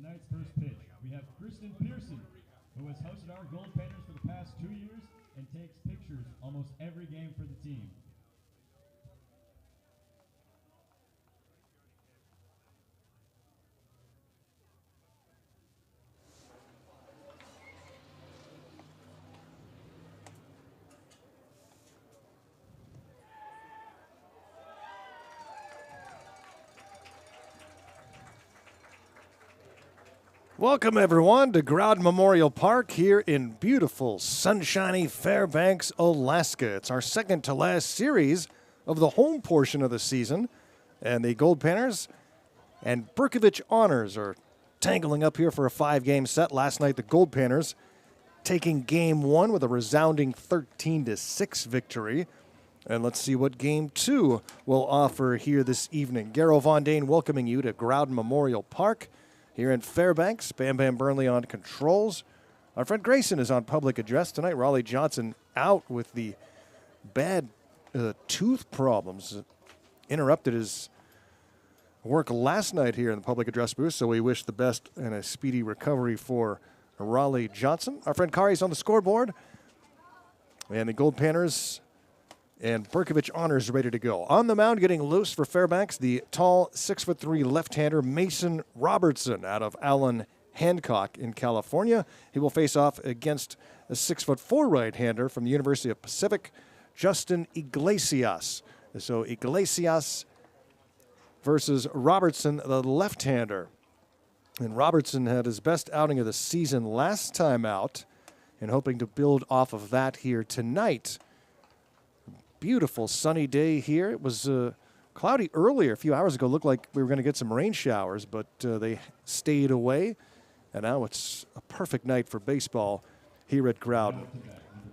tonight's first pitch, we have Kristen Pearson, who has hosted our Goldpanners for the past 2 years and takes pictures almost every game for the team. Welcome, everyone, to Growden Memorial Park here in beautiful, sunshiny Fairbanks, Alaska. It's our second to last series of the home portion of the season, and the Goldpanners and Bercovich Honors are tangling up here for a 5-game set. Last night, the Goldpanners taking Game 1 with a resounding 13-6 victory. And let's see what Game 2 will offer here this evening. Garo Von Dane welcoming you to Growden Memorial Park here in Fairbanks. Bam Bam Burnley on controls. Our friend Grayson is on public address tonight. Raleigh Johnson out with the bad tooth problems. Interrupted his work last night here in the public address booth, so we wish the best and a speedy recovery for Raleigh Johnson. Our friend Kari's on the scoreboard. And the Goldpanners and Bercovich Honors ready to go. On the mound, getting loose for Fairbanks, the tall 6'3" left-hander Mason Robertson out of Allen Hancock in California. He will face off against a 6'4" right-hander from the University of Pacific, Justin Iglesias. So Iglesias versus Robertson, the left-hander. And Robertson had his best outing of the season last time out, and hoping to build off of that here tonight. Beautiful sunny day here. It was cloudy earlier a few hours ago. Looked like we were going to get some rain showers, but they stayed away. And now it's a perfect night for baseball here at Growden.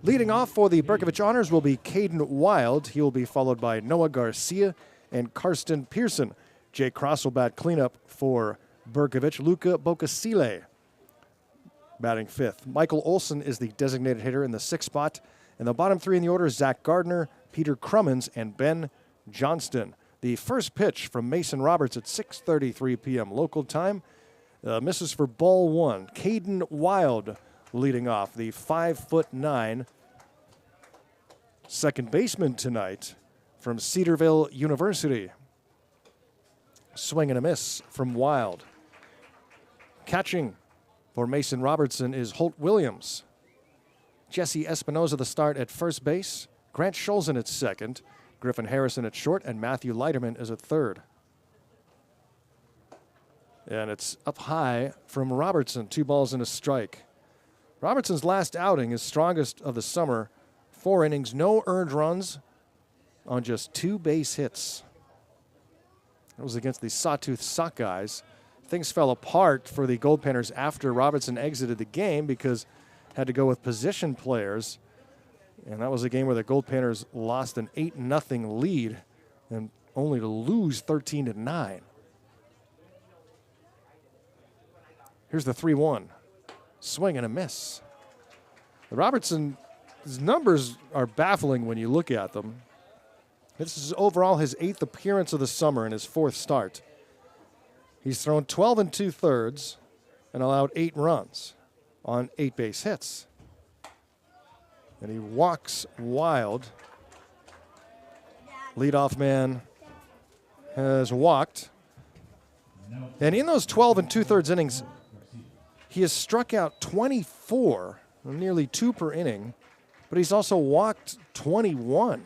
Leading off for the Bercovich Honors will be Caden Wild. He will be followed by Noah Garcia and Karsten Pearson. Jay Cross will bat cleanup for Bercovich. Luca Bocasile batting fifth. Michael Olson is the designated hitter in the sixth spot. And the bottom three in the order is Zach Gardner, Peter Crummins, and Ben Johnston. The first pitch from Mason Roberts at 6:33 p.m. local time. Misses for ball one. Caden Wild leading off, the 5'9" second baseman tonight from Cedarville University. Swing and a miss from Wild. Catching for Mason Robertson is Holt Williams. Jesse Espinoza the start at first base. Grant Scholzen at second. Griffin Harrison at short. And Matthew Leiterman is at third. And it's up high from Robertson. 2 balls and a strike. Robertson's last outing, his strongest of the summer. 4 innings, no earned runs on just 2 base hits. That was against the Sawtooth Sockeyes. Things fell apart for the Goldpanners after Robertson exited the game because had to go with position players. And that was a game where the Goldpanners lost an 8-0 lead and only to lose 13-9. Here's the 3-1. Swing and a miss. Robertson's numbers are baffling when you look at them. This is overall his 8th appearance of the summer and his 4th start. He's thrown 12 2/3 and allowed 8 runs on 8 base hits. And he walks Wild. Leadoff man has walked. And in those 12 2/3 innings, he has struck out 24, nearly 2 per inning, but he's also walked 21.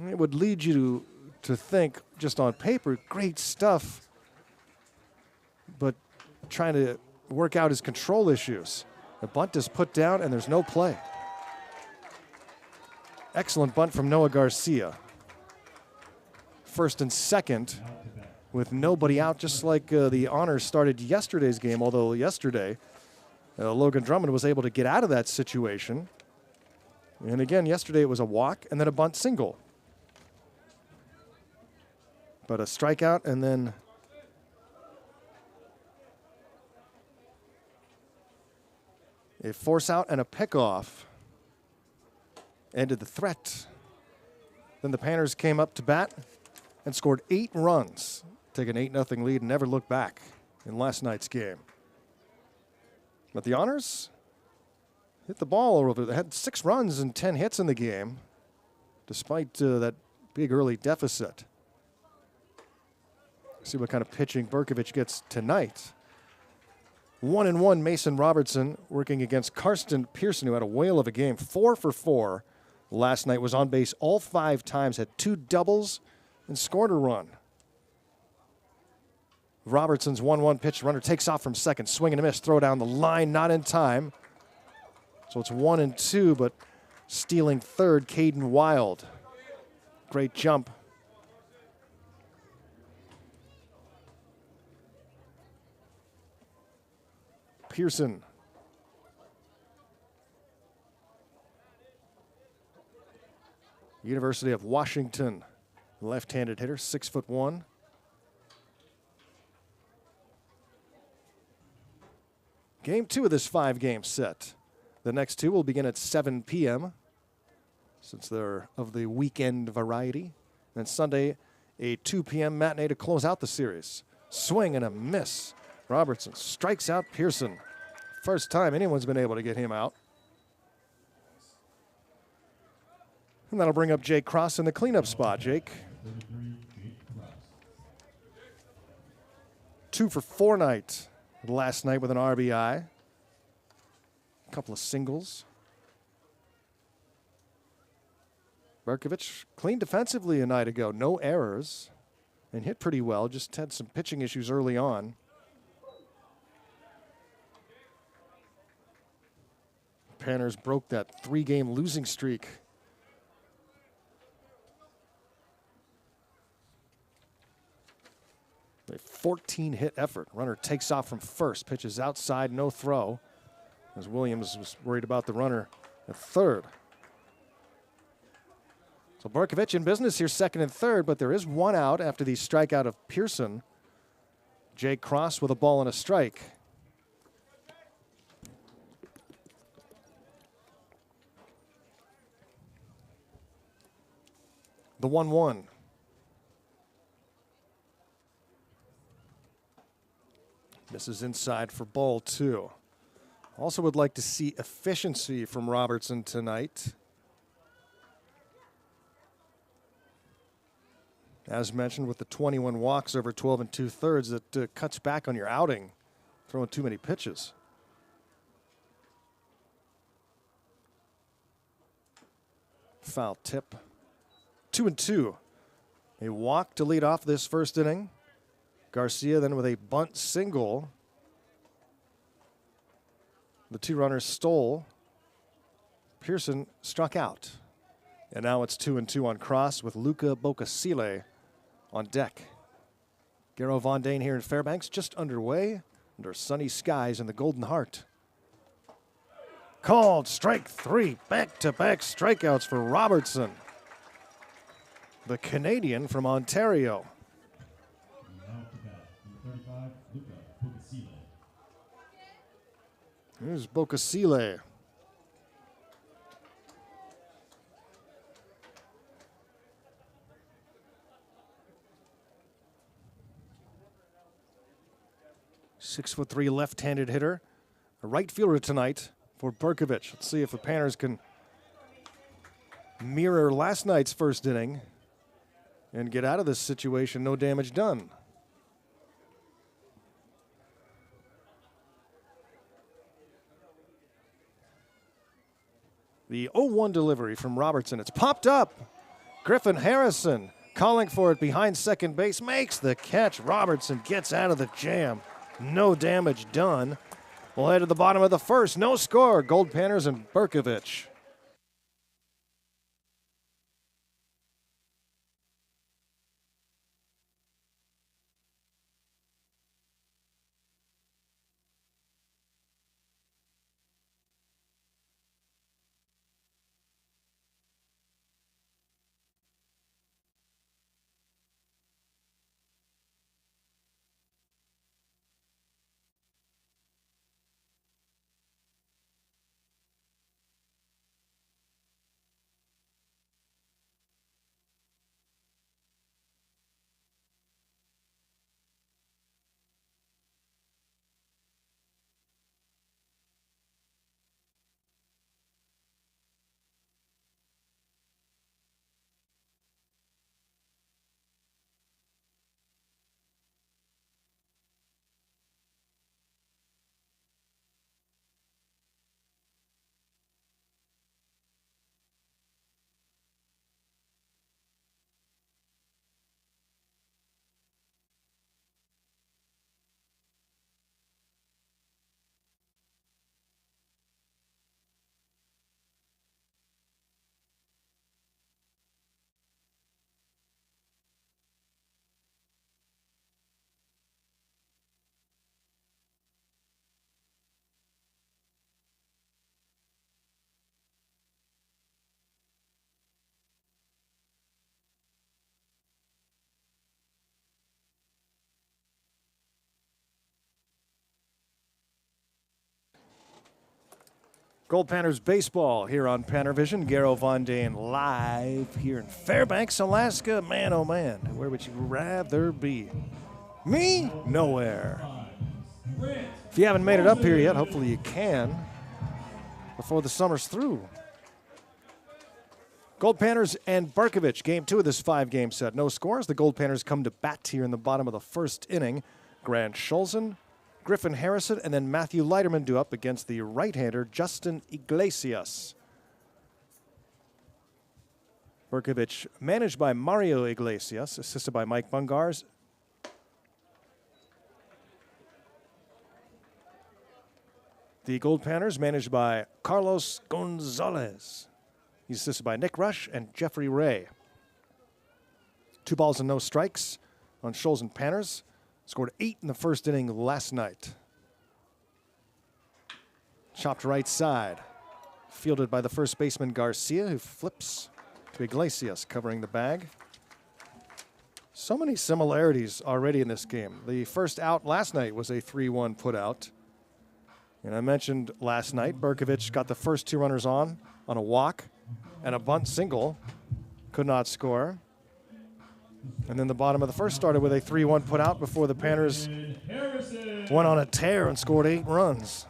It would lead you to think, just on paper, great stuff, but trying to work out his control issues. The bunt is put down, and there's no play. Excellent bunt from Noah Garcia. First and second with nobody out, just like the Honors started yesterday's game, although yesterday Logan Drummond was able to get out of that situation. And again, yesterday it was a walk and then a bunt single. But a strikeout and then a force out and a pickoff ended the threat. Then the Panners came up to bat and scored 8 runs take an 8-0 lead and never look back in last night's game. But the Honors hit the ball over. They had 6 runs and 10 hits in the game, despite that big early deficit. See what kind of pitching Bercovich gets tonight. 1-1 Mason Robertson working against Karsten Pearson, who had a whale of a game. 4 for 4 last night, was on base all 5 times, had 2 doubles, and scored a run. Robertson's 1-1 pitch. Runner takes off from second. Swing and a miss. Throw down the line. Not in time. So it's 1-2, but stealing third, Caden Wild. Great jump. Pearson. University of Washington. Left-handed hitter, 6'1". Game 2 of this 5-game set. The next 2 will begin at 7 p.m. since they're of the weekend variety. And Sunday, a 2 p.m. matinee to close out the series. Swing and a miss. Robertson strikes out Pearson. First time anyone's been able to get him out. And that'll bring up Jake Cross in the cleanup spot. Jake. 2 for 4 night. Last night with an RBI. A couple of singles. Bercovich clean defensively a night ago. No errors. And hit pretty well. Just had some pitching issues early on. Panners broke that 3-game losing streak. A 14-hit effort. Runner takes off from first. Pitches outside, no throw. As Williams was worried about the runner at third. So Bercovich in business here, second and third, but there is 1 out after the strikeout of Pearson. Jake Cross with a ball and a strike. The 1-1. Misses inside for ball 2. Also would like to see efficiency from Robertson tonight. As mentioned, with the 21 walks over 12 2/3, that cuts back on your outing, throwing too many pitches. Foul tip. 2-2. A walk to lead off this first inning. Garcia then with a bunt single. The 2 runners stole. Pearson struck out. And now it's 2-2 on Cross with Luca Bocasile on deck. Garo Von Dane here in Fairbanks, just underway under sunny skies in the Golden Heart. Called strike 3. Back-to-back strikeouts for Robertson, the Canadian from Ontario. Here's Bocasile. .6'3" left-handed hitter, a right fielder tonight for Bercovich. Let's see if the Panners can mirror last night's first inning and get out of this situation, no damage done. The 0-1 delivery from Robertson. It's popped up. Griffin Harrison calling for it behind second base. Makes the catch. Robertson gets out of the jam. No damage done. We'll head to the bottom of the first. No score. Goldpanners and Bercovich. Goldpanners baseball here on PannerVision. Garo Von Dane live here in Fairbanks, Alaska. Man, oh man, where would you rather be? Me? Nowhere. If you haven't made it up here yet, hopefully you can before the summer's through. Goldpanners and Bercovich, game 2 of this 5-game set. No scores. The Goldpanners come to bat here in the bottom of the first inning. Grant Schulzen, Griffin Harrison, and then Matthew Leiterman do up against the right-hander Justin Iglesias. Bercovich managed by Mario Iglesias, assisted by Mike Bungars. The Goldpanners managed by Carlos Gonzalez. He's assisted by Nick Rush and Jeffrey Ray. 2 balls and no strikes on Scholes and Panners. Scored 8 in the first inning last night. Chopped right side. Fielded by the first baseman Garcia, who flips to Iglesias, covering the bag. So many similarities already in this game. The first out last night was a 3-1 putout. And I mentioned last night, Bercovich got the first 2 runners on a walk and a bunt single. Could not score. And then the bottom of the first started with a 3-1 putout before the Panners went on a tear and scored 8 runs.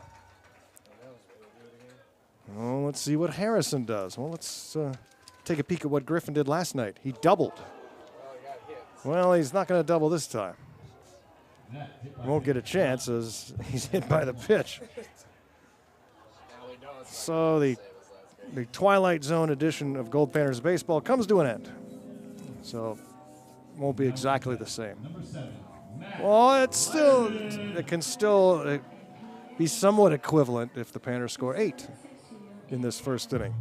Well, let's see what Harrison does. Well, let's take a peek at what Griffin did last night. He doubled. Well, he's not going to double this time. He won't get a chance as he's hit by the pitch. So the Twilight Zone edition of Goldpanners baseball comes to an end. So won't be exactly the same. Well, it can still be somewhat equivalent if the Panners score 8 in this first inning.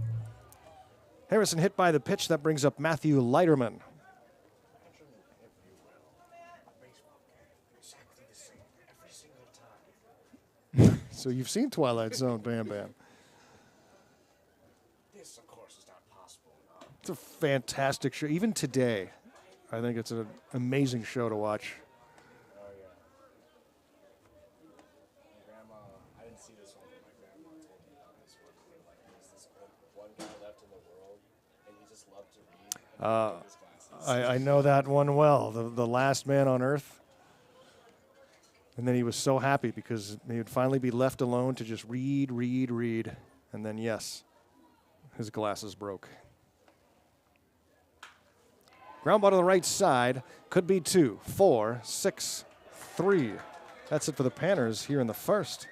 Harrison hit by the pitch. That brings up Matthew Leiterman. So you've seen Twilight Zone, Bam Bam. This, of course, is not possible. It's a fantastic show. Even today, I think it's an amazing show to watch. Oh, yeah. My grandma, I didn't see this one, but my grandma told me about this one. Like, there's this one guy left in the world, and he just loved to read. His glasses. I know that one well, the last man on earth. And then he was so happy because he would finally be left alone to just read. And then, yes, his glasses broke. Ground ball to the right side. Could be 2, 4, 6, 3. That's it for the Panners here in the first.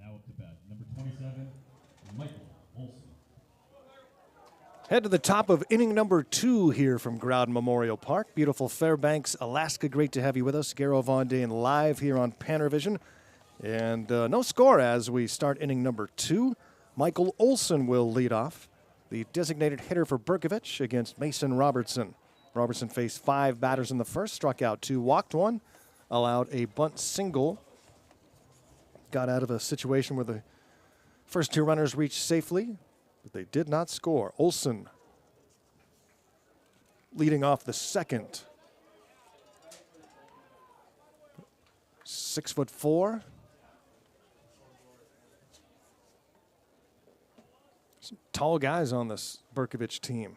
Now up to bat, number 27, Michael Olson. Head to the top of inning number 2 here from Growden Memorial Park. Beautiful Fairbanks, Alaska. Great to have you with us. Garo Von Dane live here on PannerVision. And no score as we start inning number 2. Michael Olson will lead off. the designated hitter for Bercovich against Mason Robertson. Robertson faced 5 batters in the first, struck out 2, walked 1, allowed a bunt single. Got out of a situation where the first 2 runners reached safely, but they did not score. Olson leading off the second. 6'4". Some tall guys on this Bercovich team.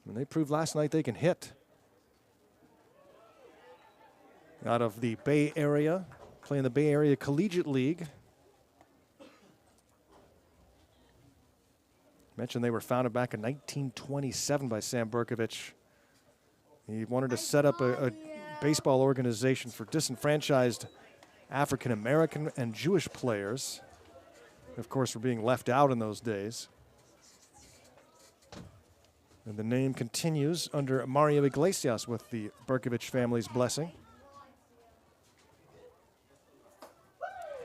And they proved last night they can hit. Out of the Bay Area, playing the Bay Area Collegiate League. Mentioned they were founded back in 1927 by Sam Bercovich. He wanted to set up a baseball organization for disenfranchised African American and Jewish players. Of course, were being left out in those days. And the name continues under Mario Iglesias with the Bercovich family's blessing.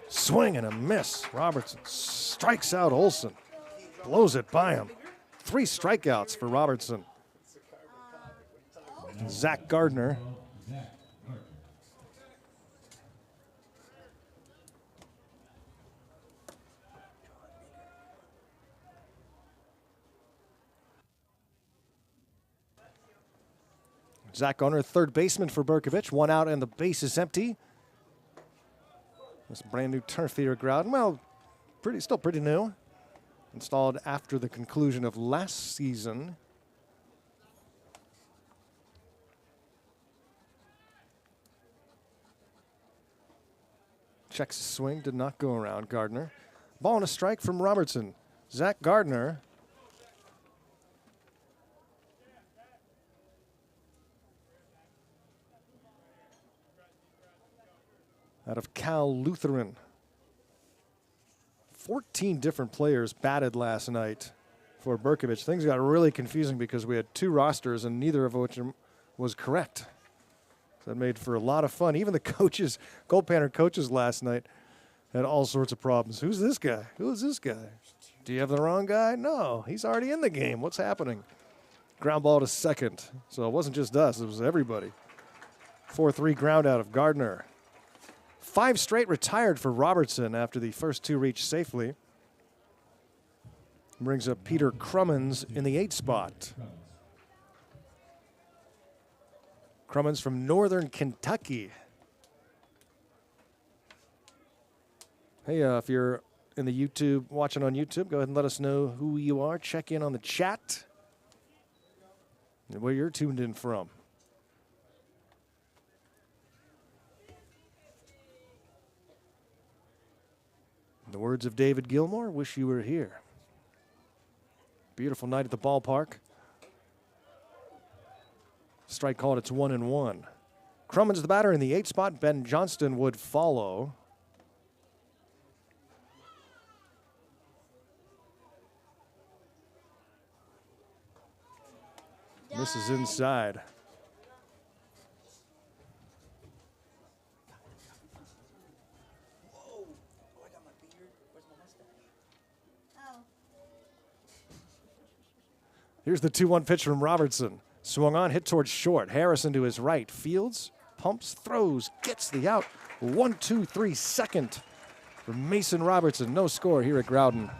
Swing and a miss. Robertson strikes out Olson. Blows it by him. 3 strikeouts for Robertson. Zach Gardner. Zach Gardner, third baseman for Bercovich. 1 out and the base is empty. This brand new turf here at Growden. Well, still pretty new. Installed after the conclusion of last season. Checks the swing, did not go around Gardner. Ball and a strike from Robertson. Zach Gardner. Out of Cal Lutheran. 14 different players batted last night for Bercovich. Things got really confusing because we had 2 rosters and neither of which was correct. So that made for a lot of fun. Even the coaches, Goldpanner coaches last night had all sorts of problems. Who's this guy? Who is this guy? Do you have the wrong guy? No, he's already in the game. What's happening? Ground ball to second. So it wasn't just us, it was everybody. 4-3 ground out of Gardner. 5 straight retired for Robertson after the first 2 reached safely. Brings up Peter Crummins in the 8th spot. Crummins from Northern Kentucky. Hey, if you're in the YouTube, watching on YouTube, go ahead and let us know who you are. Check in on the chat and where you're tuned in from. In the words of David Gilmour, wish you were here. Beautiful night at the ballpark. Strike called, it's 1-1. Crummins the batter in the 8th spot. Ben Johnston would follow. This is inside. Here's the 2-1 pitch from Robertson. Swung on, hit towards short. Harrison to his right. Fields, pumps, throws, gets the out. 1-2-3 second for Mason Robertson. No score here at Growden.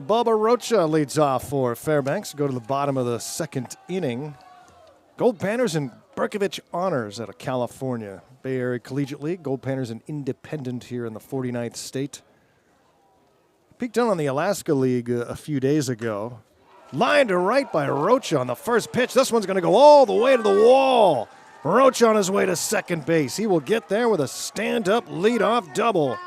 Bubba Rocha leads off for Fairbanks. Go to the bottom of the second inning. Goldpanners and Bercovich Honors out of California. Bay Area Collegiate League. Goldpanners and Independent here in the 49th state. Peeked down on the Alaska League a few days ago. Line to right by Rocha on the first pitch. This one's going to go all the way to the wall. Rocha on his way to second base. He will get there with a stand-up leadoff double.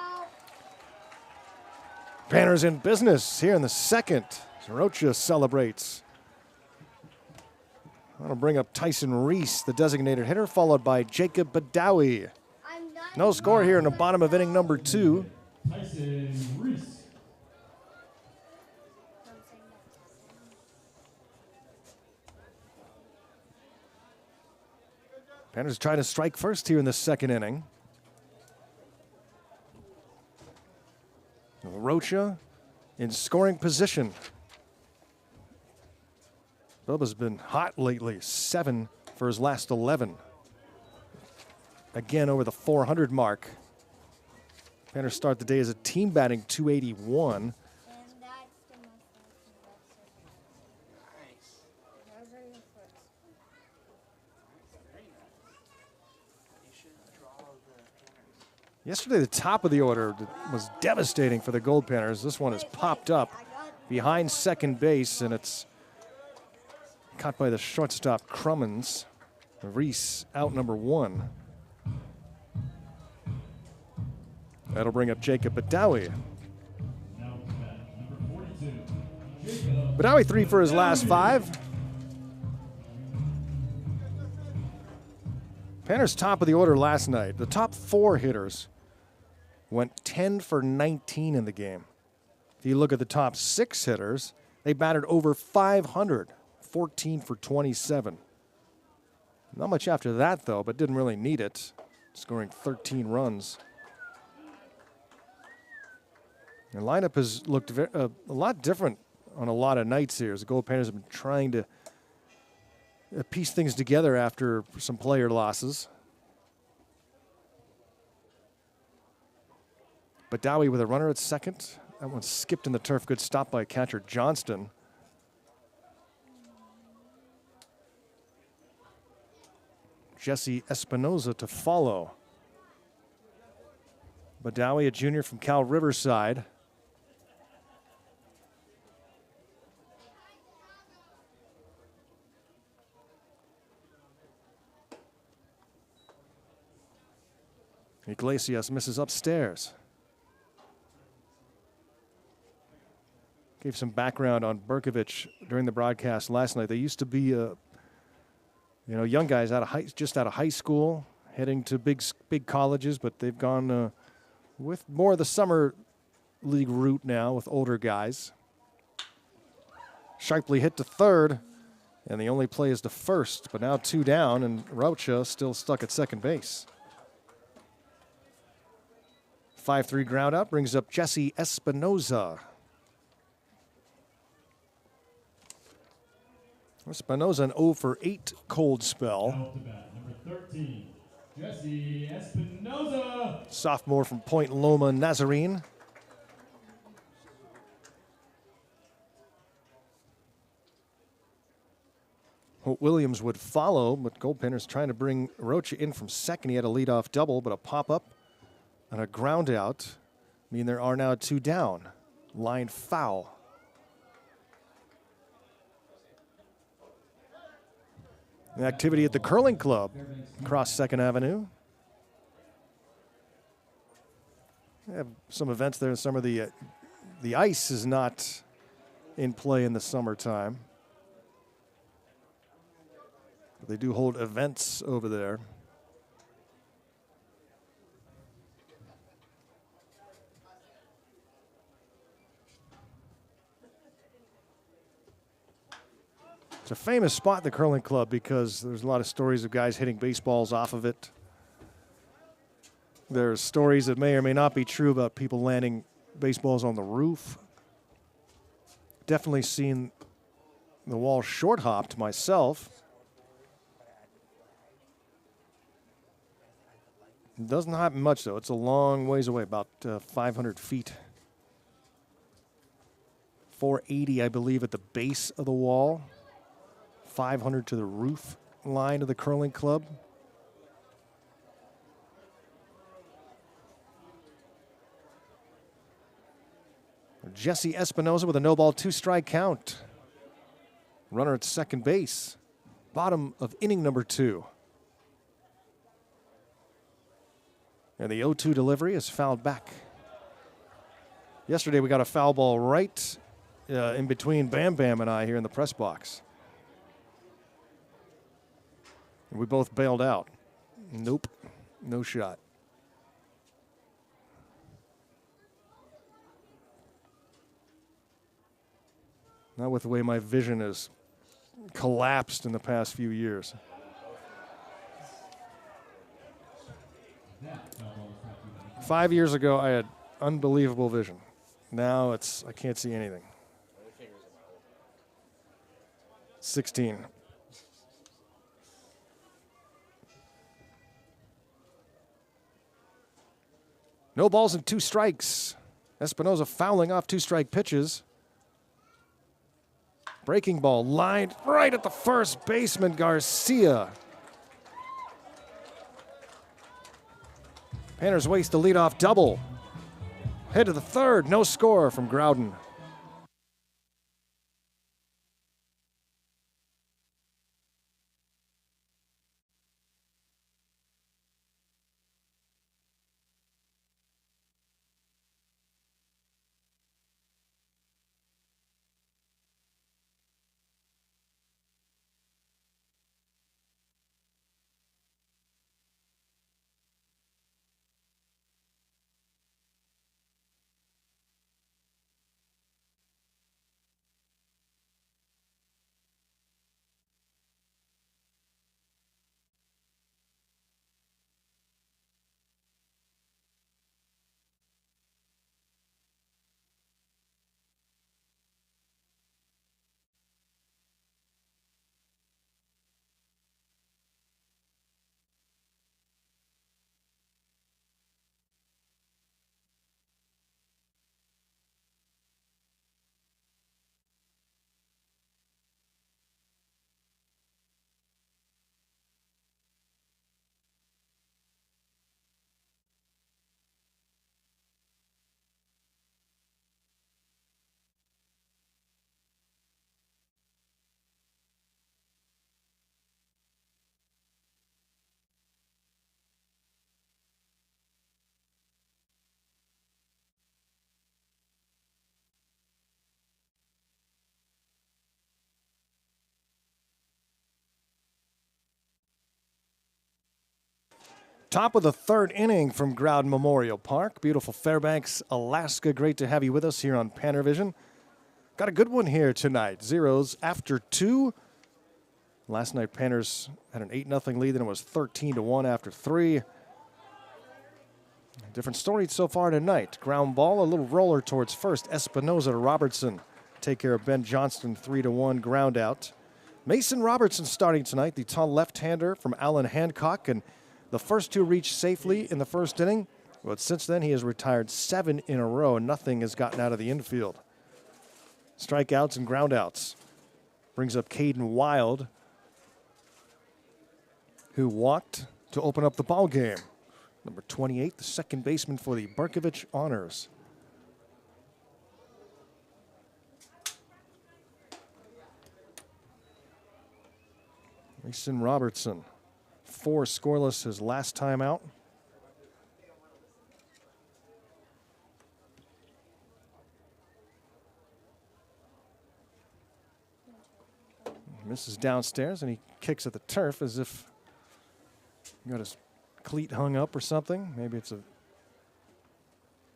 Panners in business here in the second. Rocha celebrates. That'll bring up Tyson Reese, the designated hitter, followed by Jacob Badawi. No score here in the bottom of inning number 2. Tyson Reese. Panners trying to strike first here in the second inning. Rocha in scoring position. Bubba's been hot lately, 7 for his last 11. Again over the 400 mark. Panners start the day as a team batting .281. Yesterday, the top of the order was devastating for the Goldpanners. This one has popped up behind second base, and it's caught by the shortstop, Crummins. Reese out number 1. That'll bring up Jacob Badawi. Badawi 3 for his last 5. Panners top of the order last night. The top 4 hitters went 10 for 19 in the game. If you look at the top 6 hitters, they batted over 500, 14 for 27. Not much after that, though, but didn't really need it, scoring 13 runs. The lineup has looked a lot different on a lot of nights here, as the Goldpanners have been trying to piece things together after some player losses. Badawi with a runner at second. That one skipped in the turf. Good stop by catcher Johnston. Jesse Espinoza to follow. Badawi, a junior from Cal Riverside. Iglesias misses upstairs. Gave some background on Bercovich during the broadcast last night. They used to be, young guys just out of high school, heading to big colleges, but they've gone with more of the summer league route now with older guys. Sharply hit to third, and the only play is to first, but now 2 down, and Rocha still stuck at second base. 5-3 ground out brings up Jesse Espinoza. Espinoza an 0 for 8 cold spell. Out to bat, number 13, Jesse Espinoza. Sophomore from Point Loma, Nazarene. Holt Williams would follow, but Goldpanners trying to bring Rocha in from second. He had a leadoff double, but a pop-up and a ground out mean there are now 2 down. Line foul. Activity at the curling club across 2nd Avenue. They have some events there. Some of the ice is not in play in the summertime. But they do hold events over there. It's a famous spot, the curling club, because there's a lot of stories of guys hitting baseballs off of it. There's stories that may or may not be true about people landing baseballs on the roof. Definitely seen the wall short hopped myself. It doesn't happen much, though. It's a long ways away, about 500 feet. 480, I believe, at the base of the wall. 500 to the roof line of the curling club. Jesse Espinoza with a no-ball, 2-strike count. Runner at second base. Bottom of inning number 2. And the 0-2 delivery is fouled back. Yesterday we got a foul ball right in between Bam Bam and I here in the press box. And we both bailed out. Nope, no shot. Not with the way my vision has collapsed in the past few years. 5 years ago, I had unbelievable vision. Now I can't see anything. 16. No balls and 2 strikes. Espinoza fouling off 2-strike pitches. Breaking ball lined right at the first baseman, Garcia. Panners waste the leadoff double. Head to the third, no score from Growden. Top of the third inning from Growden Memorial Park. Beautiful Fairbanks, Alaska. Great to have you with us here on PannerVision. Got a good one here tonight. Zeros after 2. Last night, Panners had an 8-0 lead, and it was 13-1 after 3. Different story so far tonight. Ground ball, a little roller towards first. Espinoza to Robertson. Take care of Ben Johnston, 3-1 ground out. Mason Robertson starting tonight, the tall left-hander from Allen Hancock, and the first 2 reached safely in the first inning, but since then he has retired 7 in a row. Nothing has gotten out of the infield. Strikeouts and groundouts. Brings up Caden Wild, who walked to open up the ball game. Number 28, the second baseman for the Bercovich Honors. Mason Robertson. 4 scoreless his last time out. Misses downstairs, and he kicks at the turf as if he got his cleat hung up or something. Maybe it's a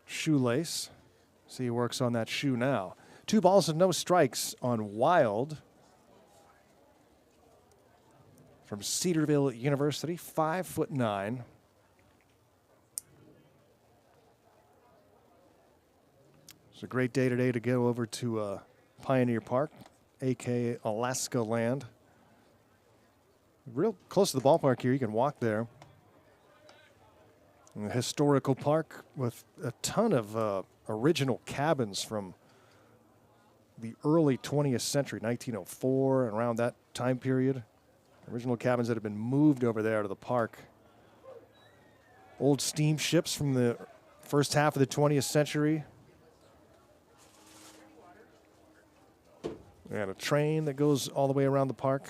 shoelace. See, he works on that shoe now. 2 balls and no strikes on Wild. From Cedarville University, 5'9". It's a great day today to go over to Pioneer Park, a.k.a. Alaska Land. Real close to the ballpark here. You can walk there. A historical park with a ton of original cabins from the early 20th century, 1904, and around that time period. Original cabins that have been moved over there to the park. Old steamships from the first half of the 20th century. And a train that goes all the way around the park.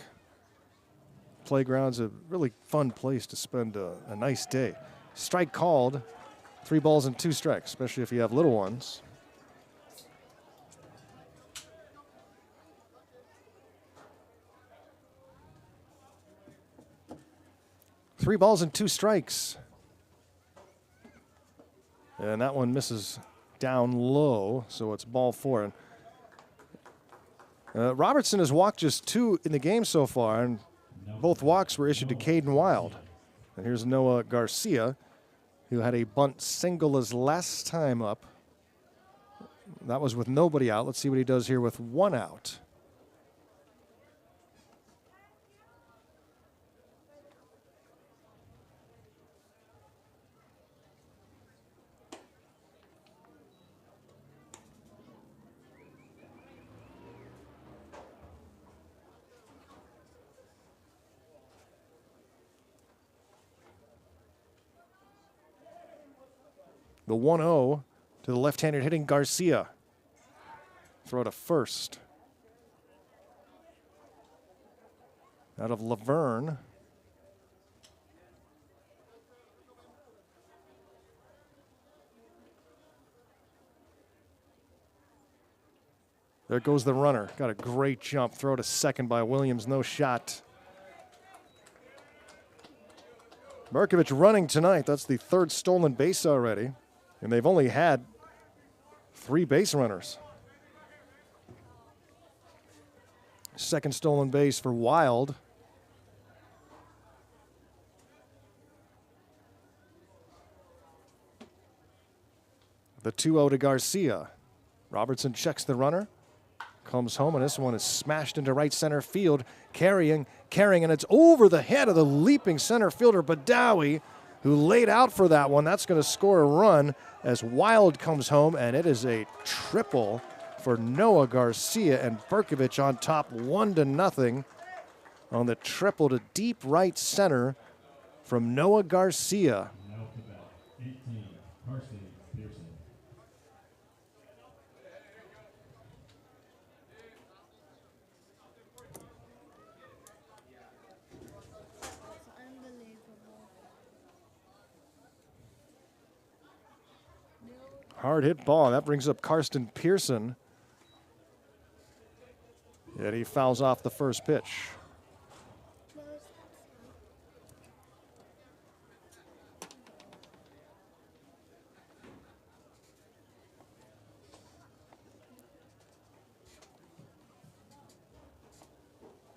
Playground's a really fun place to spend a nice day. Strike called. 3 balls and 2 strikes, especially if you have little ones. Three balls and 2 strikes. And that one misses down low, so it's ball 4. And Robertson has walked just 2 in the game so far, and both walks were issued to Caden Wild. And here's Noah Garcia, who had a bunt single his last time up. That was with nobody out. Let's see what he does here with 1 out. The 1-0 to the left-handed hitting Garcia. Throw to first. Out of Laverne. There goes the runner. Got a great jump. Throw to second by Williams. No shot. Bercovich running tonight. That's the 3rd stolen base already. And they've only had 3 base runners. 2nd stolen base for Wild. The 2-0 to Garcia. Robertson checks the runner. Comes home, and this one is smashed into right center field. Carrying, and it's over the head of the leaping center fielder, Badawi, who laid out for that one. That's going to score a run as Wild comes home, and it is a triple for Noah Garcia, and Bercovich on top 1-0 on the triple to deep right center from Noah Garcia. Now to bat, 18, Carson Pearson. Hard hit ball. That brings up Karsten Pearson. Yet he fouls off the first pitch.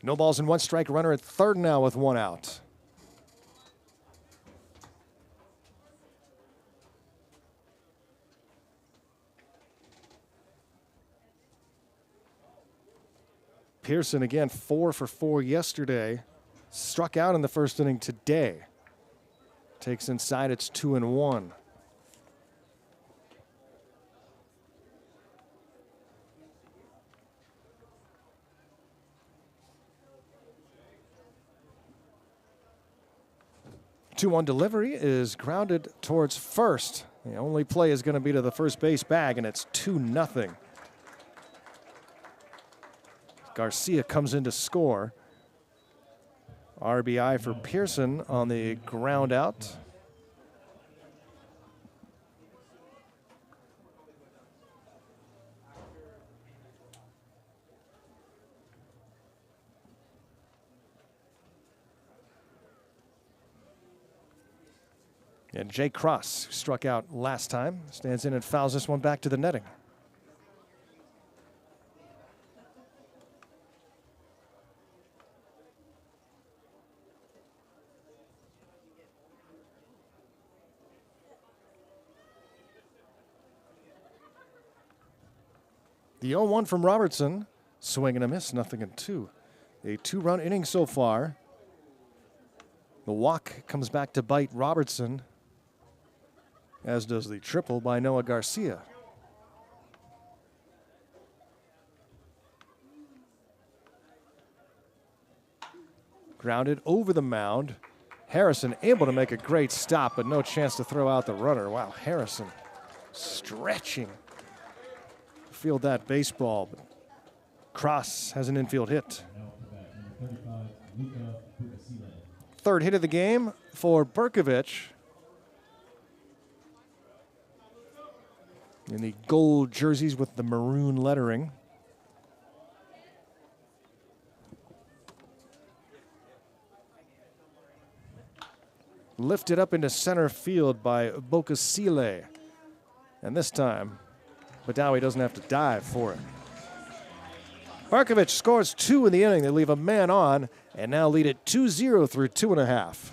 No balls and 1 strike. Runner at third now with 1 out. Pearson again 4 for 4 yesterday. Struck out in the first inning today. Takes inside, it's 2-1. Two-one delivery is grounded towards first. The only play is going to be to the first base bag, and it's 2-0. Garcia comes in to score. RBI for Pearson on the ground out. And Jay Cross, who struck out last time, stands in and fouls this one back to the netting. The 0-1 from Robertson. Swing and a miss, 0-2. A 2-run inning so far. The walk comes back to bite Robertson, as does the triple by Noah Garcia. Grounded over the mound. Harrison able to make a great stop, but no chance to throw out the runner. Wow, Harrison stretching. Field that baseball. But Cross has an infield hit. Third hit of the game for Bercovich. In the gold jerseys with the maroon lettering. Lifted up into center field by Bocasile. And this time, Badawi doesn't have to dive for it. Bercovich scores 2 in the inning. They leave a man on and now lead it 2-0 through 2.5.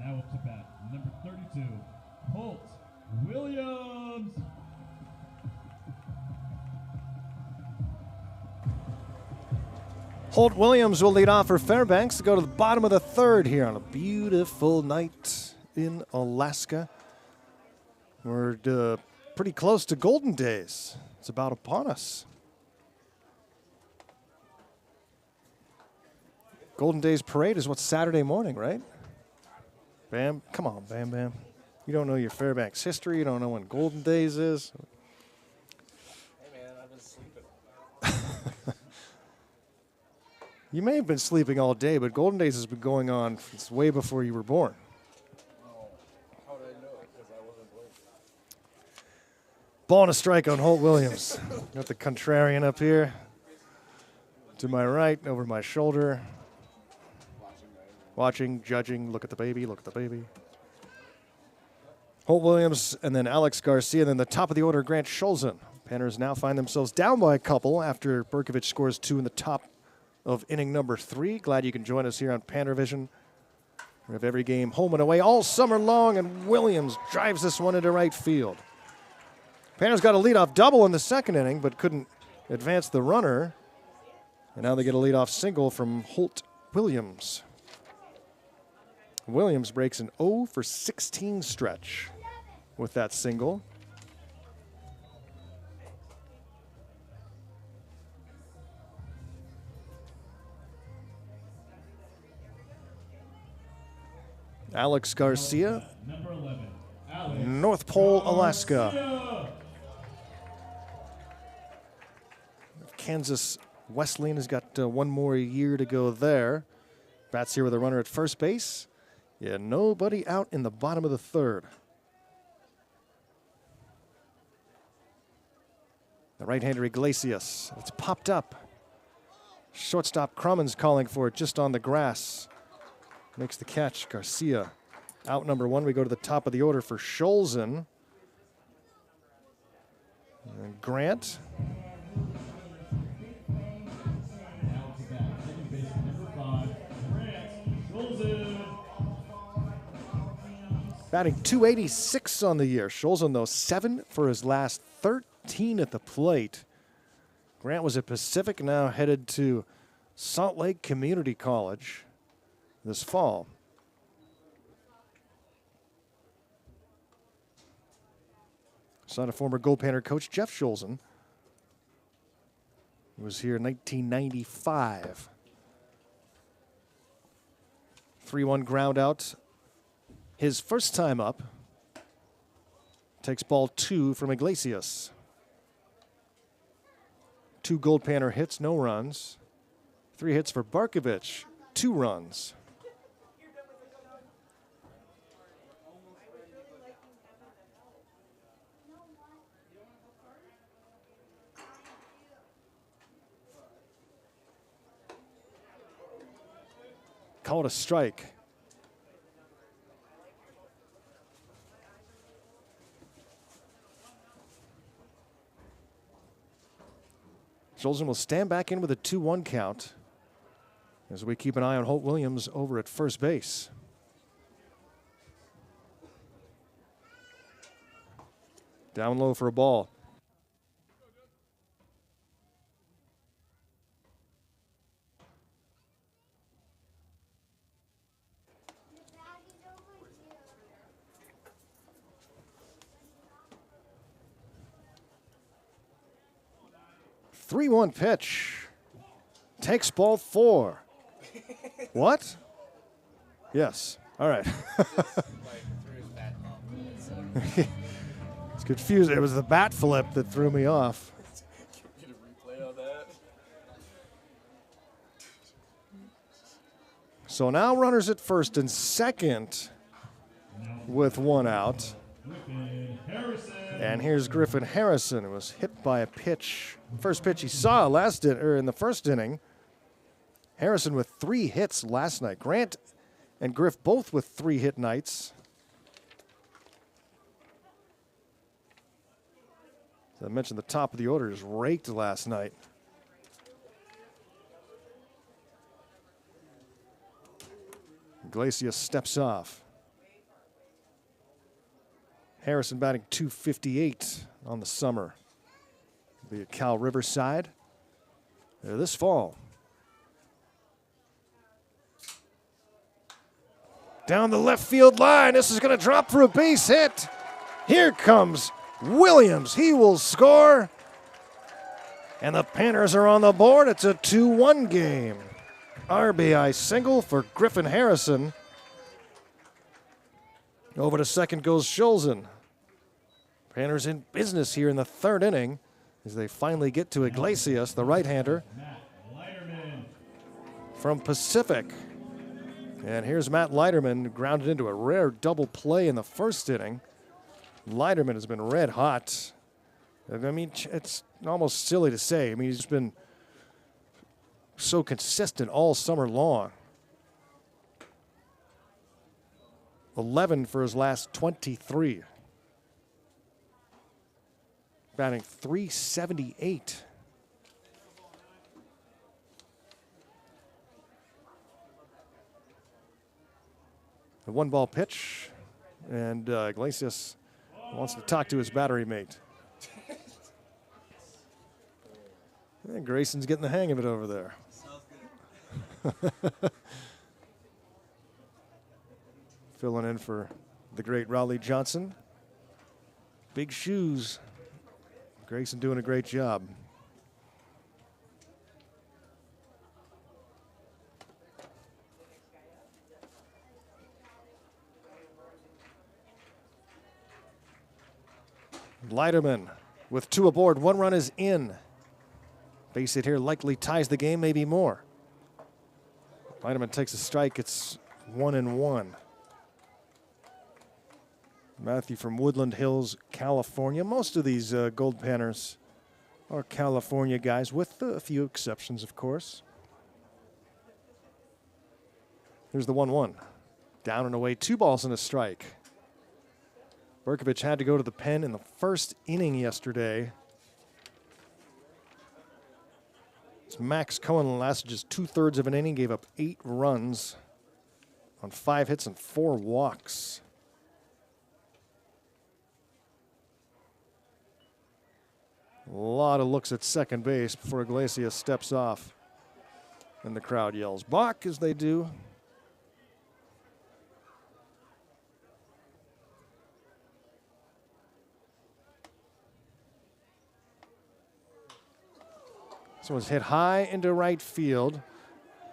Now up to bat, number 32, Holt Williams. Holt Williams will lead off for Fairbanks to go to the bottom of the third here on a beautiful night in Alaska. We're pretty close to Golden Days. It's about upon us. Golden Days Parade is what's Saturday morning, right? Bam, come on, Bam Bam. You don't know your Fairbanks history. You don't know when Golden Days is. Hey, man, I've been sleeping. You may have been sleeping all day, but Golden Days has been going on since way before you were born. Oh, how did I know? Because I wasn't born. Ball and a strike on Holt Williams. Got the contrarian up here. To my right, over my shoulder. Watching, judging, look at the baby, look at the baby. Holt Williams and then Alex Garcia, and then the top of the order, Grant Scholzen. Panners now find themselves down by a couple after Bercovich scores 2 in the top of inning number 3. Glad you can join us here on PannerVision. We have every game home and away all summer long, and Williams drives this one into right field. Panners got a leadoff double in the second inning, but couldn't advance the runner. And now they get a leadoff single from Holt Williams. Williams breaks an 0 for 16 stretch with that single. Alex Garcia, Number 11, Alex North Pole, Alaska. Garcia. Kansas Wesleyan has got one more year to go there. Bats here with a runner at first base. Yeah, nobody out in the bottom of the third. The right-hander Iglesias. It's popped up. Shortstop Crummins calling for it just on the grass. Makes the catch. Garcia out number 1. We go to the top of the order for Scholzen. And Grant. Now to bat, second baseman, number 5, Grant Scholzen. Batting .286 on the year. Scholzen, though, 7 for his last 13 at the plate. Grant was at Pacific, now headed to Salt Lake Community College this fall. Son of former Goldpanner coach Jeff Scholzen. He was here in 1995. 3-1 ground out. His first time up. Takes ball 2 from Iglesias. 2 Goldpanner hits, no runs. 3 hits for Bercovich, 2 runs. Called a strike. Scholzen will stand back in with a 2-1 count as we keep an eye on Holt Williams over at first base. Down low for a ball. Three-one pitch. Takes ball 4. What? Yes. All right. It's confusing. It was the bat flip that threw me off. Get a replay on that. So now runners at first and second with 1 out. And here's Griffin Harrison, who was hit by a pitch. First pitch he saw in the first inning. Harrison with 3 hits last night. Grant and Griff both with 3 hit nights. As I mentioned, the top of the order is raked last night. Iglesias steps off. Harrison batting .258 on the summer. Be at Cal Riverside this fall. Down the left field line. This is going to drop for a base hit. Here comes Williams. He will score. And the Panthers are on the board. It's a 2-1 game. RBI single for Griffin Harrison. Over to second goes Scholzen. Panthers in business here in the 3rd inning as they finally get to Iglesias, the right-hander from Pacific. And here's Matt Leiterman, grounded into a rare double play in the 1st inning. Leiterman has been red hot. I mean, it's almost silly to say. I mean, he's been so consistent all summer long. 11 for his last 23. Batting .378. The 1-ball pitch, and Iglesias wants to talk to his battery mate. And Grayson's getting the hang of it over there. Filling in for the great Raleigh Johnson. Big shoes. Grayson doing a great job. Leiterman with 2 aboard. 1 run is in. Base hit here likely ties the game, maybe more. Leiterman takes a strike. It's 1-1. Matthew from Woodland Hills, California. Most of these Goldpanners are California guys, with a few exceptions, of course. Here's the 1-1. Down and away, 2 balls and a strike. Bercovich had to go to the pen in the 1st inning yesterday. Max Cohen lasted just 2/3 of an inning, gave up 8 runs on 5 hits and 4 walks. A lot of looks at second base before Iglesias steps off. And the crowd yells, "Balk," as they do. This one's hit high into right field.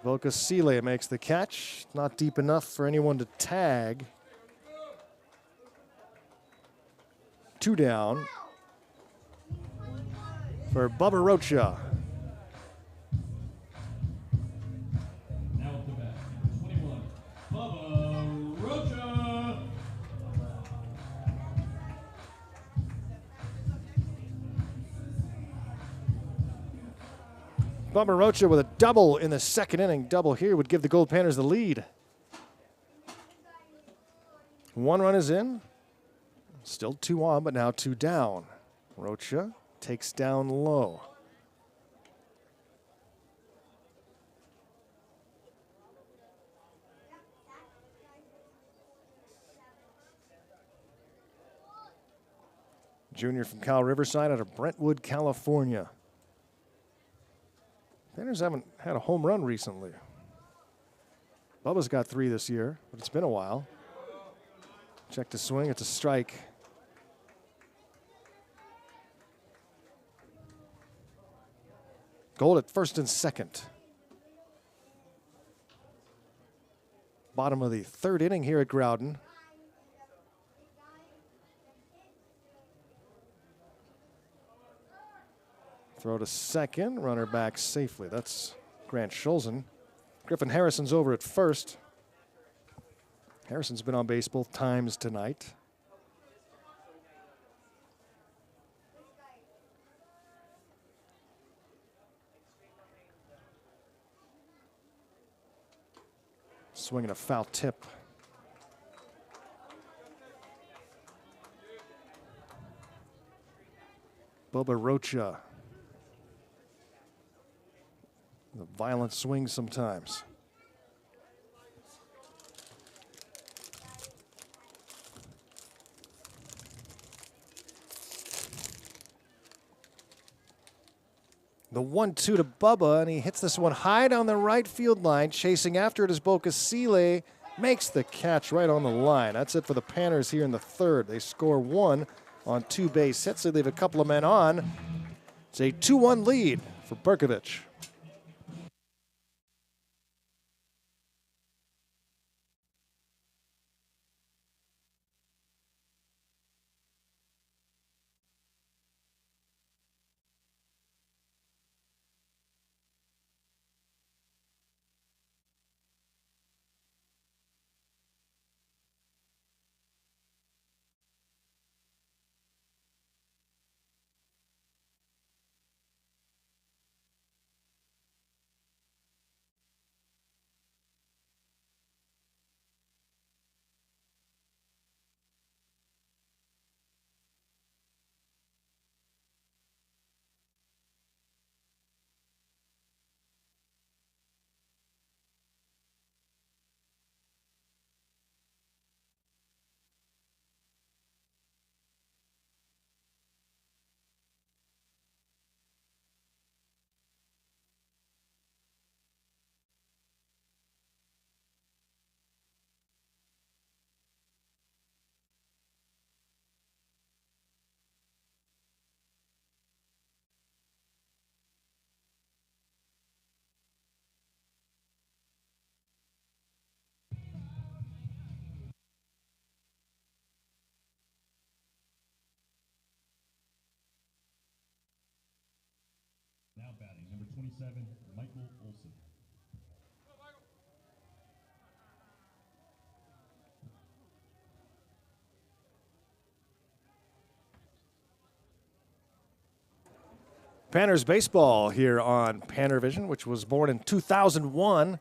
Bercovich makes the catch. Not deep enough for anyone to tag. 2 down for Bubba Rocha. Now at the bat, number 21, Bubba Rocha. Bubba Rocha with a double in the second inning. Double here would give the Goldpanners the lead. 1 run is in. Still 2 on, but now 2 down. Rocha takes down low. Junior from Cal Riverside out of Brentwood, California. Panners haven't had a home run recently. Bubba's got 3 this year, but it's been a while. Check to swing, it's a strike. Gold at first and second. Bottom of the 3rd inning here at Growden. Throw to second, runner back safely. That's Grant Schulzen. Griffin Harrison's over at first. Harrison's been on base both times tonight. Swinging a foul tip. Bubba Rocha. The violent swing sometimes. The 1-2 to Bubba, and he hits this one high down the right field line. Chasing after it is Bercovich. Makes the catch right on the line. That's it for the Panners here in the 3rd. They score 1 on 2 base hits. They leave a couple of men on. It's a 2-1 lead for Bercovich. Now batting, number 27, Michael Olson. Panners baseball here on PannerVision, which was born in 2001.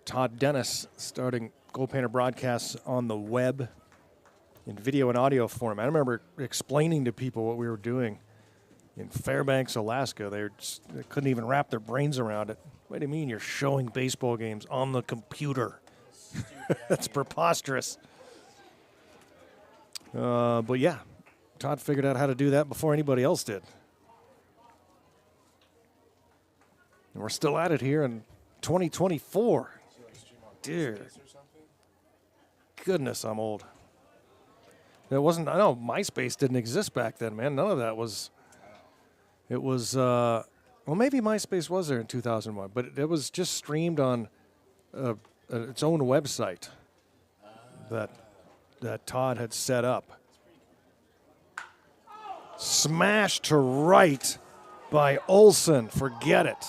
Todd Dennis starting Goldpanner broadcasts on the web in video and audio format. I remember explaining to people what we were doing in Fairbanks, Alaska. They couldn't even wrap their brains around it. What do you mean you're showing baseball games on the computer? That's preposterous. But yeah, Todd figured out how to do that before anybody else did. And we're still at it here in 2024. Dear goodness, I'm old. It wasn't, I know MySpace didn't exist back then, man. None of that was, it was, well, maybe MySpace was there in 2001, but it was just streamed on its own website that Todd had set up. Smash to right by Olsen. Forget it.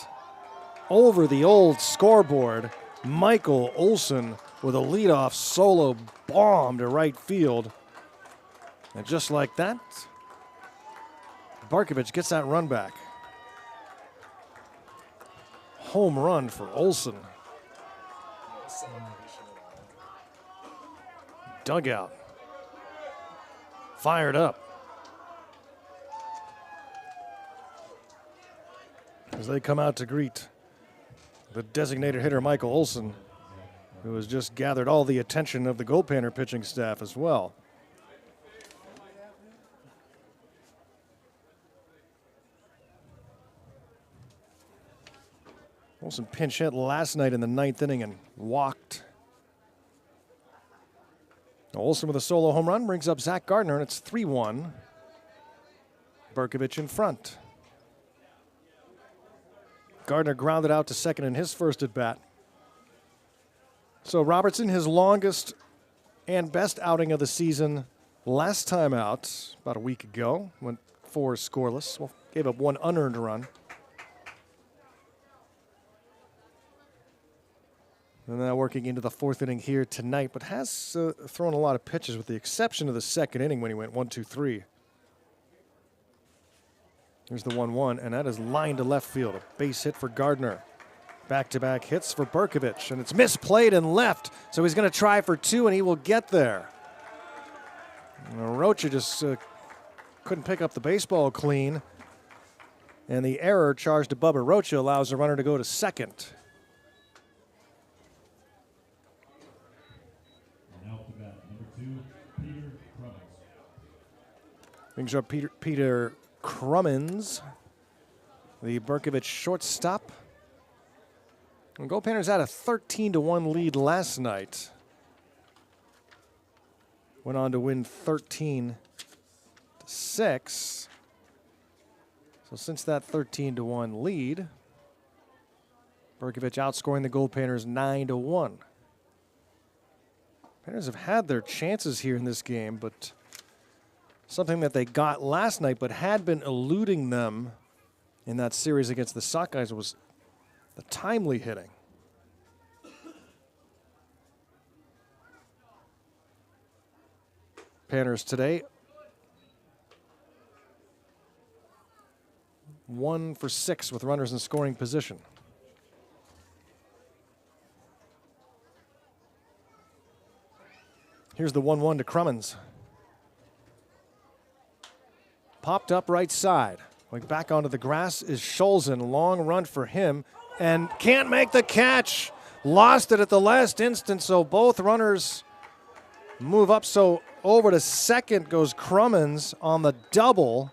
Over the old scoreboard, Michael Olsen with a leadoff solo bomb to right field. And just like that, Bercovich gets that run back. Home run for Olsen. Dugout. Fired up. As they come out to greet the designated hitter, Michael Olsen, who has just gathered all the attention of the Goldpanner pitching staff as well. Olsen pinch hit last night in the 9th inning and walked. Olsen with a solo home run brings up Zach Gardner, and it's 3-1. Bercovich in front. Gardner grounded out to second in his first at bat. So Robertson, his longest and best outing of the season last time out, about a week ago, went 4 scoreless. Well, gave up 1 unearned run. And now working into the 4th inning here tonight, but has thrown a lot of pitches with the exception of the 2nd inning when he went 1-2-3. Here's the 1-1, and that is lined to left field. A base hit for Gardner. Back-to-back hits for Bercovich, and it's misplayed and left, so he's going to try for 2, and he will get there. Rocha just couldn't pick up the baseball clean, and the error charged to Bubba Rocha allows the runner to go to second. Brings up Peter Crummins, the Bercovich shortstop. And Goldpanners had a 13-1 lead last night. Went on to win 13-6. So since that 13-1 lead, Bercovich outscoring the Goldpanners 9-1. Panners have had their chances here in this game, but something that they got last night but had been eluding them in that series against the Sockeyes was the timely hitting. Panners today, 1 for 6 with runners in scoring position. Here's the 1-1 to Crummins. Popped up right side. Going back onto the grass is Scholzen. Long run for him and can't make the catch. Lost it at the last instant, so both runners move up. So over to second goes Crummins on the double.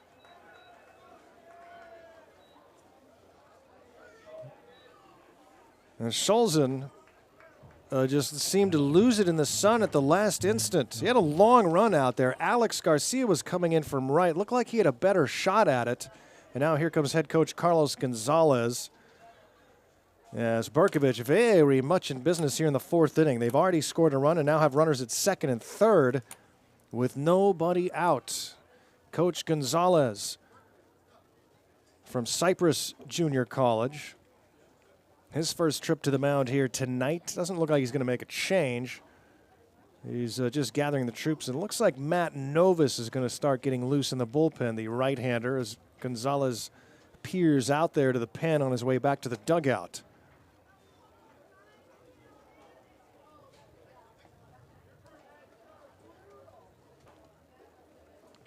And Scholzen just seemed to lose it in the sun at the last instant. He had a long run out there. Alex Garcia was coming in from right. Looked like he had a better shot at it. And now here comes head coach Carlos Gonzalez. As Bercovich very much in business here in the 4th inning. They've already scored a run and now have runners at second and third with nobody out. Coach Gonzalez from Cypress Junior College. His first trip to the mound here tonight. Doesn't look like he's going to make a change. He's just gathering the troops. And it looks like Matt Novus is going to start getting loose in the bullpen, the right-hander, as Gonzalez peers out there to the pen on his way back to the dugout.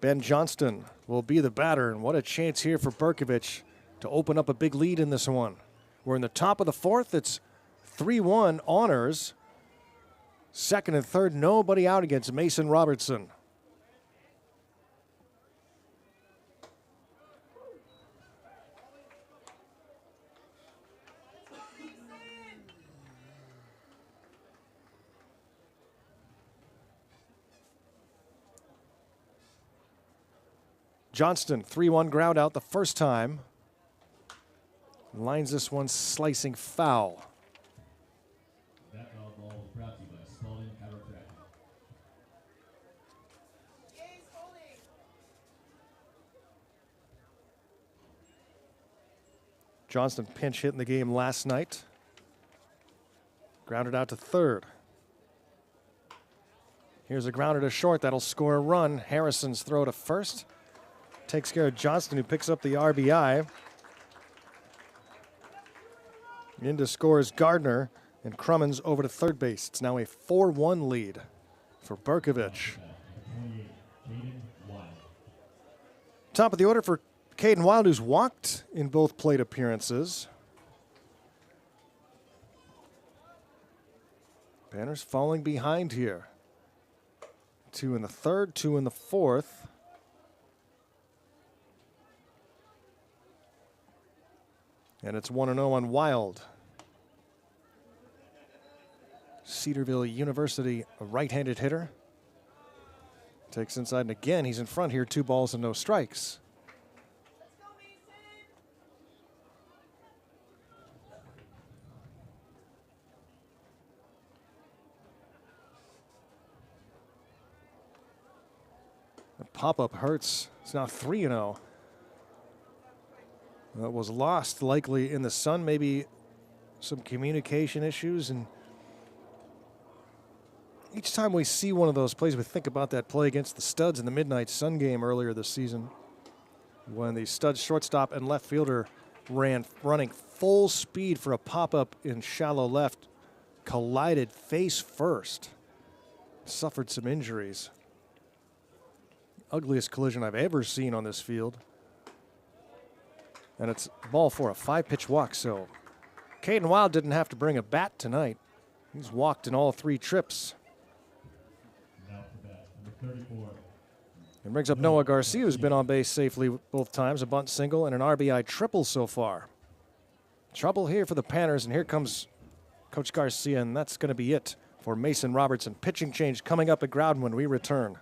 Ben Johnston will be the batter, and what a chance here for Bercovich to open up a big lead in this one. We're in the top of the 4th. It's 3-1 honors. Second and third, nobody out against Mason Robertson. Johnston, 3-1 ground out the first time. Lines this one slicing foul. That foul ball was brought to you by Spalding Chiropractic. Johnston pinch hit in the game last night. Grounded out to third. Here's a grounder to short. That'll score a run. Harrison's throw to first. Takes care of Johnston, who picks up the RBI. In to score is Gardner, and Crummins over to third base. It's now a 4-1 lead for Bercovich. Top of the order for Caden Wild, who's walked in both plate appearances. Panners falling behind here. 2 in the third, 2 in the fourth. And it's 1-0 on Wild. Cedarville University, a right-handed hitter. Takes inside, and again, he's in front here, 2 balls and no strikes. The pop-up hurts. It's now 3-0. That was lost likely in the sun, maybe some communication issues. And each time we see one of those plays, we think about that play against the Studs in the Midnight Sun game earlier this season, when the Studs shortstop and left fielder running full speed for a pop-up in shallow left, collided face first, suffered some injuries. Ugliest collision I've ever seen on this field. And it's ball for a 5-pitch walk, so Caden Wild didn't have to bring a bat tonight. He's walked in all 3 trips. Now for bat, number 34. And brings up Noah Garcia, who's been on base safely both times, a bunt single and an RBI triple so far. Trouble here for the Panners, and here comes Coach Garcia, and that's going to be it for Mason Robertson. Pitching change coming up at Growden when we return.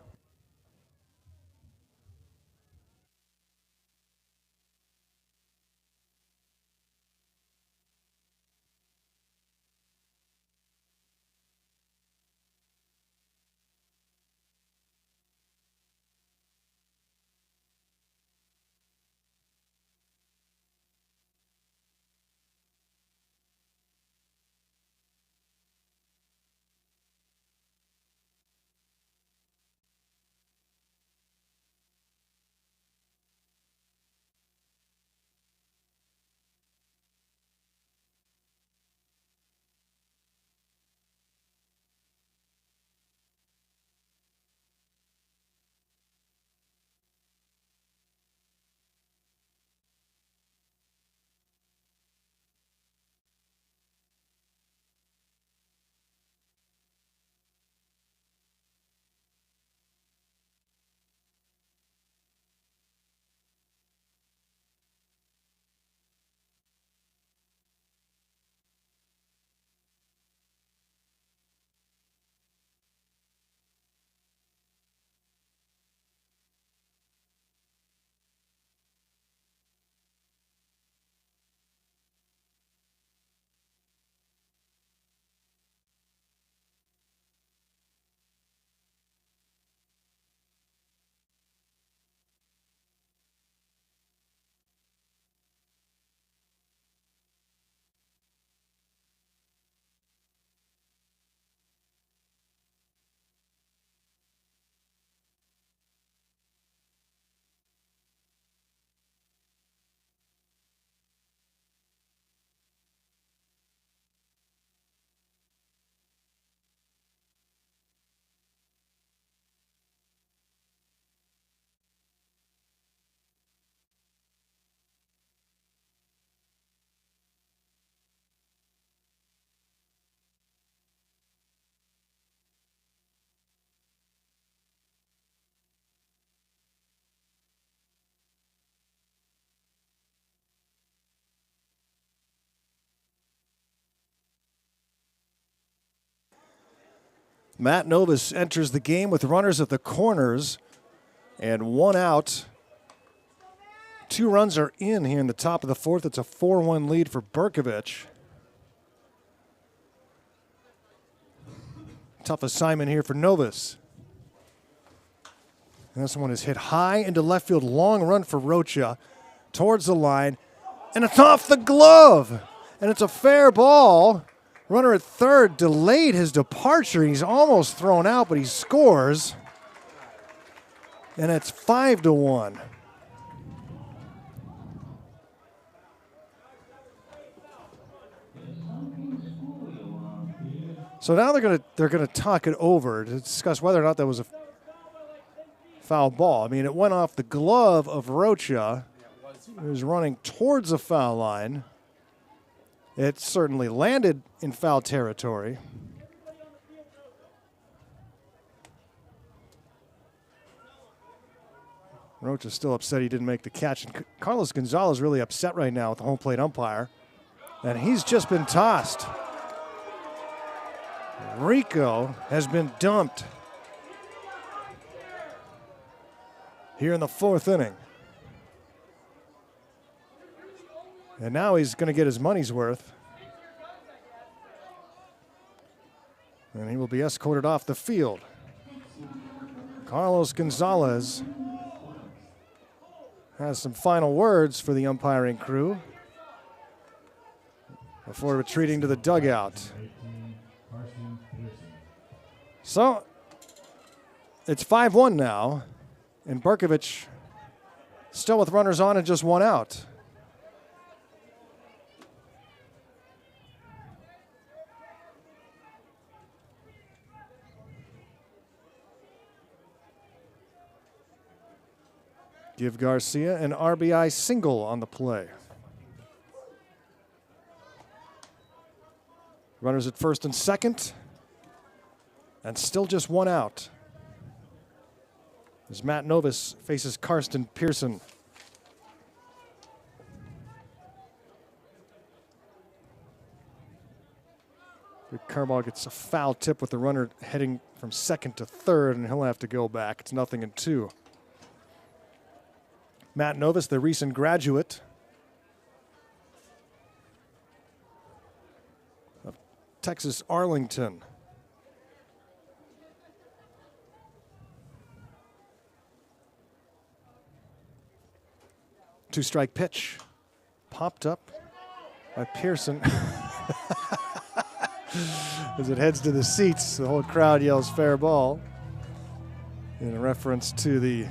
Matt Novus enters the game with runners at the corners and 1 out 2 runs are in here in the top of the 4th. It's a 4-1 lead for Bercovich. Tough assignment here for Novus. And this one is hit high into left field. Long run for Rocha towards the line. And it's off the glove. And it's a fair ball. Runner at third delayed his departure. He's almost thrown out, but he scores. And it's 5-1. So now they're gonna talk it over to discuss whether or not that was a foul ball. I mean, it went off the glove of Rocha. He was running towards the foul line. It certainly landed in foul territory. Rocha's still upset he didn't make the catch. And Carlos Gonzalez really upset right now with the home plate umpire. And he's just been tossed. Rico has been dumped here in the 4th inning. And now he's going to get his money's worth. And he will be escorted off the field. Carlos Gonzalez has some final words for the umpiring crew before retreating to the dugout. So it's 5-1 now, and Bercovich still with runners on and just 1 out. Give Garcia an RBI single on the play. Runners at first and second. And still just 1 out. As Matt Novus faces Karsten Pearson. Rick Carball gets a foul tip with the runner heading from second to third, and he'll have to go back. It's 0-2. Matt Novus, the recent graduate of Texas Arlington. 2-strike pitch. Popped up by Pearson. As it heads to the seats, the whole crowd yells fair ball in reference to the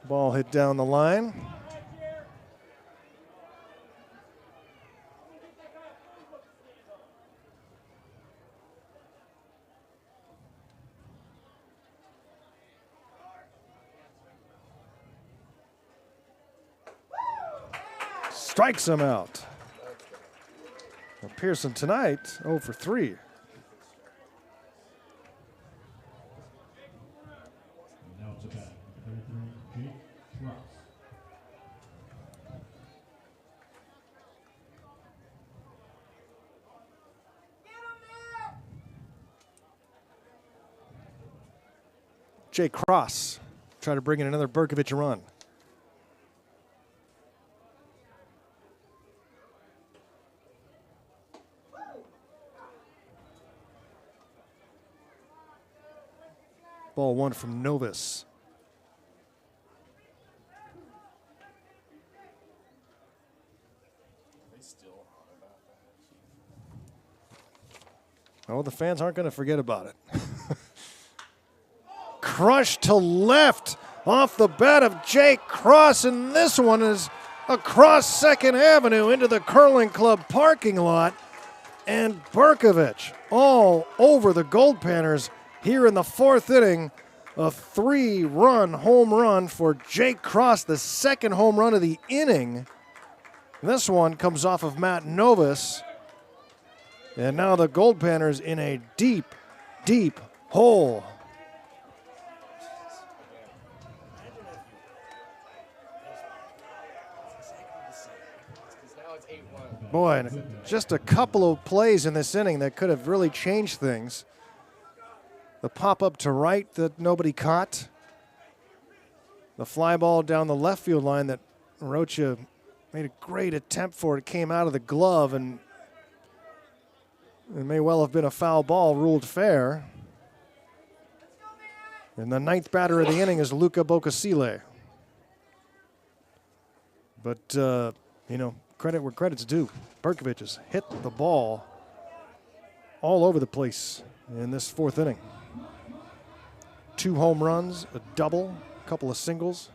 ball hit down the line. Strikes him out. Well, Pearson tonight, 0 for 3. Now it's a bat. 33, Jake Cross. Jake Cross try to bring in another Bercovich run. Ball 1 from Novus. Oh, the fans aren't going to forget about it. Crushed to left off the bat of Jake Cross, and this one is across 2nd Avenue into the Curling Club parking lot. And Bercovich all over the Goldpanners here in the 4th inning. A 3-run home run for Jake Cross, the 2nd home run of the inning. This one comes off of Matt Novus. And now the Goldpanners in a deep, deep hole. Boy, just a couple of plays in this inning that could have really changed things. The pop-up to right that nobody caught. The fly ball down the left field line that Rocha made a great attempt for. It came out of the glove, and it may well have been a foul ball, ruled fair. And the ninth batter of the inning is Luca Bocasile. But, you know, credit where credit's due. Bercovich has hit the ball all over the place in this fourth inning. 2 home runs, a double, a couple of singles.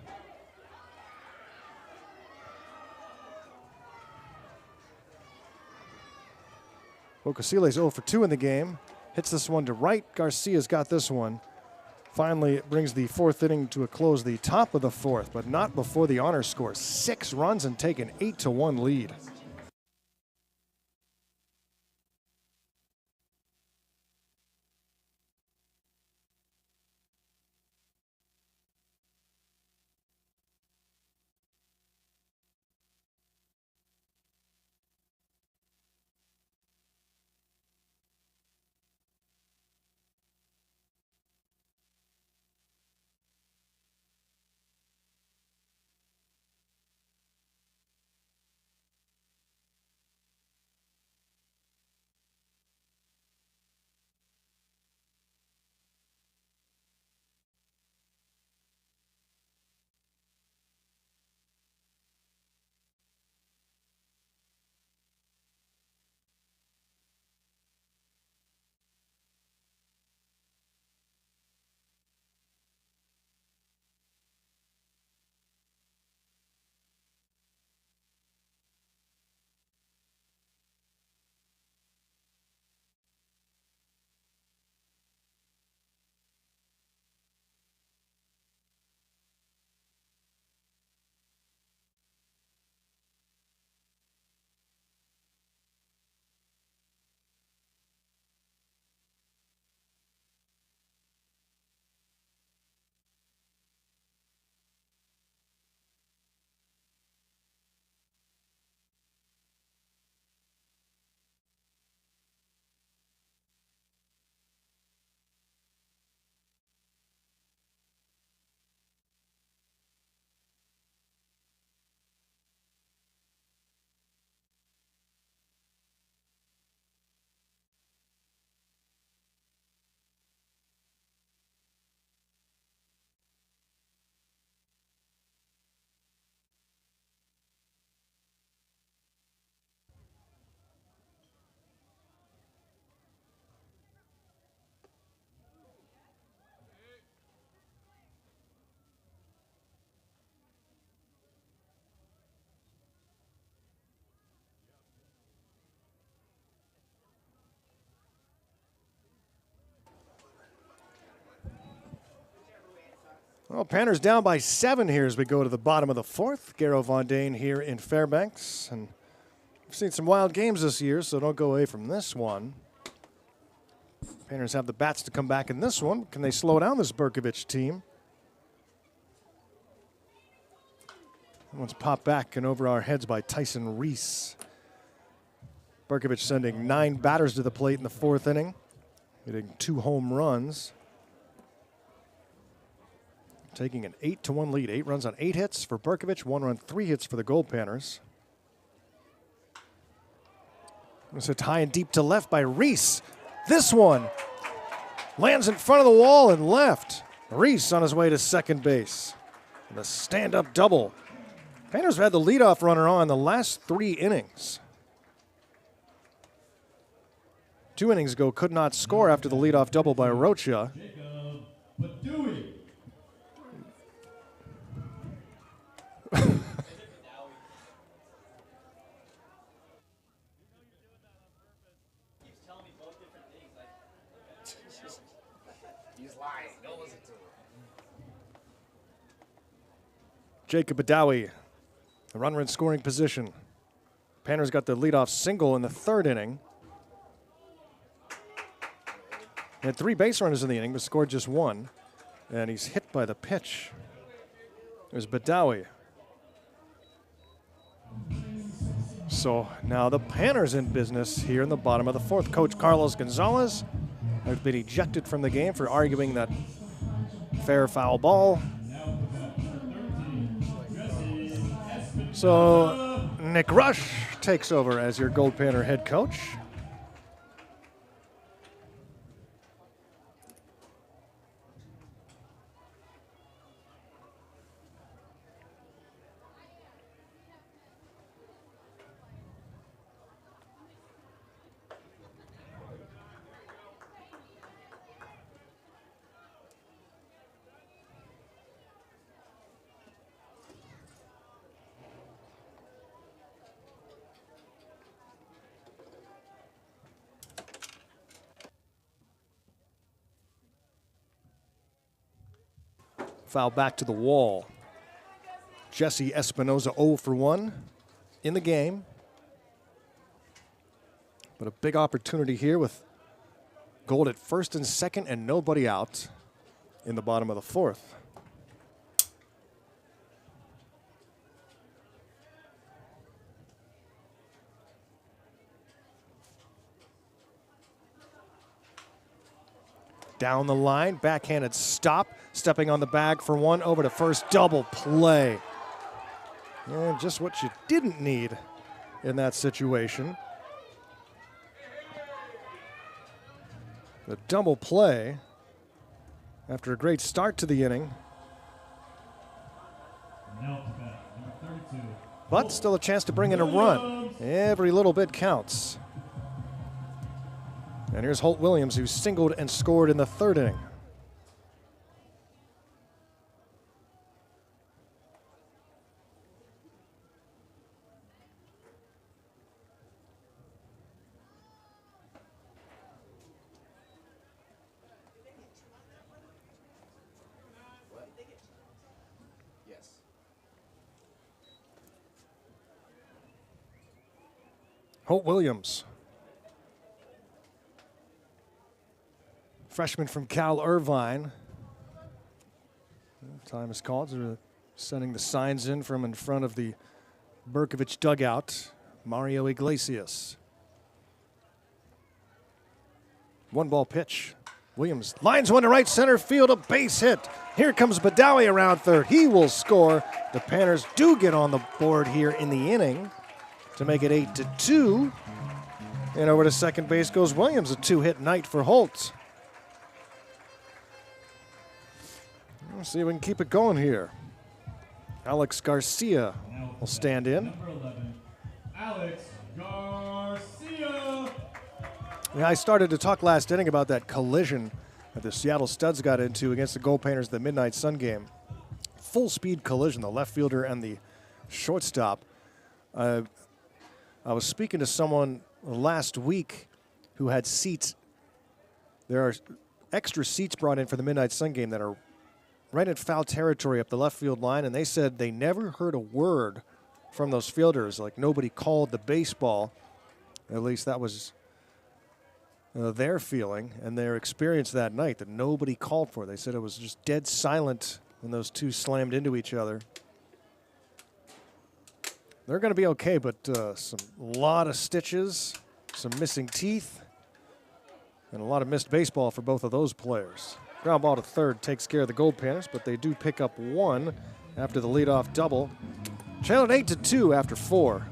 Bocasile's 0 for 2 in the game. Hits this one to right. Garcia's got this one. Finally, it brings the fourth inning to a close, the top of the fourth, but not before the honor scores 6 runs and take an 8-1 lead. Well, Panners down by 7 here as we go to the bottom of the fourth. Garo Von Dane here in Fairbanks. And we've seen some wild games this year, so don't go away from this one. Panners have the bats to come back in this one. Can they slow down this Bercovich team? That one's popped back and over our heads by Tyson Reese. Bercovich sending 9 batters to the plate in the fourth inning, hitting 2 home runs. Taking an 8-1 lead. 8 runs on 8 hits for Bercovich, 1 run, 3 hits for the Goldpanners. It's a high and deep to left by Reese. This one lands in front of the wall and left. Reese on his way to second base. And a stand-up double. Panners have had the leadoff runner on the last 3 innings. 2 innings ago, could not score after the leadoff double by Rocha. He's lying. Don't listen to him. Jacob Badawi, the runner in scoring position. Panners got the leadoff single in the 3rd inning. He had 3 base runners in the inning, but scored just 1. And he's hit by the pitch. There's Badawi. So now the Panners in business here in the bottom of the 4th. Coach Carlos Gonzalez has been ejected from the game for arguing that fair foul ball. So Nick Rush takes over as your Goldpanner head coach. Foul back to the wall. Jesse Espinoza 0 for 1 in the game. But a big opportunity here with Gold at first and second and nobody out in the bottom of the fourth. Down the line, backhanded stop, stepping on the bag for one, over to first, double play. And just what you didn't need in that situation. The double play after a great start to the inning. But still a chance to bring in a run. Every little bit counts. And here's Holt Williams, who singled and scored in the third inning. Yes. Holt Williams, freshman from Cal Irvine. Time is called. They're sending the signs in from in front of the Bercovich dugout. Mario Iglesias. 1-ball pitch. Williams lines one to right center field, a base hit. Here comes Badawi around third. He will score. The Panners do get on the board here in the inning to make it 8-2. And over to second base goes Williams, a 2-hit night for Holt. Let's see if we can keep it going here. Alex Garcia will stand in. Number 11, Alex Garcia. Yeah, I started to talk last inning about that collision that the Seattle Studs got into against the Goldpanners the Midnight Sun game. Full speed collision, the left fielder and the shortstop. I was speaking to someone last week who had seats. There are extra seats brought in for the Midnight Sun game that are right in foul territory up the left field line, and they said they never heard a word from those fielders. Like, nobody called the baseball. At least that was their feeling and their experience that night, that nobody called for. They said it was just dead silent when those two slammed into each other. They're going to be okay, but a lot of stitches, some missing teeth, and a lot of missed baseball for both of those players. Ground ball to third takes care of the Goldpanners, but they do pick up one after the leadoff double. Trailing 8-2 after 4.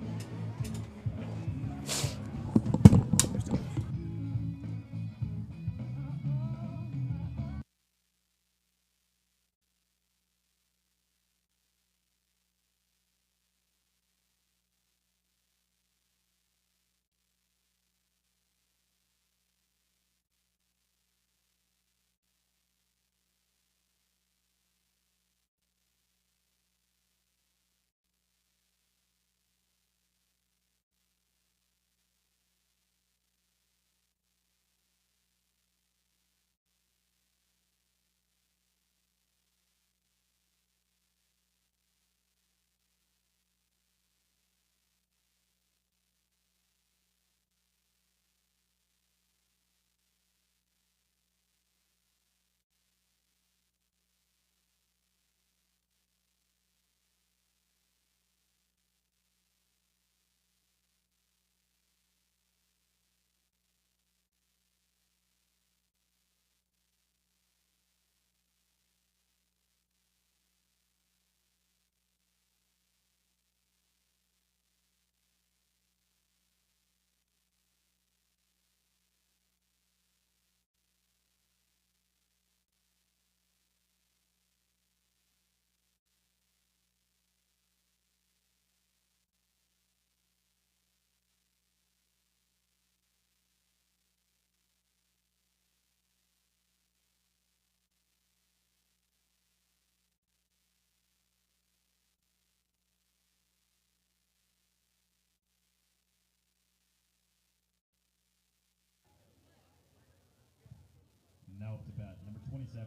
27,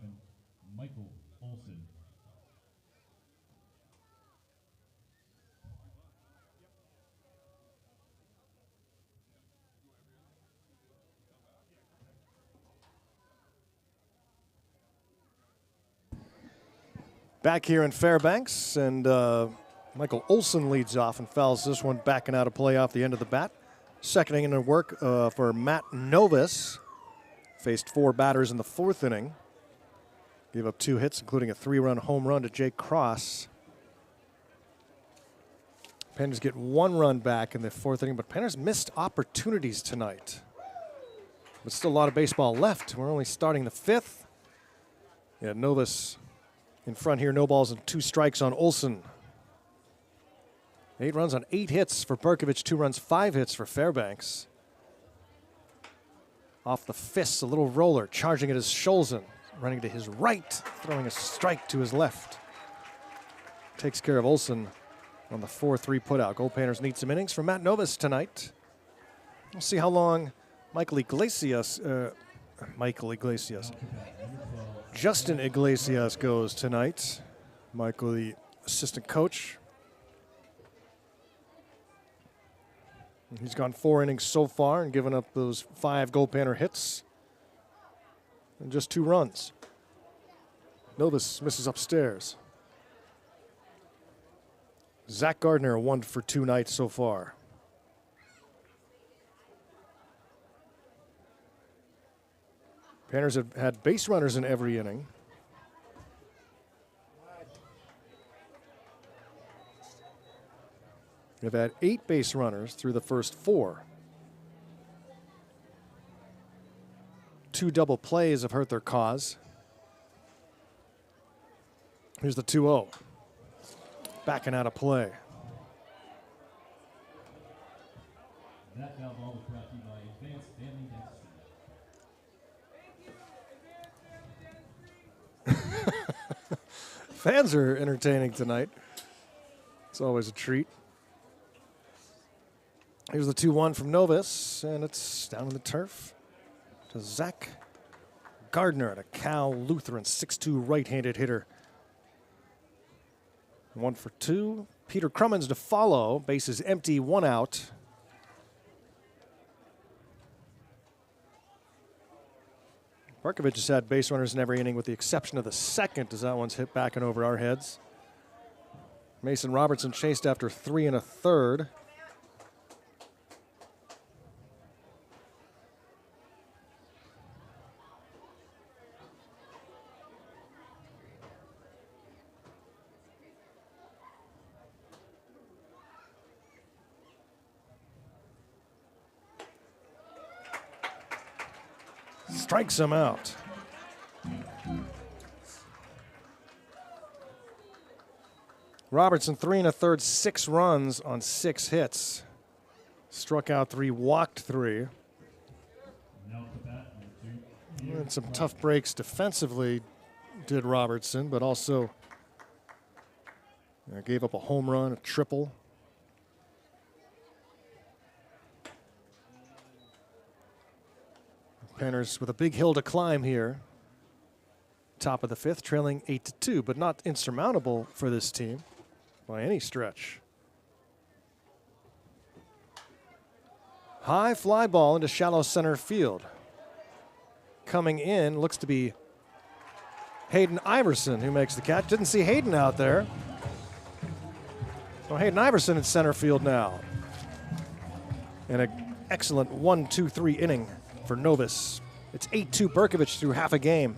Michael Olson. Back here in Fairbanks, and Michael Olson leads off and fouls this one, backing out of play off the end of the bat. Second inning of work for Matt Novus. Faced 4 batters in the 4th inning. Gave up 2 hits, including a 3-run home run to Jake Cross. Panners get 1 run back in the 4th inning, but Panners missed opportunities tonight. But still a lot of baseball left. We're only starting the 5th. Yeah, Novus in front here, no balls and 2 strikes on Olson. 8 runs on 8 hits for Bercovich, 2 runs, 5 hits for Fairbanks. Off the fists, a little roller, charging it is Scholzen. Running to his right, throwing a strike to his left. Takes care of Olson on the 4-3 putout. Goldpanners need some innings from Matt Novus tonight. We'll see how long Justin Iglesias goes tonight. Michael, the assistant coach. He's gone 4 innings so far and given up those 5 Goldpanner hits and just 2 runs. Novus misses upstairs. Zach Gardner 1 for 2 nights so far. Panners have had base runners in every inning. They've had 8 base runners through the first 4. 2 double plays have hurt their cause. Here's the 2-0. Backing out of play. That foul ball was brought to you by Advanced Family Dentistry. Fans are entertaining tonight. It's always a treat. Here's the 2-1 from Novus, and it's down in the turf to Zach Gardner at a Cal Lutheran 6'2" right-handed hitter. 1 for 2. Peter Crummins to follow. Bases empty, 1 out. Bercovich has had base runners in every inning with the exception of the 2nd, as that one's hit back and over our heads. Mason Robertson chased after 3 1/3. Strikes him out. Robertson 3 1/3, 6 runs on 6 hits. Struck out 3, walked 3. And some tough breaks defensively did Robertson, but also gave up a home run, a triple. Panners with a big hill to climb here. Top of the 5th, trailing 8-2, but not insurmountable for this team by any stretch. High fly ball into shallow center field. Coming in looks to be Hayden Iverson who makes the catch. Didn't see Hayden out there. So Hayden Iverson in center field now. And an excellent 1-2-3 inning for Novus. It's 8-2 Bercovich through half a game.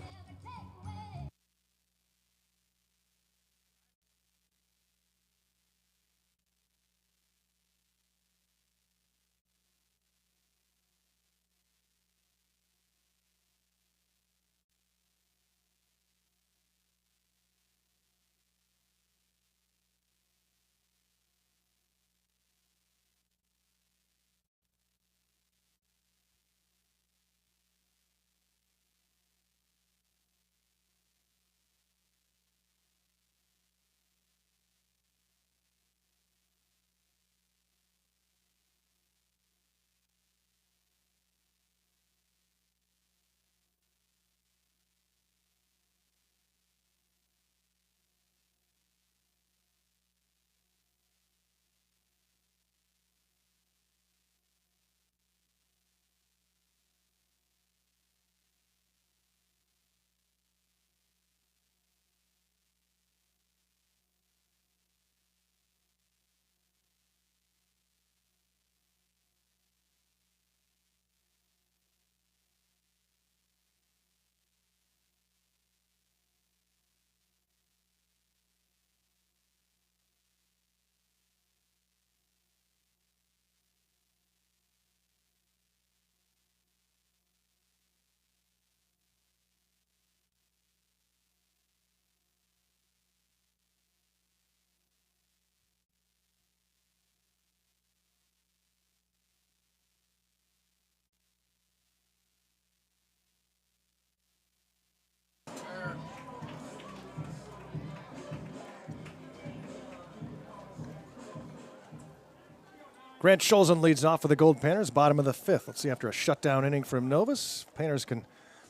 Grant Scholzen leads off for the Goldpanners, bottom of the 5th. Let's see, after a shutdown inning from Novus, Panners can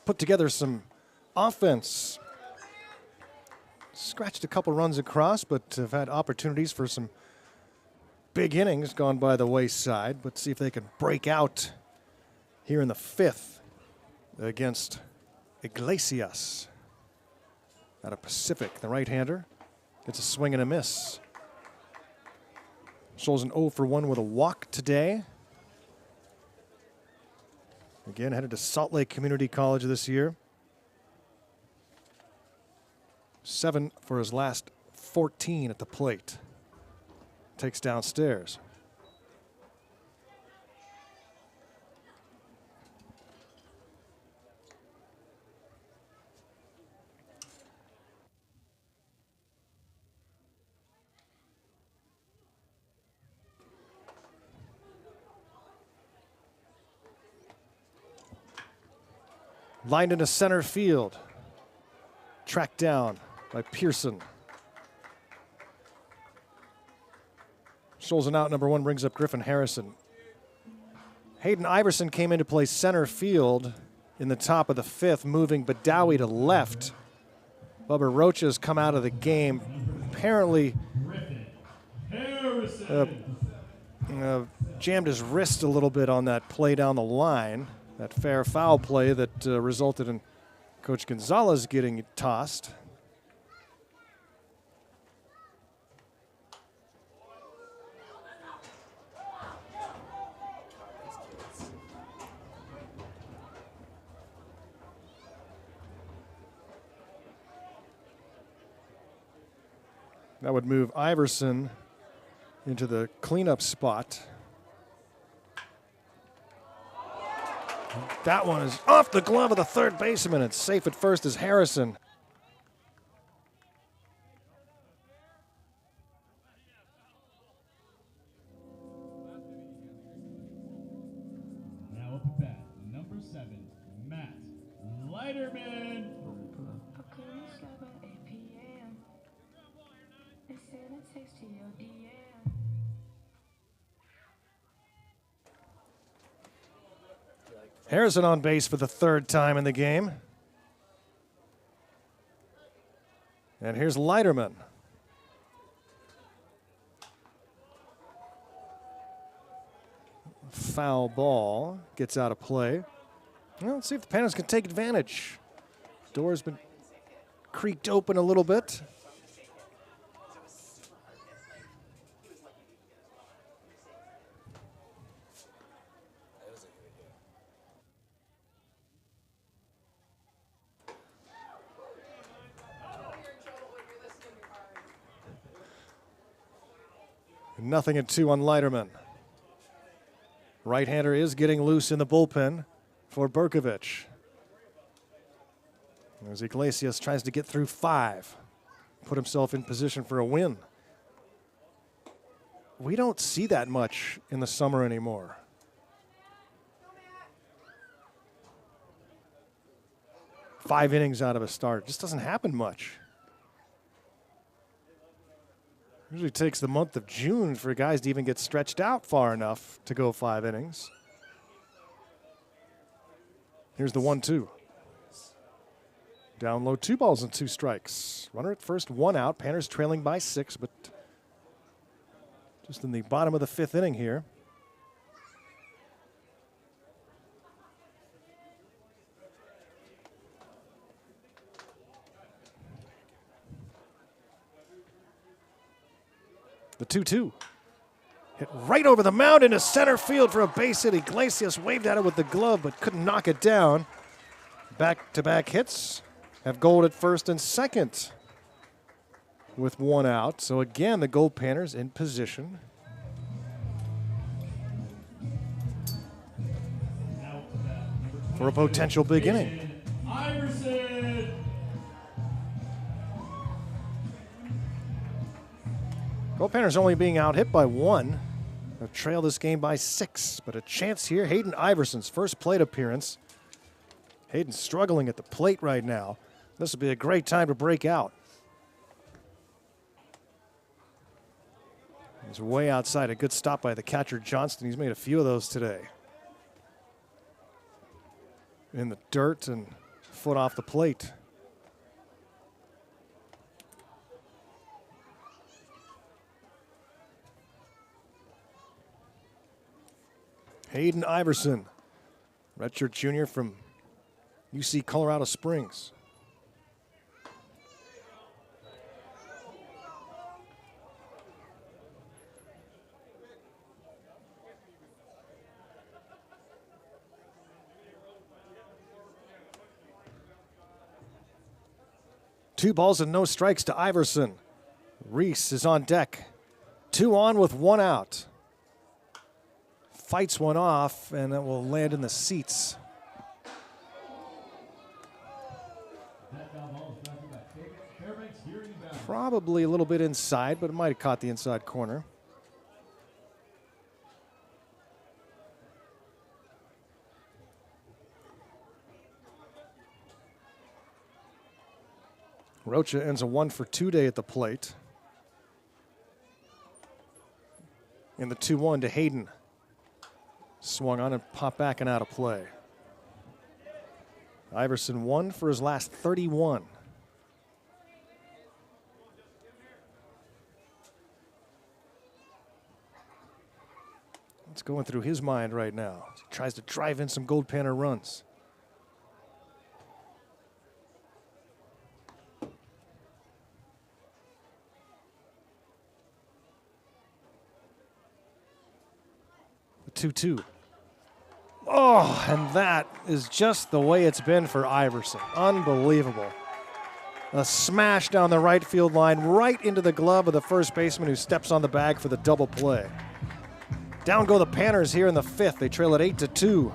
put together some offense. Scratched a couple runs across, but have had opportunities for some big innings gone by the wayside. Let's see if they can break out here in the 5th against Iglesias out of Pacific. The right-hander gets a swing and a miss. Scholzen 0 for 1 with a walk today. Again, headed to Salt Lake Community College this year. 7 for his last 14 at the plate. Takes downstairs. Lined into center field. Tracked down by Pearson. Scholzen out, number 1 brings up Griffin Harrison. Hayden Iverson came in to play center field in the top of the 5th, moving Badawi to left. Bubba Rocha has come out of the game. Apparently jammed his wrist a little bit on that play down the line. That fair foul play that resulted in Coach Gonzalez getting tossed. That would move Iverson into the cleanup spot. That one is off the glove of the third baseman. It's safe at first as Harrison. Now up at bat, number 7, Matt Leiterman. Harrison on base for the 3rd time in the game. And here's Leiterman. Foul ball gets out of play. Well, let's see if the Panners can take advantage. Door's been creaked open a little bit. Nothing at 2 on Leiterman. Right-hander is getting loose in the bullpen for Bercovich. As Iglesias tries to get through 5, put himself in position for a win. We don't see that much in the summer anymore. Five innings out of a start. Just doesn't happen much. Usually takes the month of June for guys to even get stretched out far enough to go 5 innings. Here's the 1-2. Down low, 2 balls and 2 strikes. Runner at first, 1 out. Panners trailing by 6, but just in the bottom of the 5th inning here. The 2-2. Hit right over the mound into center field for a base hit. Iglesias waved at it with the glove, but couldn't knock it down. Back-to-back hits have Gold at first and second with 1 out. So again, the Goldpanners in position. For a potential big inning. Iverson. Goldpanners only being out hit by 1. They've trailed this game by 6, but a chance here. Hayden Iverson's first plate appearance. Hayden struggling at the plate right now. This would be a great time to break out. He's way outside. A good stop by the catcher, Johnston. He's made a few of those today. In the dirt and foot off the plate. Hayden Iverson, redshirt junior from UC Colorado Springs. Two balls and no strikes to Iverson. Reese is on deck. 2 on with 1 out. Fights one off, and it will land in the seats. Probably a little bit inside, but it might have caught the inside corner. Rocha ends a 1-for-2 day at the plate. In the 2-1 to Hayden. Swung on and popped back and out of play. Iverson 1 for his last 31. What's going through his mind right now? He tries to drive in some Goldpanner runs. The 2-2. Oh, and that is just the way it's been for Iverson. Unbelievable. A smash down the right field line, right into the glove of the first baseman who steps on the bag for the double play. Down go the Panners here in the 5th. They trail at 8-2.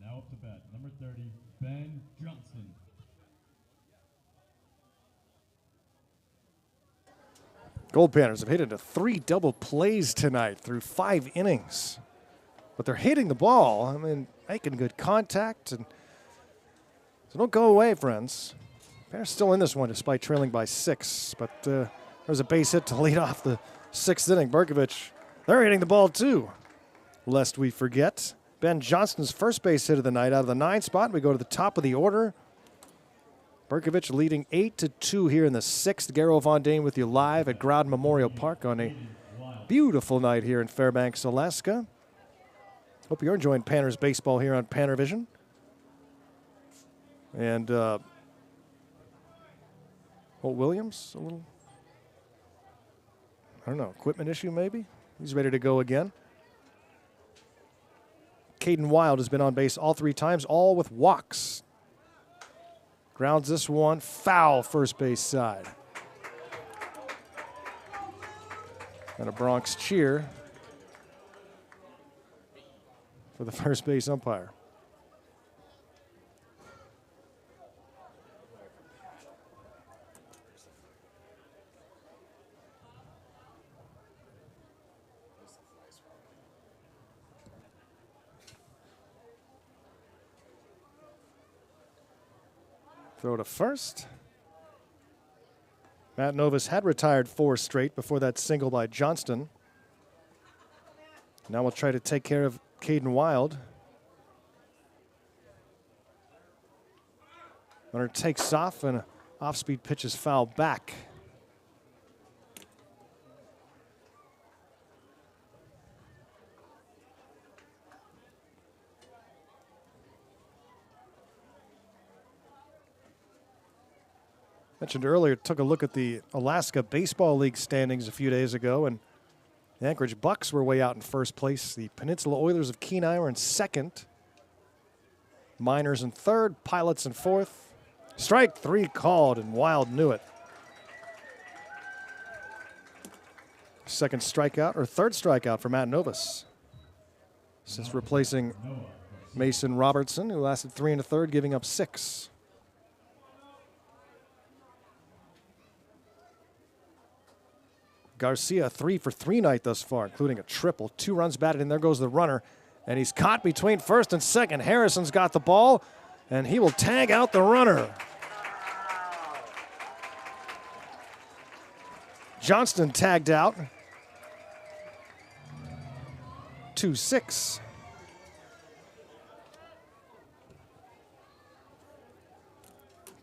Now up to bat, number 30, Ben Johnson. Goldpanners have hit into 3 double plays tonight through 5 innings. But they're hitting the ball, I mean, making good contact. And so don't go away, friends. Panners still in this one despite trailing by 6. But there's a base hit to lead off the 6th inning. Bercovich, they're hitting the ball too, lest we forget. Ben Johnston's first base hit of the night out of the 9 spot. We go to the top of the order. Bercovich leading 8-2 here in the 6th. Garo Von Dane with you live at Growden Memorial Park on a beautiful night here in Fairbanks, Alaska. Hope you're enjoying Panners baseball here on PannerVision. And Holt Williams, a little, I don't know, equipment issue maybe? He's ready to go again. Caden Wild has been on base all 3 times, all with walks. Grounds this one, foul first base side. And a Bronx cheer for the first base umpire. Throw to first. Matt Novus had retired 4 straight before that single by Johnston. Now we'll try to take care of Caden Wild. Runner takes off and an off-speed pitch is fouled back. Mentioned earlier, took a look at the Alaska Baseball League standings a few days ago, and the Anchorage Bucks were way out in first place. The Peninsula Oilers of Kenai were in second. Miners in third, Pilots in fourth. Strike 3 called, and Wild knew it. Second strikeout, or third strikeout for Matt Novus. Since replacing Mason Robertson, who lasted 3 1/3, giving up 6. Garcia 3 for 3 night thus far, including a triple. 2 runs batted in. There goes the runner. And he's caught between first and second. Harrison's got the ball, and he will tag out the runner. Johnston tagged out. 2-6.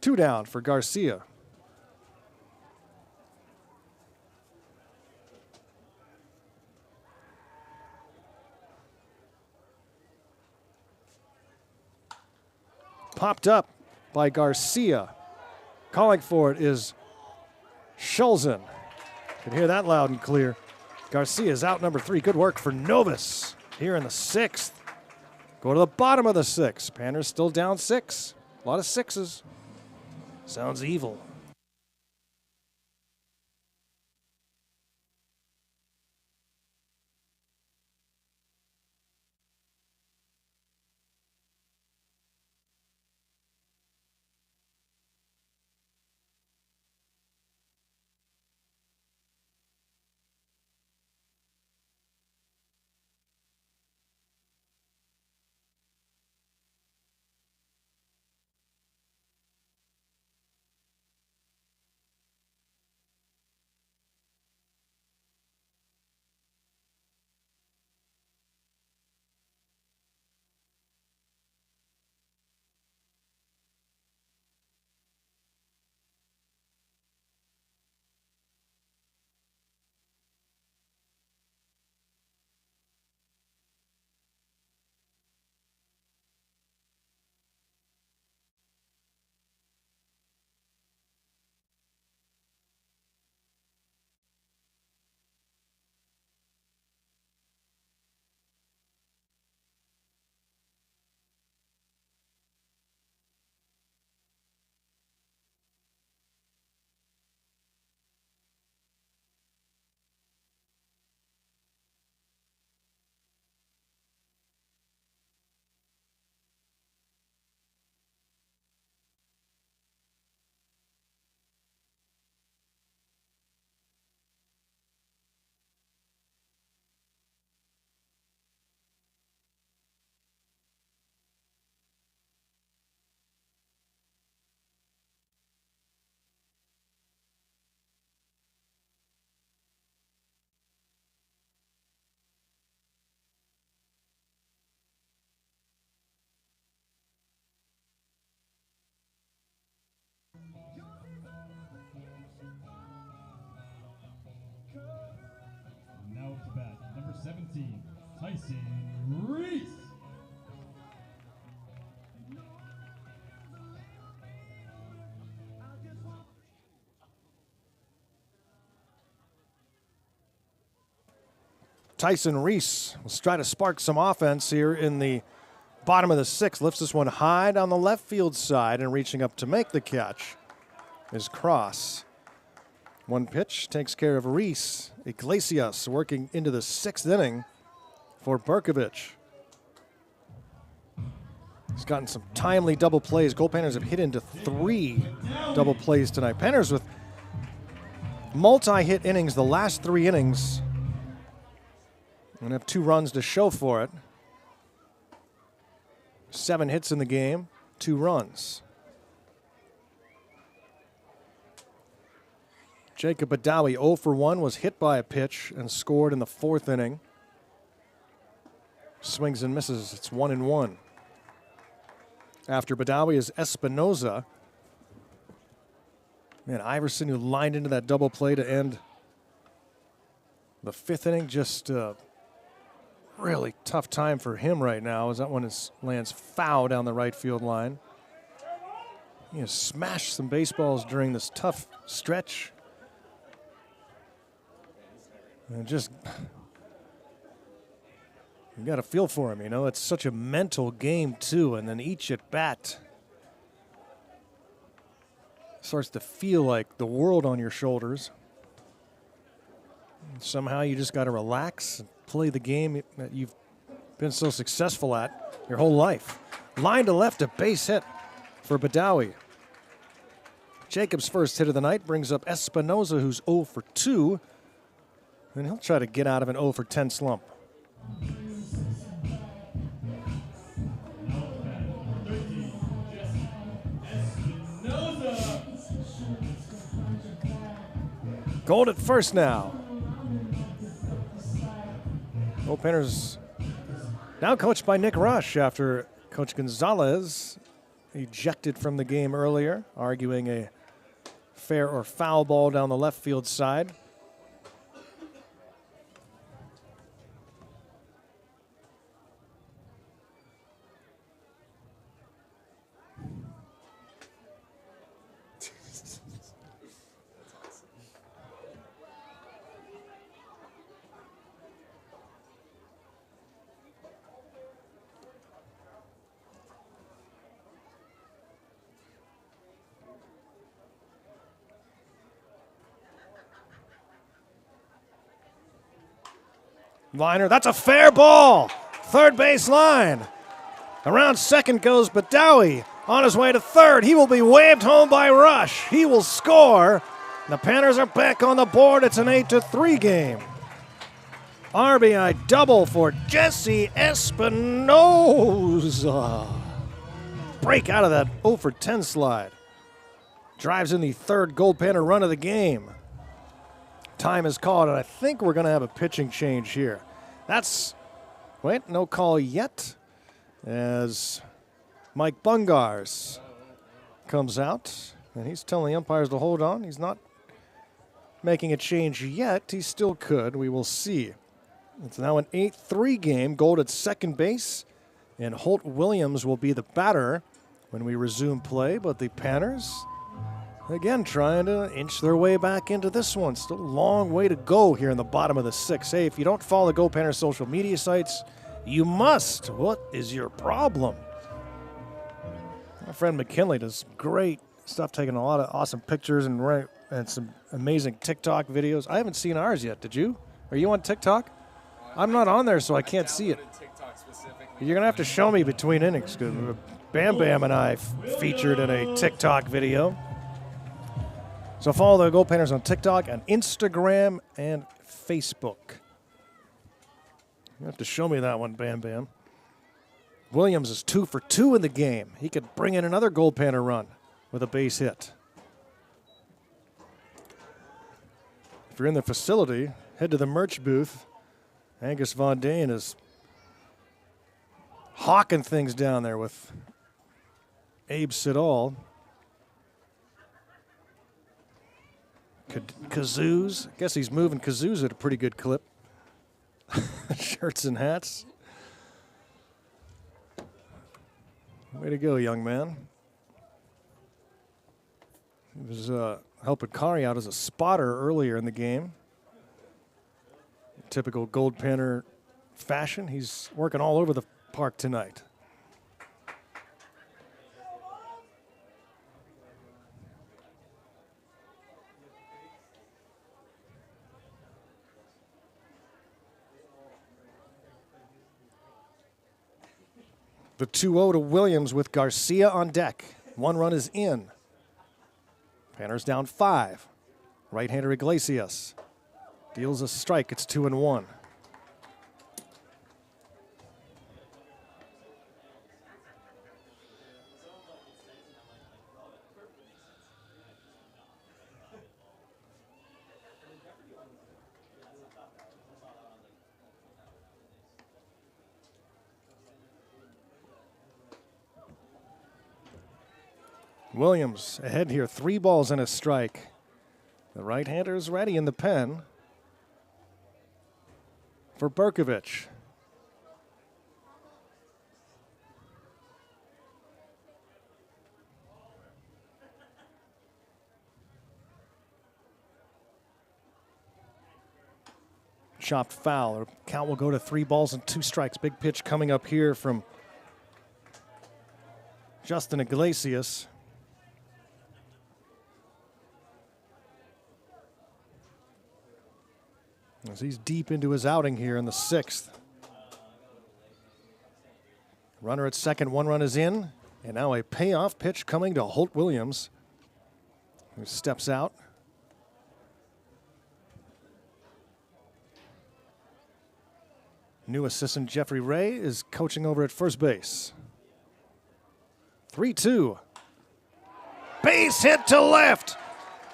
Two down for Garcia. Popped up by Garcia. Calling for it is Schulzen. Can hear that loud and clear. Garcia's out number 3. Good work for Novus here in the 6th. Go to the bottom of the 6th. Panners still down 6. A lot of 6s. Sounds evil. Now to bat, number 17, Tyson Reese. Tyson Reese will try to spark some offense here in the bottom of the 6th. Lifts this one high down the left field side, and reaching up to make the catch is Cross. One pitch takes care of Reese. Iglesias working into the 6th inning for Bercovich. He's gotten some timely double plays. Goldpanners have hit into 3 double plays tonight. Panners with multi-hit innings the last 3 innings. And have 2 runs to show for it. 7 hits in the game, 2 runs. Jacob Badawi, 0 for 1, was hit by a pitch and scored in the 4th inning. Swings and misses. It's 1-1. After Badawi is Espinoza. Man, Iverson, who lined into that double play to end the 5th inning, just really tough time for him right now, as that one lands foul down the right field line. He has smashed some baseballs during this tough stretch. And just, you got to feel for him, you know. It's such a mental game, too. And then each at bat starts to feel like the world on your shoulders. And somehow you just got to relax and play the game that you've been so successful at your whole life. Line to left, a base hit for Badawi. Jacob's first hit of the night brings up Espinoza, who's 0 for 2. And he'll try to get out of an 0 for 10 slump. Gold at first now. Goldpanners now coached by Nick Rush after Coach Gonzalez ejected from the game earlier, arguing a fair or foul ball down the left field side. Liner, that's a fair ball. Third base line. Around second goes Badawi. On his way to third, he will be waved home by Rush. He will score. The Panners are back on the board. It's an 8-3 game. RBI double for Jesse Espinoza. Break out of that 0 for 10 slide. Drives in the third Goldpanner run of the game. Time is called, and I think we're going to have a pitching change here. No call yet, as Mike Bungars comes out, and he's telling the umpires to hold on. He's not making a change yet. He still could. We will see. It's now an 8-3 game. Gold at second base, and Holt Williams will be the batter when we resume play, but the Panners, again, trying to inch their way back into this one. Still a long way to go here in the bottom of the 6th. Hey, if you don't follow the Goldpanners social media sites, you must. What is your problem? My friend McKinley does great stuff, taking a lot of awesome pictures and some amazing TikTok videos. I haven't seen ours yet. Did you? Are you on TikTok? I'm not on there, so I can't see it. You're going to have to show me between innings, because Bam Bam and I featured in a TikTok video. So follow the Goldpanners on TikTok, on Instagram, and Facebook. You have to show me that one, Bam Bam. Williams is 2 for 2 in the game. He could bring in another Goldpanner run with a base hit. If you're in the facility, head to the merch booth. Angus Von Dane is hawking things down there with Abe Siddall. Kazoos. I guess he's moving kazoos at a pretty good clip. Shirts and hats. Way to go, young man. He was helping Kari out as a spotter earlier in the game. Typical Goldpanner fashion. He's working all over the park tonight. The 2-0 to Williams with Garcia on deck. 1 run is in. Panners down 5. Right-hander Iglesias deals a strike. It's 2-1. Williams ahead here, 3 balls and a strike. The right-hander is ready in the pen for Bercovich. Chopped foul. Or count will go to 3 balls and 2 strikes. Big pitch coming up here from Justin Iglesias. As he's deep into his outing here in the 6th. Runner at second, 1 run is in. And now a payoff pitch coming to Holt Williams, who steps out. New assistant Jeffrey Ray is coaching over at first base. 3-2. Base hit to left.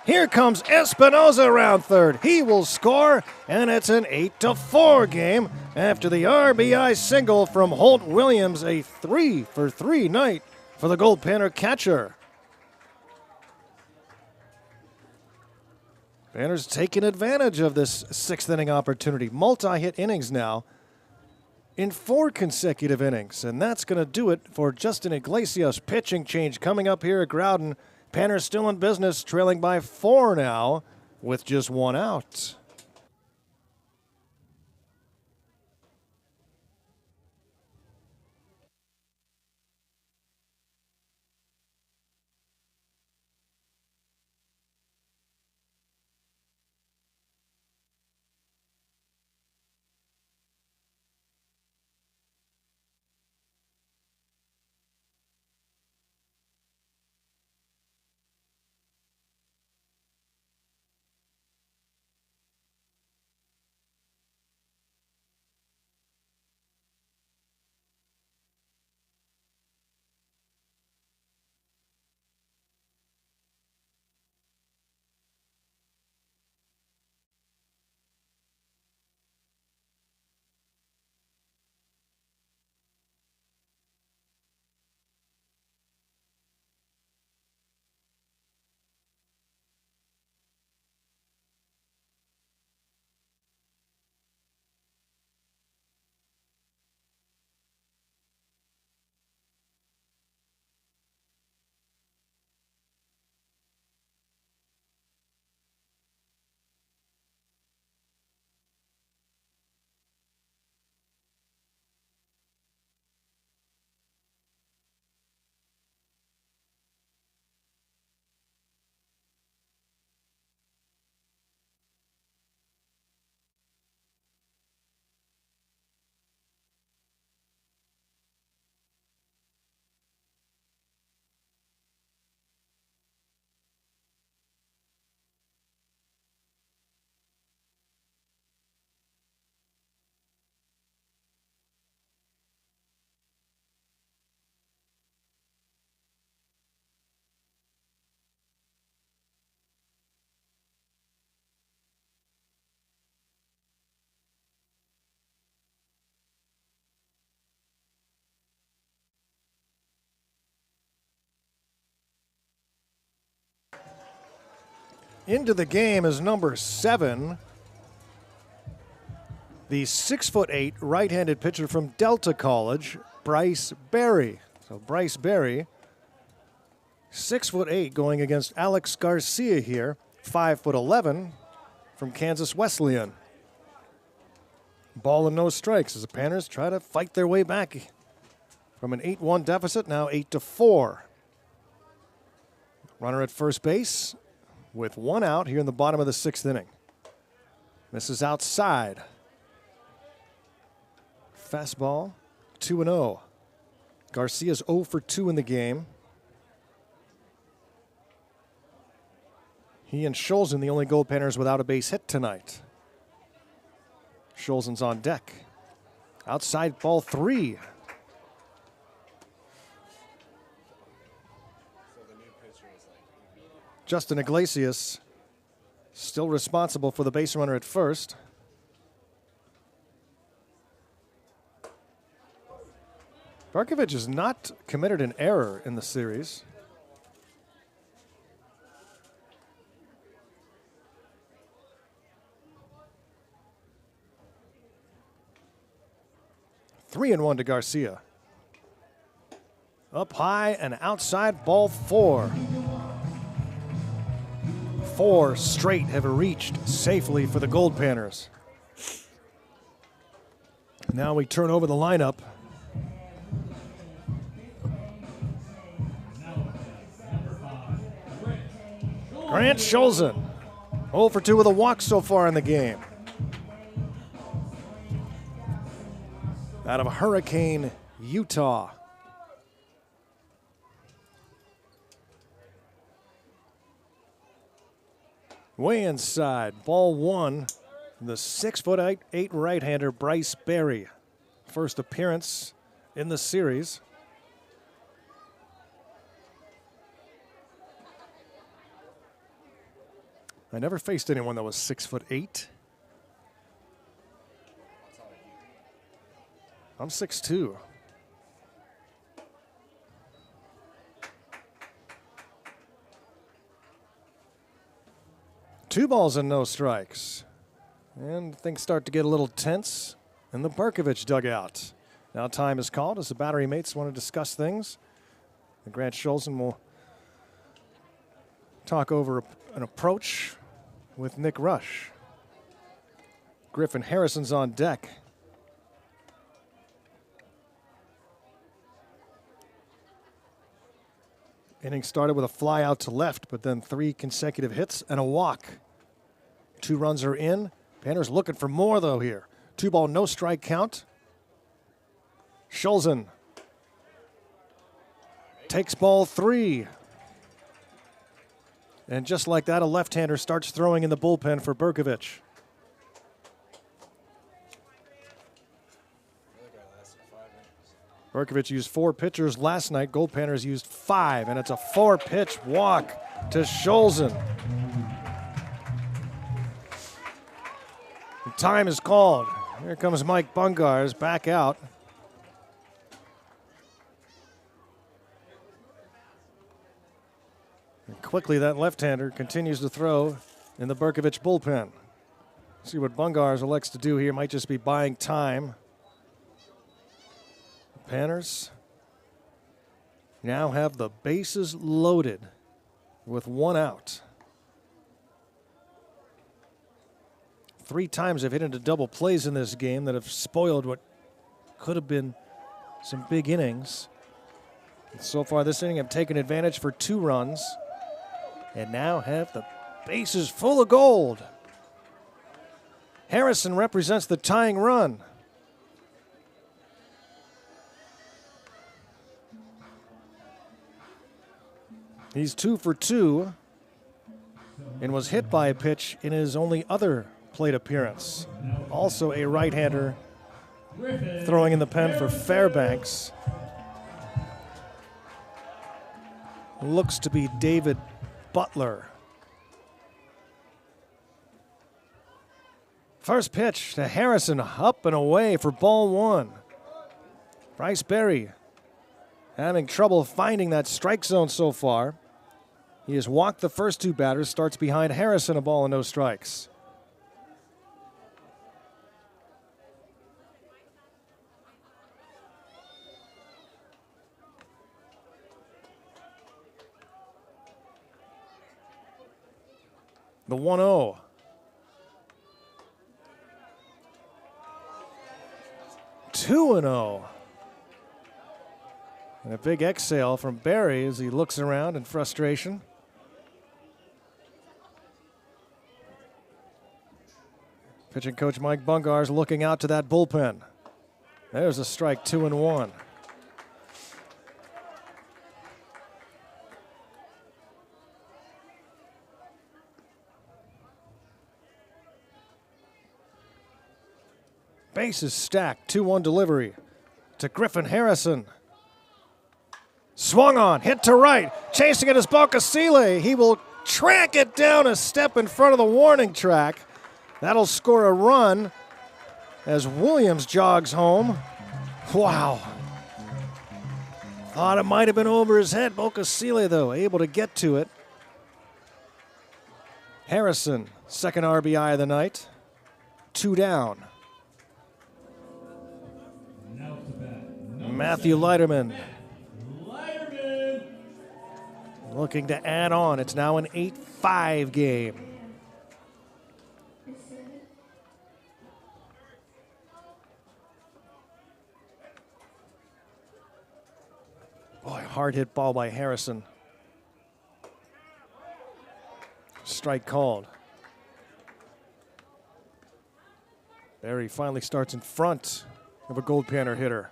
Here comes Espinoza around third. He will score, and it's an 8-4 game after the RBI single from Holt Williams, a 3-for-3 night for the Goldpanner catcher. Panners taking advantage of this 6th inning opportunity. Multi-hit innings now in 4 consecutive innings, and that's going to do it for Justin Iglesias. Pitching change coming up here at Growden. Panners still in business, trailing by 4 now with just 1 out. Into the game is number 7, the 6'8" right-handed pitcher from Delta College, Bryce Berry. So Bryce Berry, 6'8", going against Alex Garcia here, 5'11", from Kansas Wesleyan. Ball and no strikes as the Panners try to fight their way back from an 8-1 deficit, now 8-4. Runner at first base with 1 out here in the bottom of the 6th inning. This is outside. Fastball, 2-0. Garcia's 0 for 2 in the game. He and Scholzen, the only Goldpanners without a base hit tonight. Scholzen's on deck. Outside ball 3. Justin Iglesias still responsible for the base runner at first. Bercovich has not committed an error in the series. 3-1 to Garcia. Up high and outside, ball 4. 4 straight have reached safely for the Goldpanners. Now we turn over the lineup. Grant Scholzen, 0 for 2 with a walk so far in the game. Out of Hurricane, Utah. Way inside, ball 1, the 6'8" right-hander Bryce Berry. First appearance in the series. I never faced anyone that was 6'8". I'm 6'2". Two balls and no strikes. And things start to get a little tense in the Bercovich dugout. Now time is called as the battery mates want to discuss things. And Grant Scholzen will talk over an approach with Nick Rush. Griffin Harrison's on deck. Inning started with a fly out to left, but then 3 consecutive hits and a walk. 2 runs are in. Panners looking for more, though, here. 2 ball, no strike count. Scholzen takes ball 3. And just like that, a left-hander starts throwing in the bullpen for Bercovich. Bercovich used 4 pitchers last night. Goldpanners used 5, and it's a 4-pitch walk to Scholzen. The time is called. Here comes Mike Bungars back out. And quickly, that left-hander continues to throw in the Bercovich bullpen. See what Bungars elects to do here. Might just be buying time. The Panners now have the bases loaded with 1 out. 3 times they've hit into double plays in this game that have spoiled what could have been some big innings. And so far this inning have taken advantage for 2 runs and now have the bases full of gold. Harrison represents the tying run. He's 2 for 2 and was hit by a pitch in his only other plate appearance. Also a right-hander throwing in the pen for Fairbanks. Looks to be David Butler. First pitch to Harrison, up and away for ball 1. Bryce Berry having trouble finding that strike zone so far. He has walked the first 2 batters, starts behind Harrison, a ball and no strikes. The 1-0. Two and 0. And a big exhale from Berry as he looks around in frustration. Pitching coach Mike Bungars looking out to that bullpen. There's a strike, 2-1. Bases stacked, 2-1 delivery to Griffin Harrison. Swung on, hit to right, chasing it is Bercovich. He will track it down a step in front of the warning track. That'll score a run as Williams jogs home. Wow. Thought it might have been over his head. Bercovich, though, able to get to it. Harrison, second RBI of the night. 2 down. Now to Matthew Leiterman Leiterman. looking to add on. It's now an 8-5 game. Boy, hard hit ball by Harrison. Strike called. Barry finally starts in front of a Goldpanner hitter.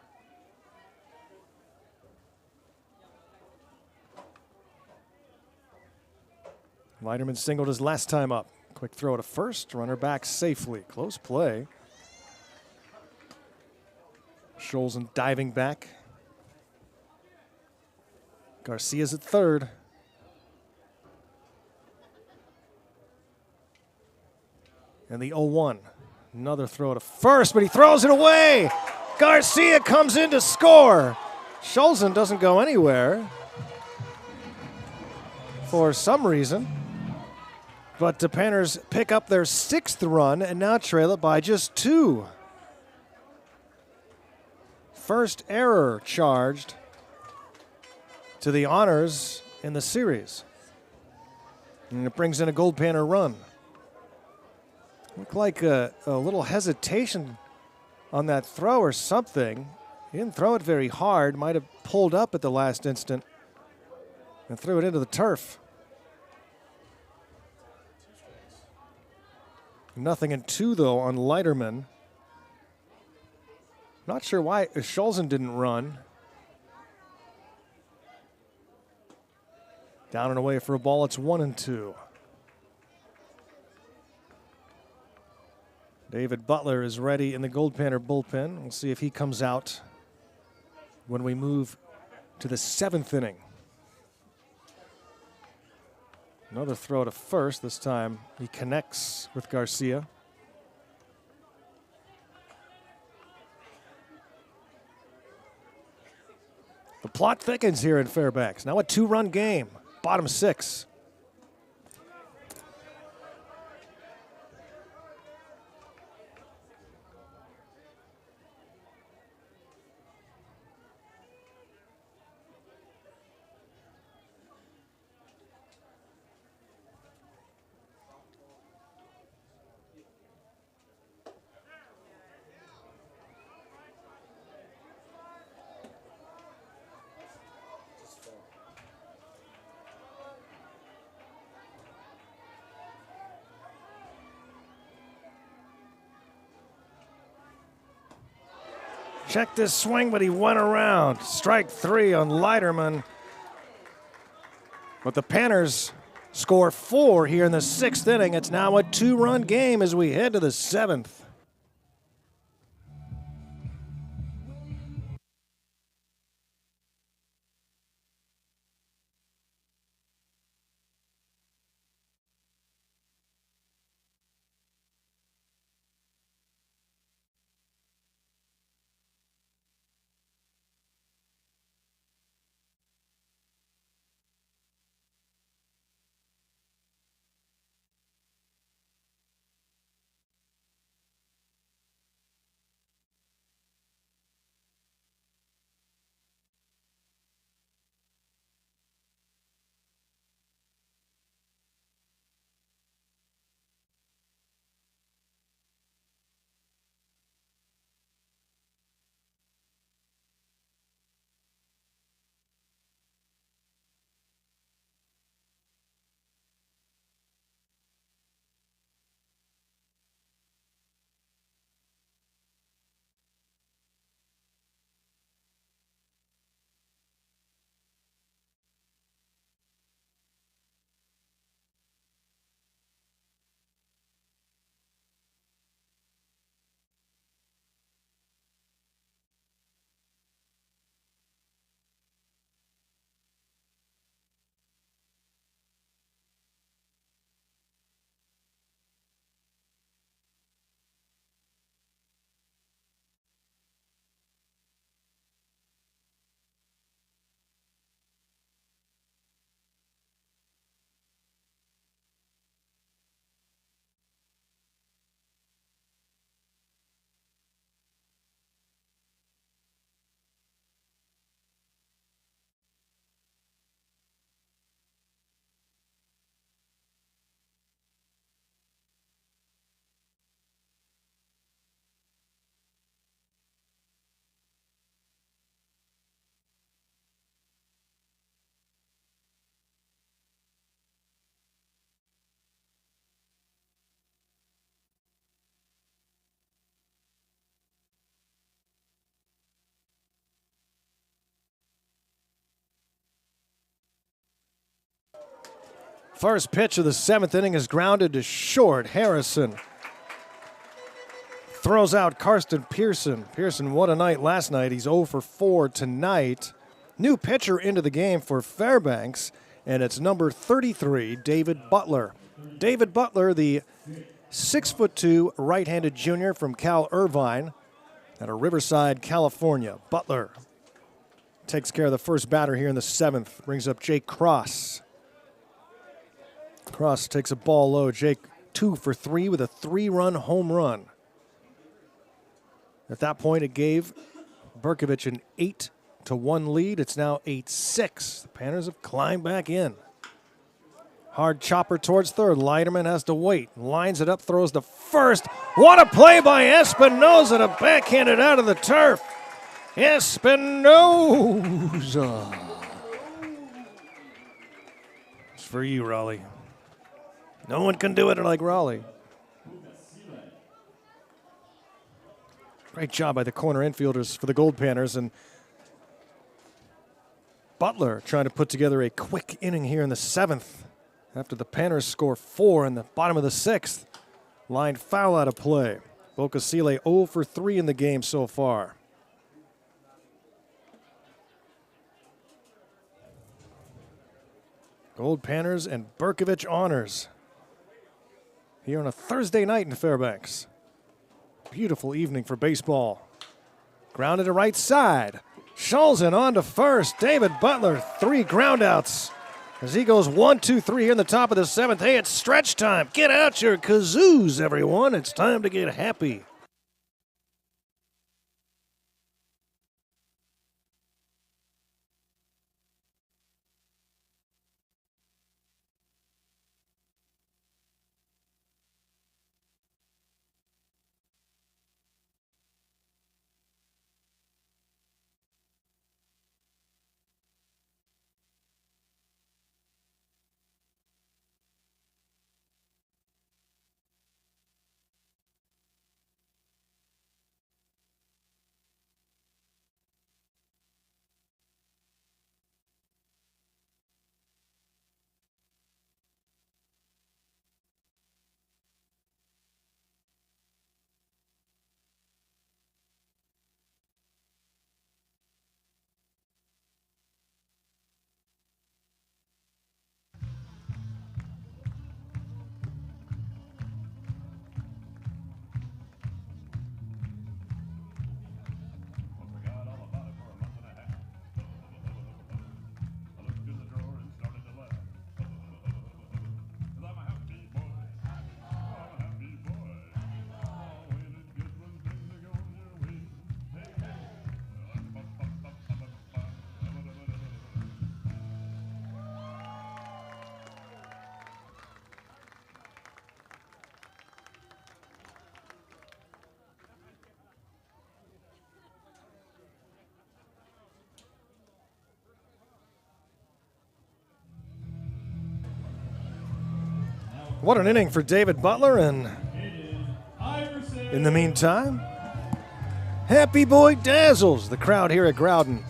Leiterman singled his last time up. Quick throw to first, runner back safely. Close play. Scholzen diving back. Garcia's at third. And the 0-1. Another throw to first, but he throws it away. Garcia comes in to score. Scholzen doesn't go anywhere for some reason. But the Panners pick up their 6th run and now trail it by just 2. First error charged to the honors in the series. And it brings in a Goldpanner run. Looked like a little hesitation on that throw or something. He didn't throw it very hard. Might have pulled up at the last instant and threw it into the turf. 0-2 though on Leiterman. Not sure why Scholzen didn't run. Down and away for a ball. It's 1-2. David Butler is ready in the Goldpanner bullpen. We'll see if he comes out when we move to the 7th inning. Another throw to first. This time he connects with Garcia. The plot thickens here in Fairbanks. Now a 2-run game. Bottom 6. Checked his swing, but he went around. Strike 3 on Leiterman. But the Panners score 4 here in the 6th inning. It's now a 2-run game as we head to the 7th. First pitch of the 7th inning is grounded to short. Harrison throws out Karsten Pearson. Pearson, what a night last night. He's 0 for 4 tonight. New pitcher into the game for Fairbanks, and it's number 33, David Butler. David Butler, the 6'2" right-handed junior from Cal Irvine out of Riverside, California. Butler takes care of the first batter here in the 7th. Brings up Jake Cross. Cross takes a ball low. Jake 2 for 3 with a 3-run home run. At that point, it gave Bercovich an 8-1 lead. It's now 8-6. The Panners have climbed back in. Hard chopper towards third. Leiterman has to wait. Lines it up, throws to first. What a play by Espinoza to backhand it out of the turf. Espinoza. It's for you, Raleigh. No one can do it like Raleigh. Great job by the corner infielders for the Goldpanners. And Butler trying to put together a quick inning here in the 7th. After the Panners score 4 in the bottom of the 6th. Line foul out of play. Bocasile 0 for 3 in the game so far. Goldpanners and Bercovich honors here on a Thursday night in Fairbanks. Beautiful evening for baseball. Grounded to right side. Scholzen on to first. David Butler, 3 groundouts. As he goes 1, 2, 3 here in the top of the 7th. Hey, it's stretch time. Get out your kazoos, everyone. It's time to get happy. What an inning for David Butler, and in the meantime, Happy Boy dazzles the crowd here at Growden.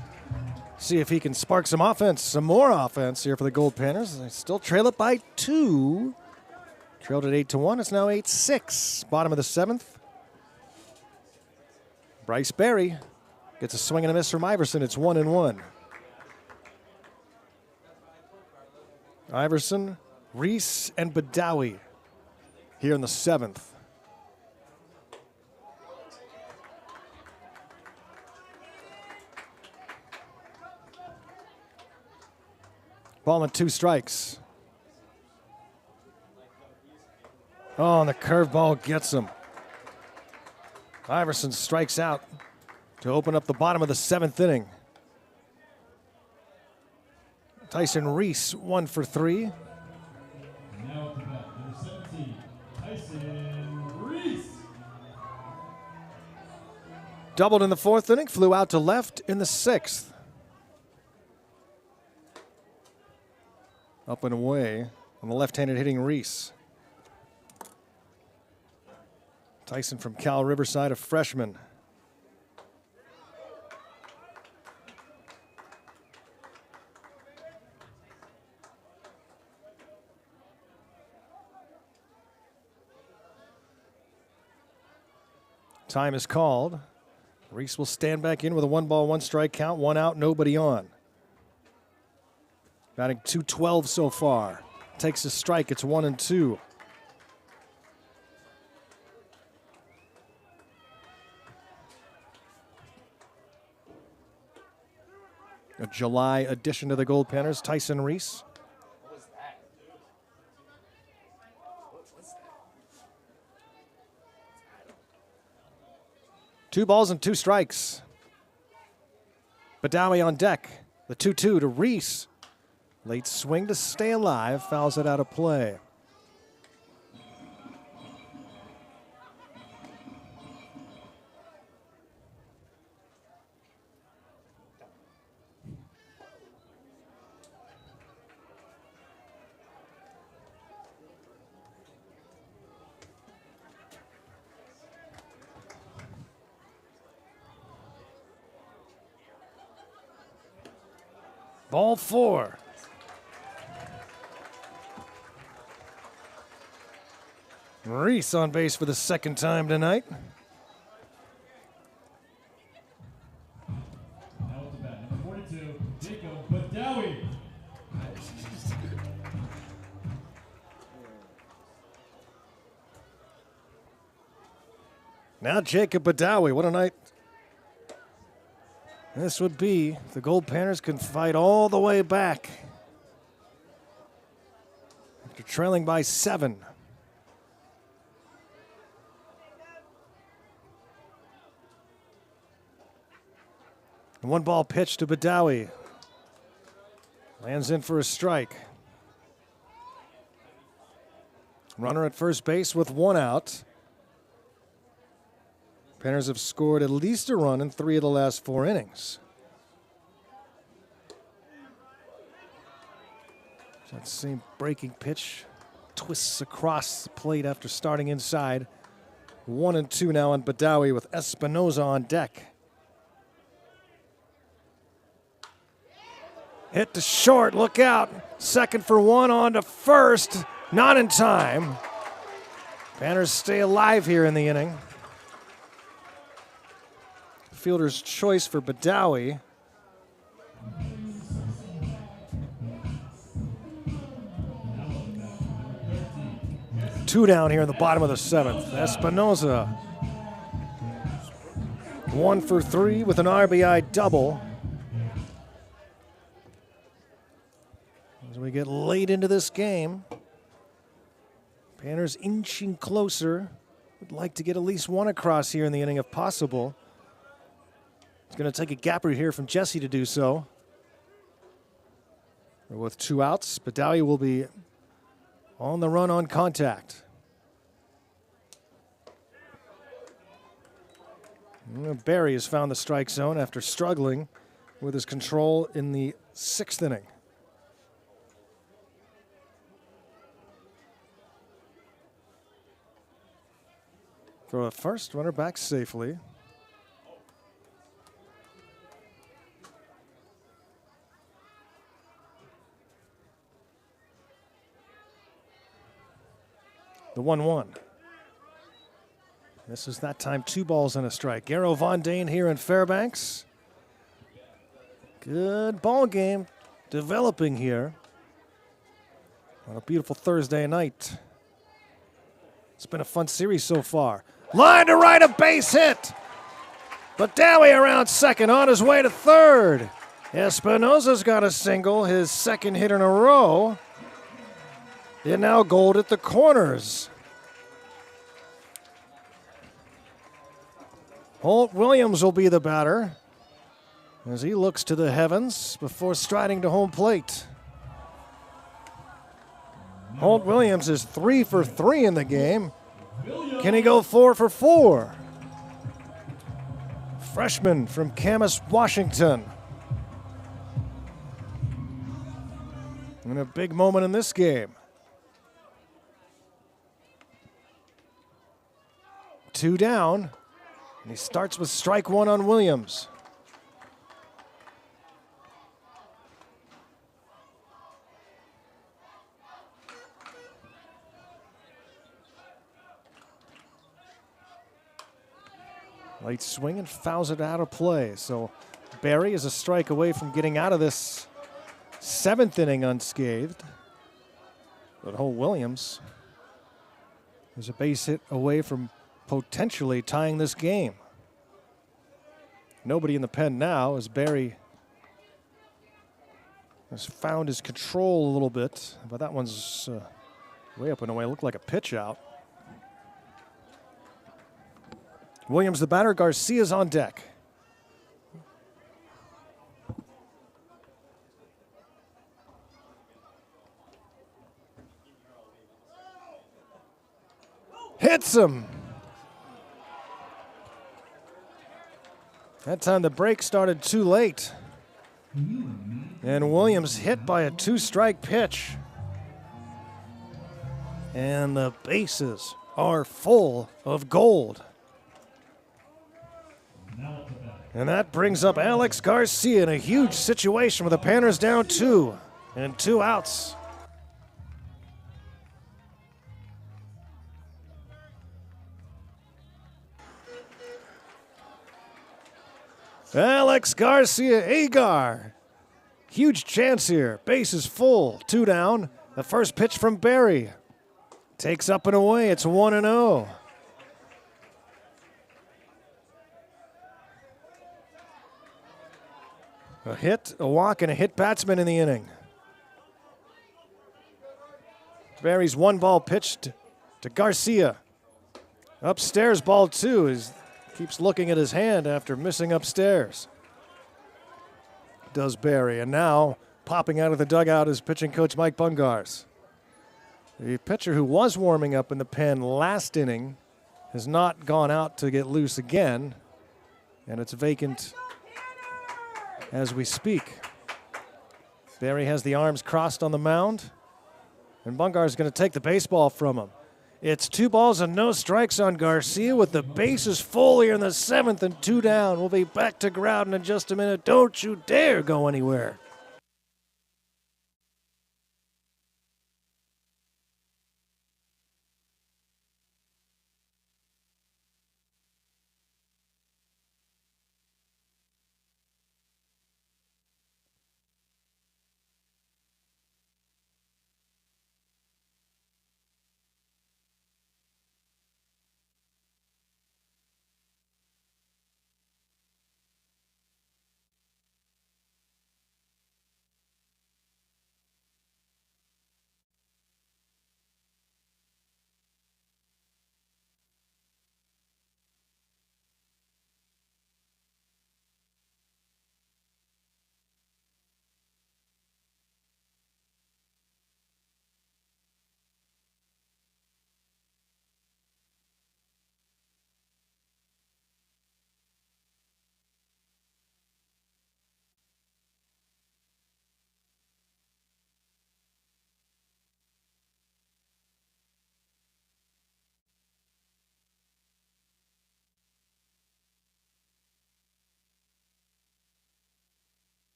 See if he can spark some offense, some more offense here for the Goldpanners. They still trail it by 2. Trailed at 8-1. It's now 8-6. Bottom of the 7th. Bryce Berry gets a swing and a miss from Iverson. It's 1-1. Iverson, Reese, and Badawi here in the 7th. Ball and 2 strikes. Oh, and the curveball gets him. Iverson strikes out to open up the bottom of the 7th inning. Tyson Reese 1 for 3. Now to bat, number 17, Tyson Reese. Doubled in the 4th inning, flew out to left in the 6th. Up and away on the left-handed hitting Reese. Tyson from Cal Riverside, a freshman. Time is called. Reese will stand back in with a 1-ball, 1-strike count, 1 out, nobody on. Batting .212 so far. Takes a strike, it's 1-2. A July addition to the Goldpanners, Tyson Reese. What was that? What's that? 2 balls and 2 strikes. Badawi on deck. The 2-2 to Reese. Late swing to stay alive, fouls it out of play. Ball 4. Reese on base for the second time tonight. Now at the bat, number 42, Jacob Badawi. Now Jacob Badawi. What a night this would be. The Goldpanners can fight all the way back after trailing by 7. And 1-ball pitch to Badawi. Lands in for a strike. Runner at first base with 1 out. Panners have scored at least a run in 3 of the last 4 innings. That same breaking pitch twists across the plate after starting inside. 1-2 now on Badawi with Espinoza on deck. Hit to short, look out. Second for 1, on to first. Not in time. Panners stay alive here in the inning. Fielder's choice for Badawi. Two down here in the bottom of the 7th. Espinoza. 1 for 3 with an RBI double. As we get late into this game, Panners inching closer. Would like to get at least 1 across here in the inning if possible. It's going to take a gapper here from Jesse to do so. With 2 outs, Badawi will be on the run on contact. Barry has found the strike zone after struggling with his control in the 6th inning. Throw at first, runner back safely. The 1-1. This is that time 2 balls and a strike. Garrow Von Dane here in Fairbanks. Good ball game developing here on a beautiful Thursday night. It's been a fun series so far. Line to right, a base hit. Badawi around second, on his way to third. Espinoza's got a single, his 2nd hit in a row. And now Gold at the corners. Holt Williams will be the batter as he looks to the heavens before striding to home plate. Holt Williams is 3 for 3 in the game. Can he go 4 for 4? Freshman from Camas, Washington. And a big moment in this game. 2 down, and he starts with strike 1 on Williams. Late swing and fouls it out of play. So Barry is a strike away from getting out of this 7th inning unscathed. But Williams is a base hit away from potentially tying this game. Nobody in the pen now as Barry has found his control a little bit, but that one's way up and away. Looked like a pitch out. Williams the batter, Garcia's on deck. Hits him. That time the break started too late. And Williams hit by a 2-strike pitch. And the bases are full of gold. And that brings up Alex Garcia in a huge situation with the Panners down 2 and 2 outs. Alex Garcia, Agar. Huge chance here. Base is full. 2 down. The first pitch from Barry. Takes up and away. It's 1-0. A hit, a walk, and a hit batsman in the inning. Barry's 1-ball pitched to Garcia. Upstairs, ball 2 is. Keeps looking at his hand after missing upstairs. Does Barry. And now, popping out of the dugout is pitching coach Mike Bungars. The pitcher who was warming up in the pen last inning has not gone out to get loose again. And it's vacant as we speak. Barry has the arms crossed on the mound. And Bungars is going to take the baseball from him. It's 2 balls and no strikes on Garcia with the bases full here in the 7th and 2 down. We'll be back to Growden in just a minute. Don't you dare go anywhere.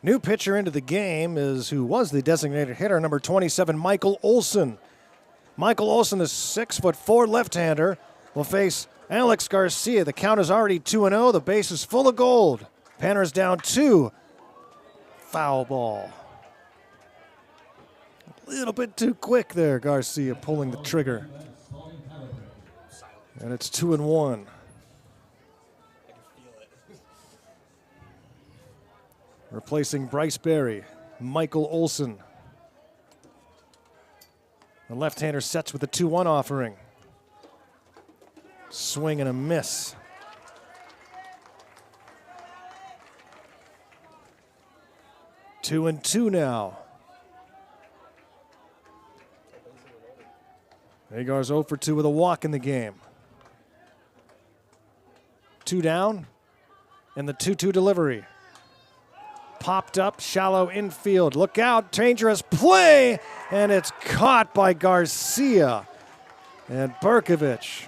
New pitcher into the game is who was the designated hitter, number 27, Michael Olson. Michael Olson, the 6'4" left-hander, will face Alex Garcia. The count is already 2-0. The base is full of gold. Panners down 2. Foul ball. A little bit too quick there, Garcia pulling the trigger. And it's 2-1. Replacing Bryce Berry, Michael Olson. The left-hander sets with the 2-1 offering. Swing and a miss. Two and two now. Agar's 0 for 2 with a walk in the game. 2 down, and the 2-2 delivery. Popped up, shallow infield. Look out, dangerous play, and it's caught by Garcia. And Bercovich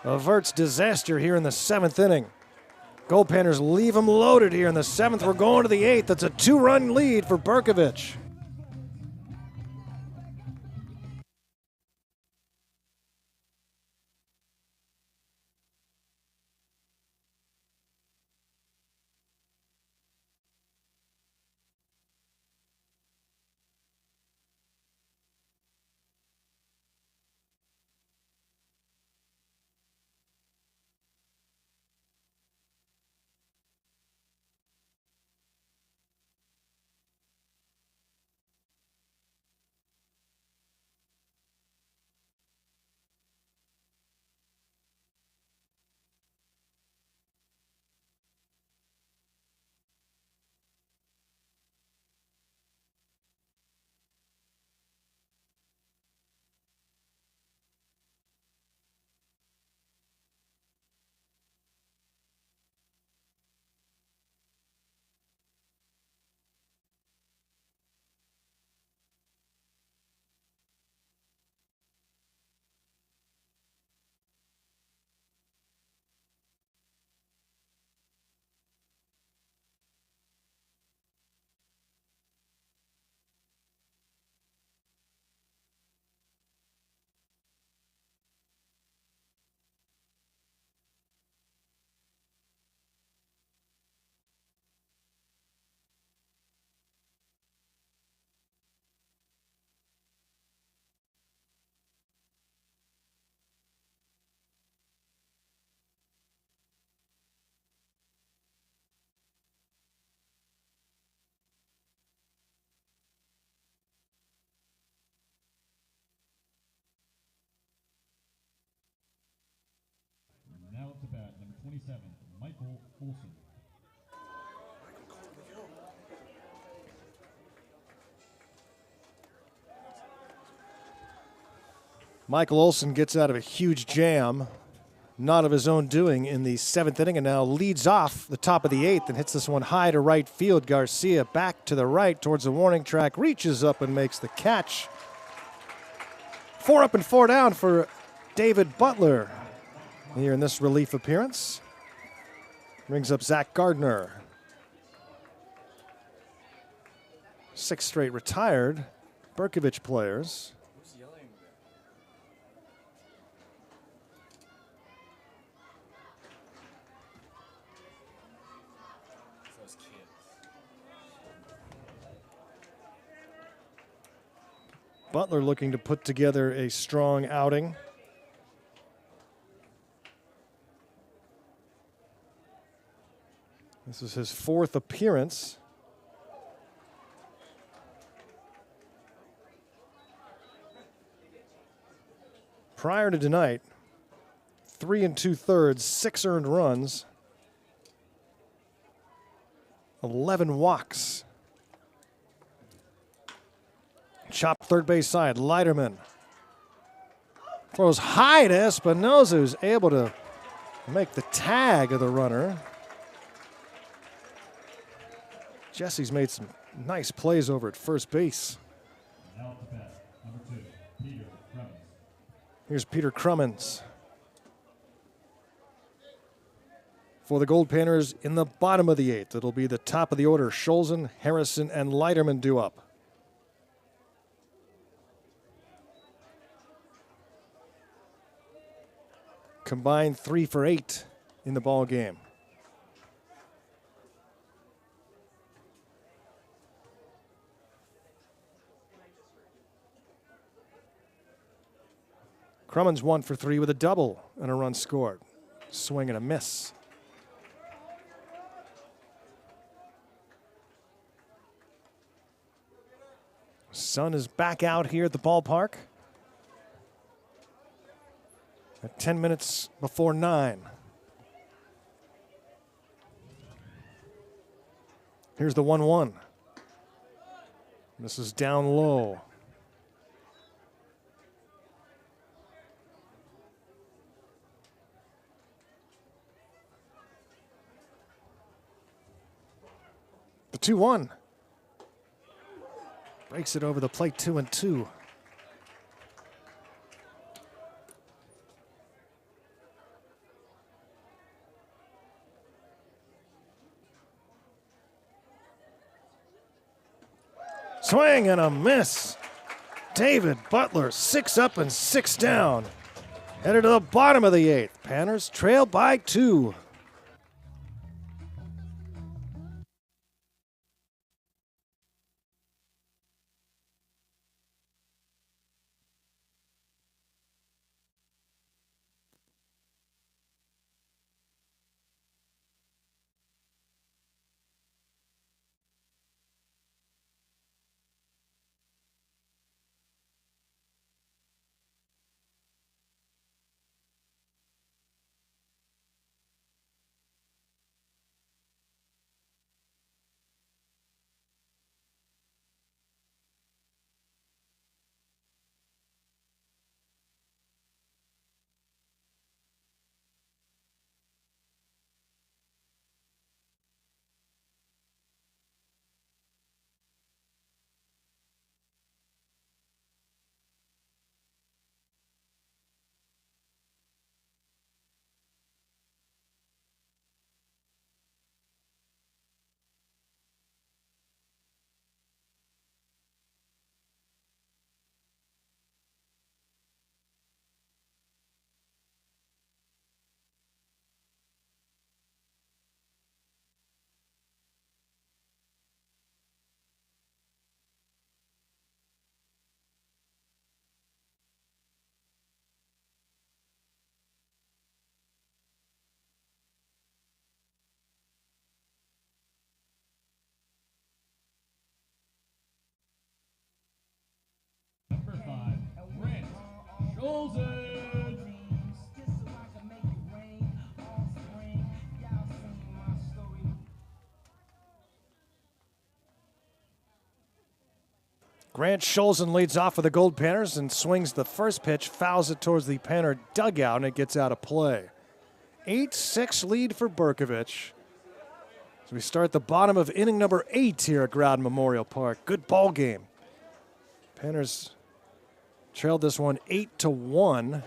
averts disaster here in the 7th inning. Goldpanners leave them loaded here in the 7th. We're going to the 8th. It's a 2-run lead for Bercovich. Now up to bat, number 27, Michael Olson. Michael Olson gets out of a huge jam, not of his own doing, in the 7th inning, and now leads off the top of the 8th and hits this one high to right field. Garcia back to the right towards the warning track, reaches up and makes the catch. 4 up and 4 down for David Butler here in this relief appearance. Brings up Zach Gardner. 6 straight retired Bercovich players. Who's yelling there? Those kids. Butler looking to put together a strong outing. This is his 4th appearance. Prior to tonight, 3 2/3, 6 earned runs, 11 walks. Chopped third base side, Leiterman throws high to Espinoza, who's able to make the tag of the runner. Jesse's made some nice plays over at first base. Now up to bat, number 2, Peter Crummins. Here's Peter Crummins for the Goldpanners in the bottom of the 8th. It'll be the top of the order. Scholzen, Harrison, and Leiterman due up. Combined 3 for 8 in the ball game. Crummins 1 for 3 with a double and a run scored. Swing and a miss. Sun is back out here at the ballpark at 10 minutes before 9. Here's the 1-1. This is down low. 2-1. Breaks it over the plate, 2-2. Swing and a miss. David Butler, 6 up and 6 down. Headed to the bottom of the 8th. Panners trail by 2. Number 5, Grant Scholzen. Grant Scholzen leads off for the Goldpanners and swings the first pitch, fouls it towards the Panner dugout, and it gets out of play. 8-6 lead for Bercovich. So we start the bottom of inning number 8 here at Growden Memorial Park. Good ball game. Panners trailed this one 8-1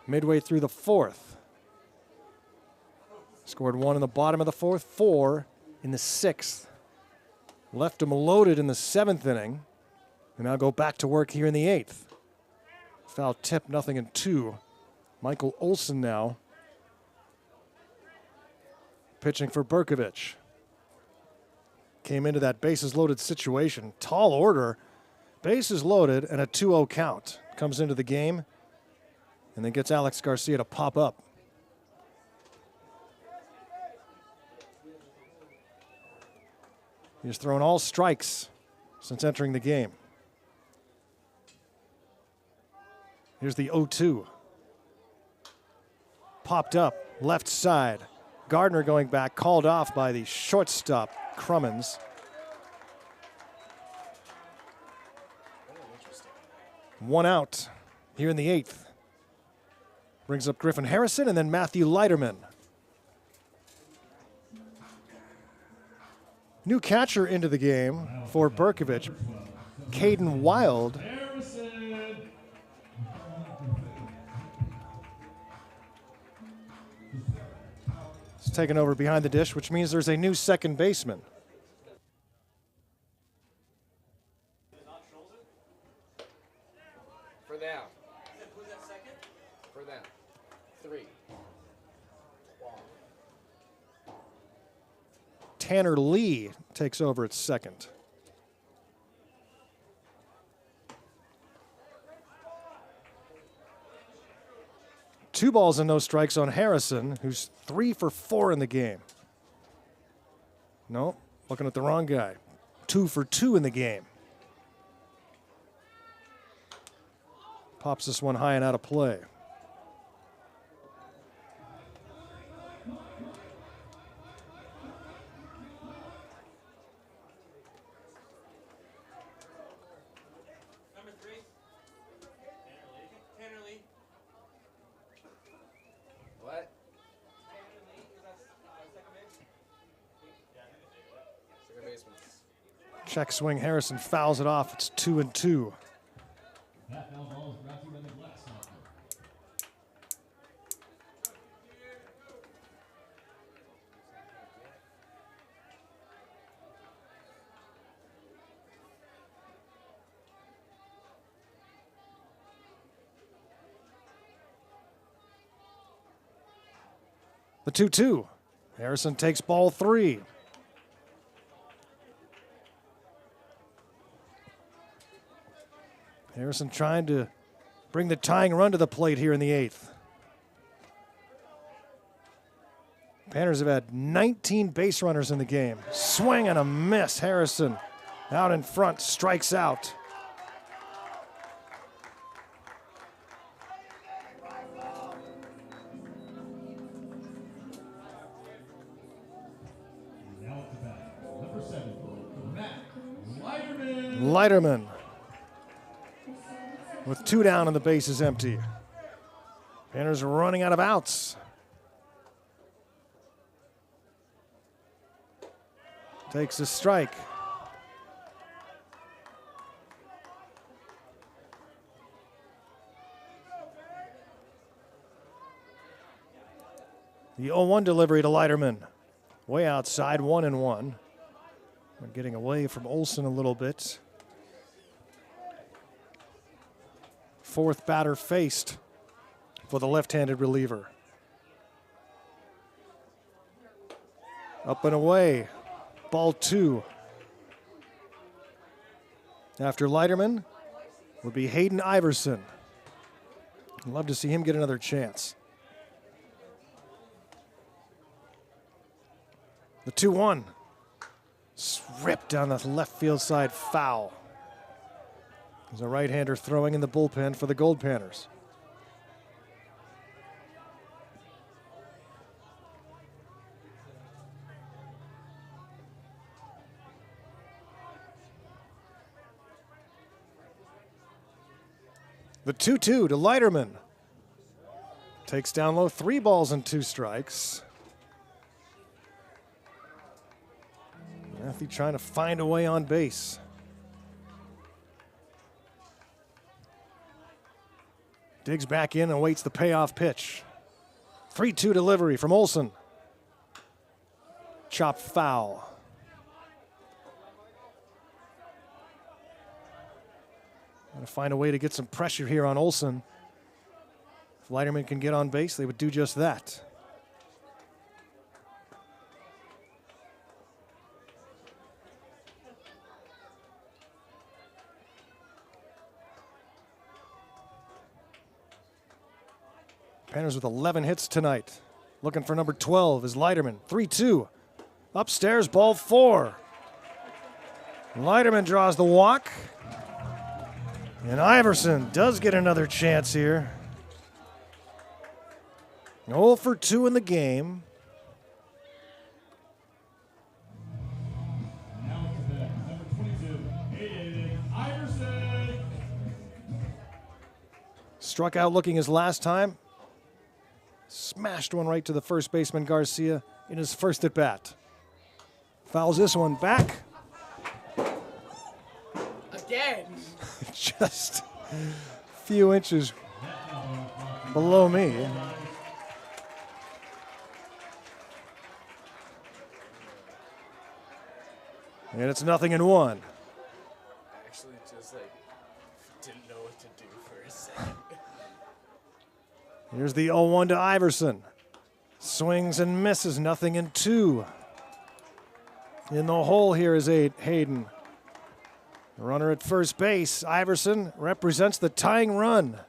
midway through the 4th. Scored 1 in the bottom of the 4th, 4 in the 6th. Left them loaded in the 7th inning. And now go back to work here in the 8th. Foul tip, 0-2. Michael Olson now pitching for Bercovich. Came into that bases loaded situation. Tall order, bases loaded, and a 2-0 count. Comes into the game and then gets Alex Garcia to pop up. He's thrown all strikes since entering the game. Here's the 0-2. Popped up, left side. Gardner going back, called off by the shortstop, Crummins. One out here in the 8th. Brings up Griffin Harrison and then Matthew Leiterman. New catcher into the game for Bercovich, Caden Wild. He's taken over behind the dish, which means there's a new second baseman. For them. For them. 3. Tanner Lee takes over at second. Two balls and no strikes on Harrison, who's 3 for 4 in the game. No, looking at the wrong guy. 2 for 2 in the game. Pops this one high and out of play. What? Second baseman. Check swing. Harrison fouls it off. It's 2-2. That foul ball is brought to you by the Black Stopper. The 2-2. Harrison takes ball 3. Harrison trying to bring the tying run to the plate here in the 8th. Panners have had 19 base runners in the game. Swing and a miss. Harrison out in front, strikes out. Now at the bat, number 7, Matt Leiterman. Leiterman with 2 down and the base is empty. Panners running out of outs. Takes a strike. The 0-1 delivery to Leiterman. Way outside, 1-1. We're getting away from Olson a little bit. 4th batter faced for the left-handed reliever. Up and away. Ball 2. After Leiterman would be Hayden Iverson. I'd love to see him get another chance. The 2-1. Ripped down the left field side, foul. There's a right-hander throwing in the bullpen for the Goldpanners. The 2-2 to Leiterman. Takes down low, 3 balls and 2 strikes. Matthew trying to find a way on base. Digs back in and waits the payoff pitch. 3-2 delivery from Olson. Chopped foul. Got to find a way to get some pressure here on Olson. If Leiterman can get on base, they would do just that. Panners with 11 hits tonight. Looking for number 12 is Leiterman. 3-2. Upstairs, ball 4. Leiterman draws the walk. And Iverson does get another chance here. 0 for 2 in the game. Now at the bat, number 22, Hayden Iverson. Struck out looking his last time. Smashed one right to the first baseman Garcia in his first at bat. Fouls this one back. Again. Just a few inches below me. And it's 0-1. Actually, just didn't know what to do for a second. Here's the 0-1 to Iverson. Swings and misses, 0-2. In the hole here is Hayden. The runner at first base, Iverson, represents the tying run.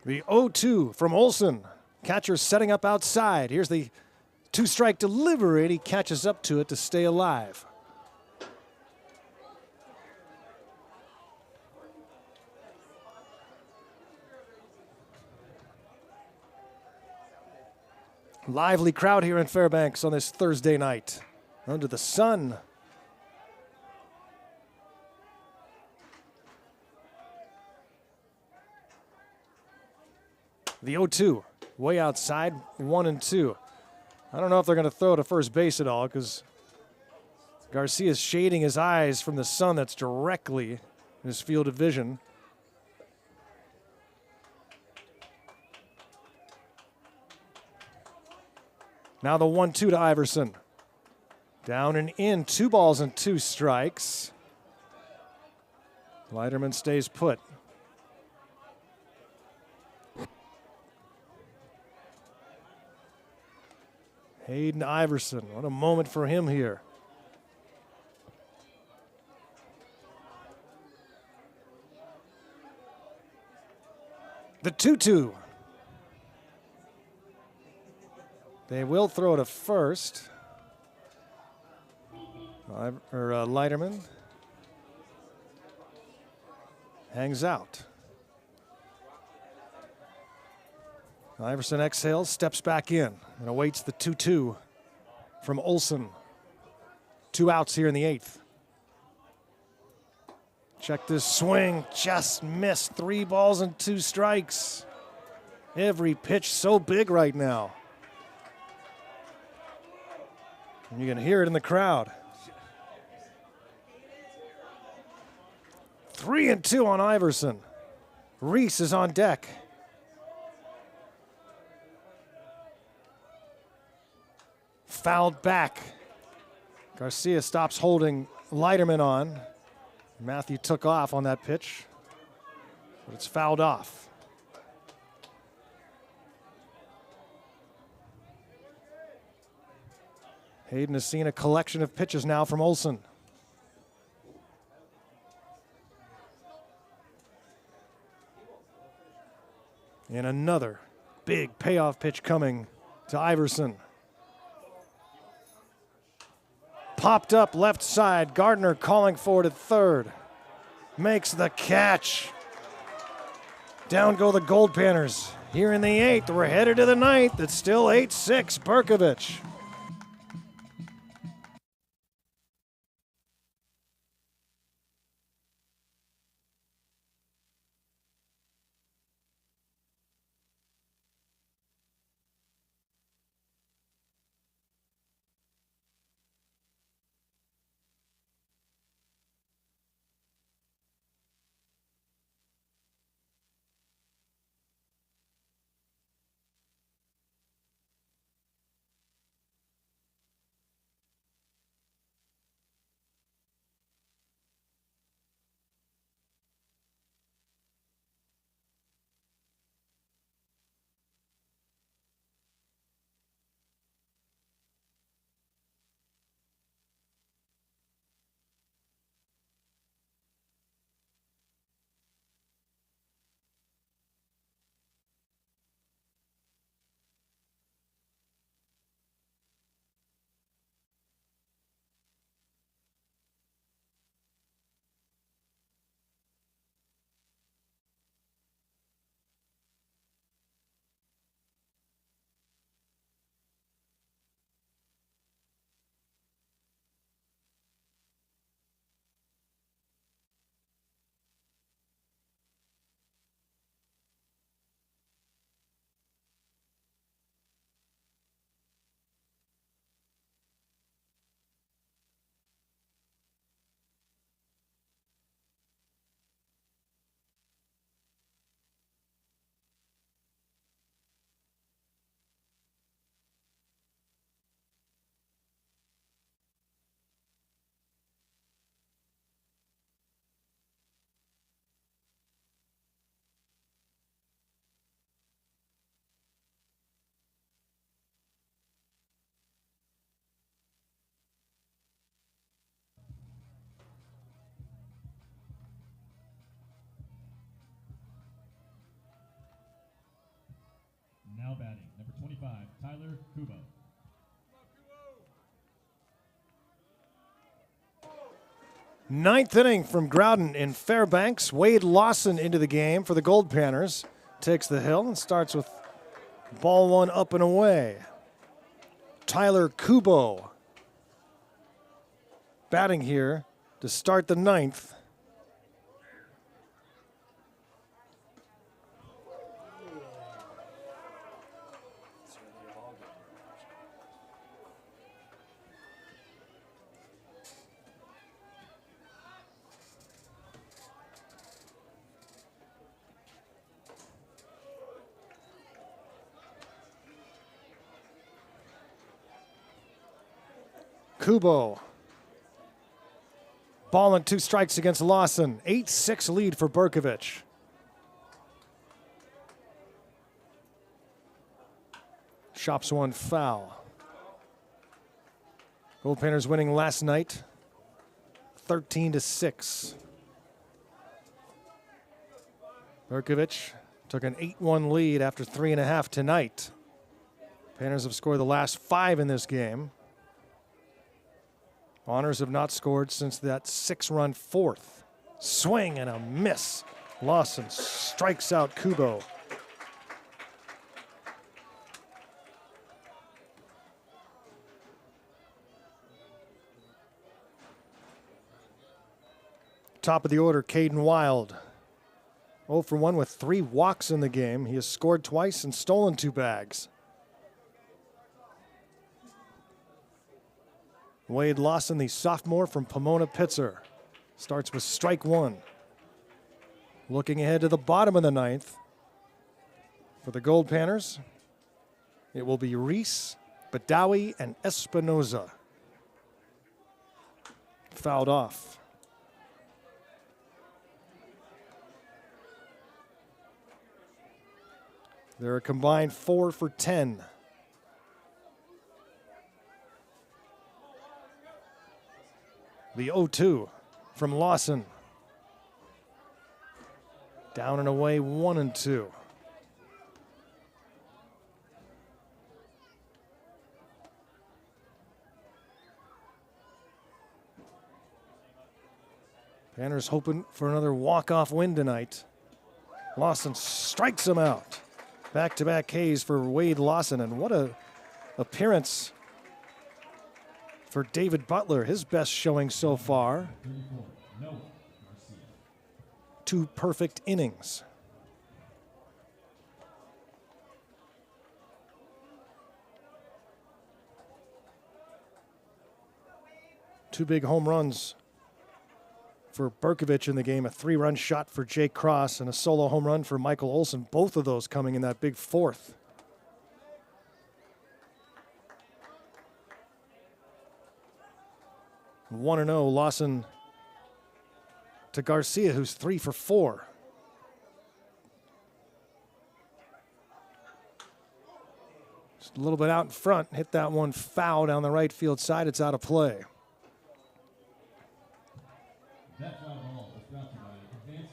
The 0-2 from Olson. Catcher setting up outside. Here's the 2-strike delivery, and he catches up to it to stay alive. Lively crowd here in Fairbanks on this Thursday night. Under the sun. The 0-2, way outside, 1-2. I don't know if they're going to throw to first base at all because Garcia's shading his eyes from the sun that's directly in his field of vision. Now the 1-2 to Iverson. Down and in, 2 balls and 2 strikes. Leiterman stays put. Hayden Iverson, what a moment for him here. The 2-2. They will throw to first. Leiterman hangs out. Iverson exhales, steps back in, and awaits the 2-2 from Olson. 2 outs here in the 8th. Check this swing, just missed. 3 balls and 2 strikes. Every pitch so big right now. And you can hear it in the crowd. 3-2 on Iverson. Reese is on deck. Fouled back. Garcia stops holding Leiterman on. Matthew took off on that pitch, but it's fouled off. Hayden has seen a collection of pitches now from Olson. And another big payoff pitch coming to Iverson. Popped up left side. Gardner calling for it at third. Makes the catch. Down go the Goldpanners. Here in the 8th, we're headed to the 9th. It's still 8-6, Bercovich. Now batting, number 25, Tyler Kubo. Ninth inning from Growden in Fairbanks. Wade Lawson into the game for the Goldpanners. Takes the hill and starts with ball 1 up and away. Tyler Kubo batting here to start the 9th. Kubo. Ball and 2 strikes against Lawson. 8-6 lead for Bercovich. Shops one foul. Goldpanners winning last night, 13-6. Bercovich took an 8-1 lead after 3.5 tonight. Panners have scored the last 5 in this game. Honors have not scored since that 6-run fourth. Swing and a miss. Lawson strikes out Kubo. Top of the order, Caden Wild. 0 for 1 with 3 walks in the game. He has scored twice and stolen 2 bags. Wade Lawson, the sophomore from Pomona Pitzer, starts with strike 1. Looking ahead to the bottom of the 9th. For the Goldpanners, it will be Reese, Badawi, and Espinoza. Fouled off. They're a combined 4 for 10. The 0-2 from Lawson. Down and away, 1-2. Panners hoping for another walk-off win tonight. Lawson strikes him out. Back-to-back Ks for Wade Lawson, and what a appearance for David Butler, his best showing so far. 2 perfect innings. Two big home runs for Bercovich in the game, a 3-run shot for Jake Cross and a solo home run for Michael Olson, both of those coming in that big 4th. 1-0, Lawson to Garcia, who's 3 for 4. Just a little bit out in front, hit that one foul down the right field side. It's out of play.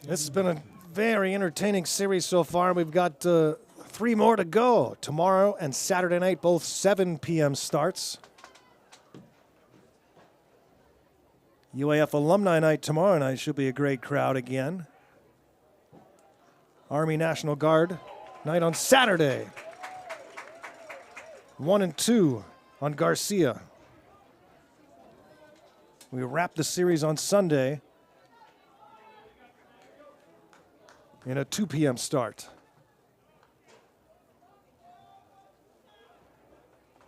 This has been a very entertaining series so far. We've got 3 more to go. Tomorrow and Saturday night, both 7 p.m. starts. UAF Alumni Night tomorrow night should be a great crowd again. Army National Guard night on Saturday. 1-2 on Garcia. We wrap the series on Sunday in a 2 p.m. start.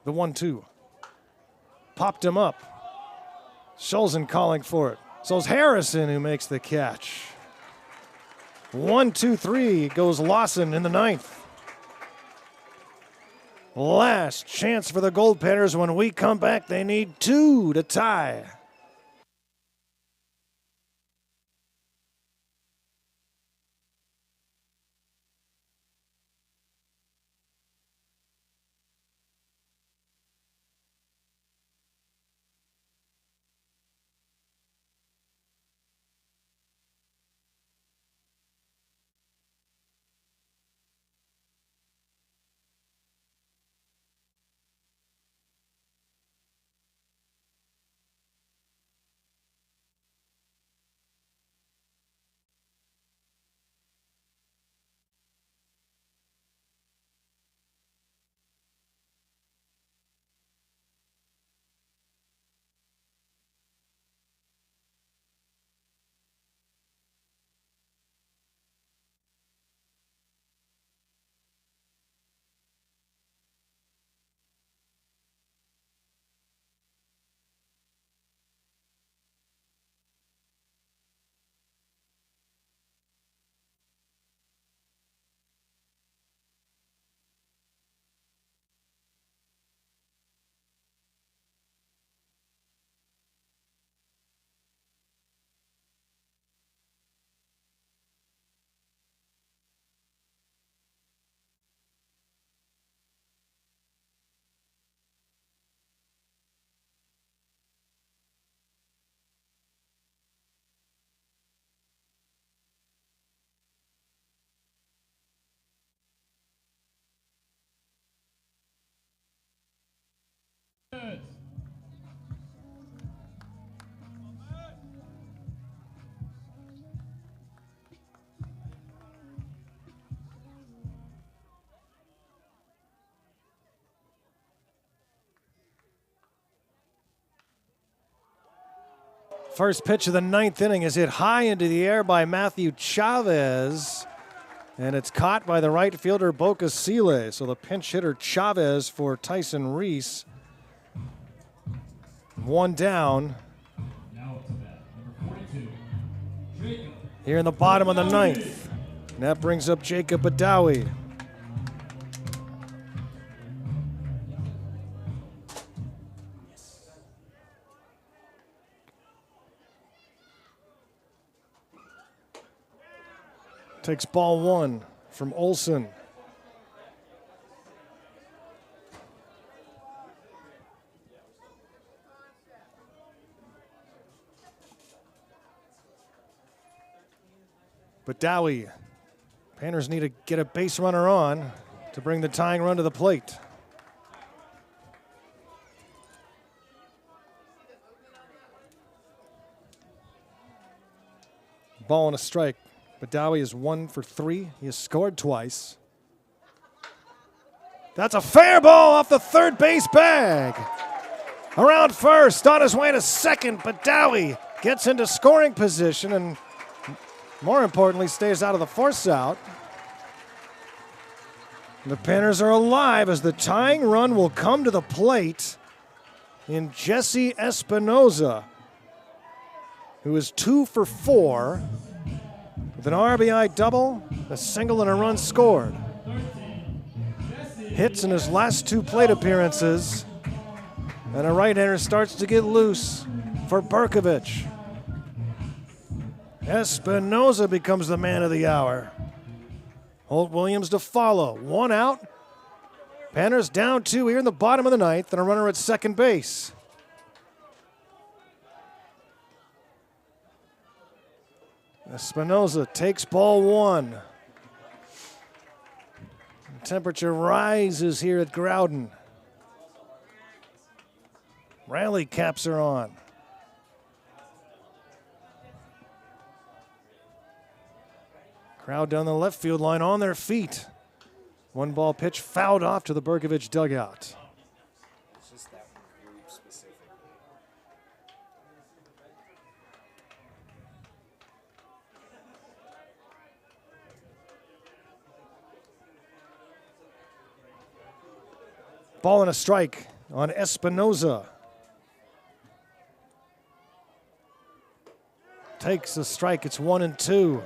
The 1-2. Popped him up. Schulzen calling for it. So it's Harrison who makes the catch. 1-2-3 goes Lawson in the 9th. Last chance for the Goldpanners. When we come back, they need 2 to tie. First pitch of the ninth inning is hit high into the air by Matthew Chavez, and it's caught by the right fielder Bocasile. So the pinch hitter Chavez for Tyson Reese. One down. Now up to bat, number 42, Jacob. Here in the bottom of the ninth. And that brings up Jacob Badawi. Takes ball one from Olson. Badawi. Panners need to get a base runner on to bring the tying run to the plate. Ball and a strike. Badawi is 1 for 3. He has scored twice. That's a fair ball off the third base bag. Around first, on his way to second, Badawi gets into scoring position and, more importantly, stays out of the force out. The Panners are alive as the tying run will come to the plate in Jesse Espinoza, who is 2 for 4. With an RBI double, a single, and a run scored. Hits in his last 2 plate appearances. And a right-hander starts to get loose for Bercovich. Espinoza becomes the man of the hour. Holt Williams to follow. 1 out. Panners down 2 here in the bottom of the ninth, and a runner at second base. Espinoza takes ball 1. The temperature rises here at Growden. Rally caps are on. Crowd down the left field line on their feet. 1 ball pitch fouled off to the Bercovich dugout. It's just that group specifically. Ball and a strike on Espinoza. Takes a strike. It's 1-2.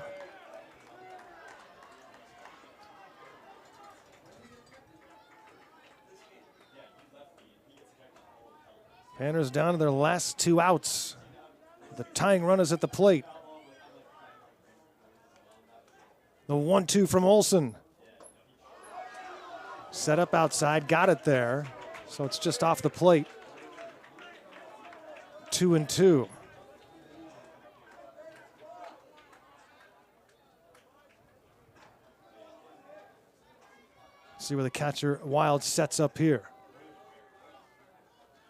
Panners down to their last 2 outs. The tying run is at the plate. The 1-2 from Olson. Set up outside, got it there. So it's just off the plate. 2-2. See where the catcher Wild sets up here.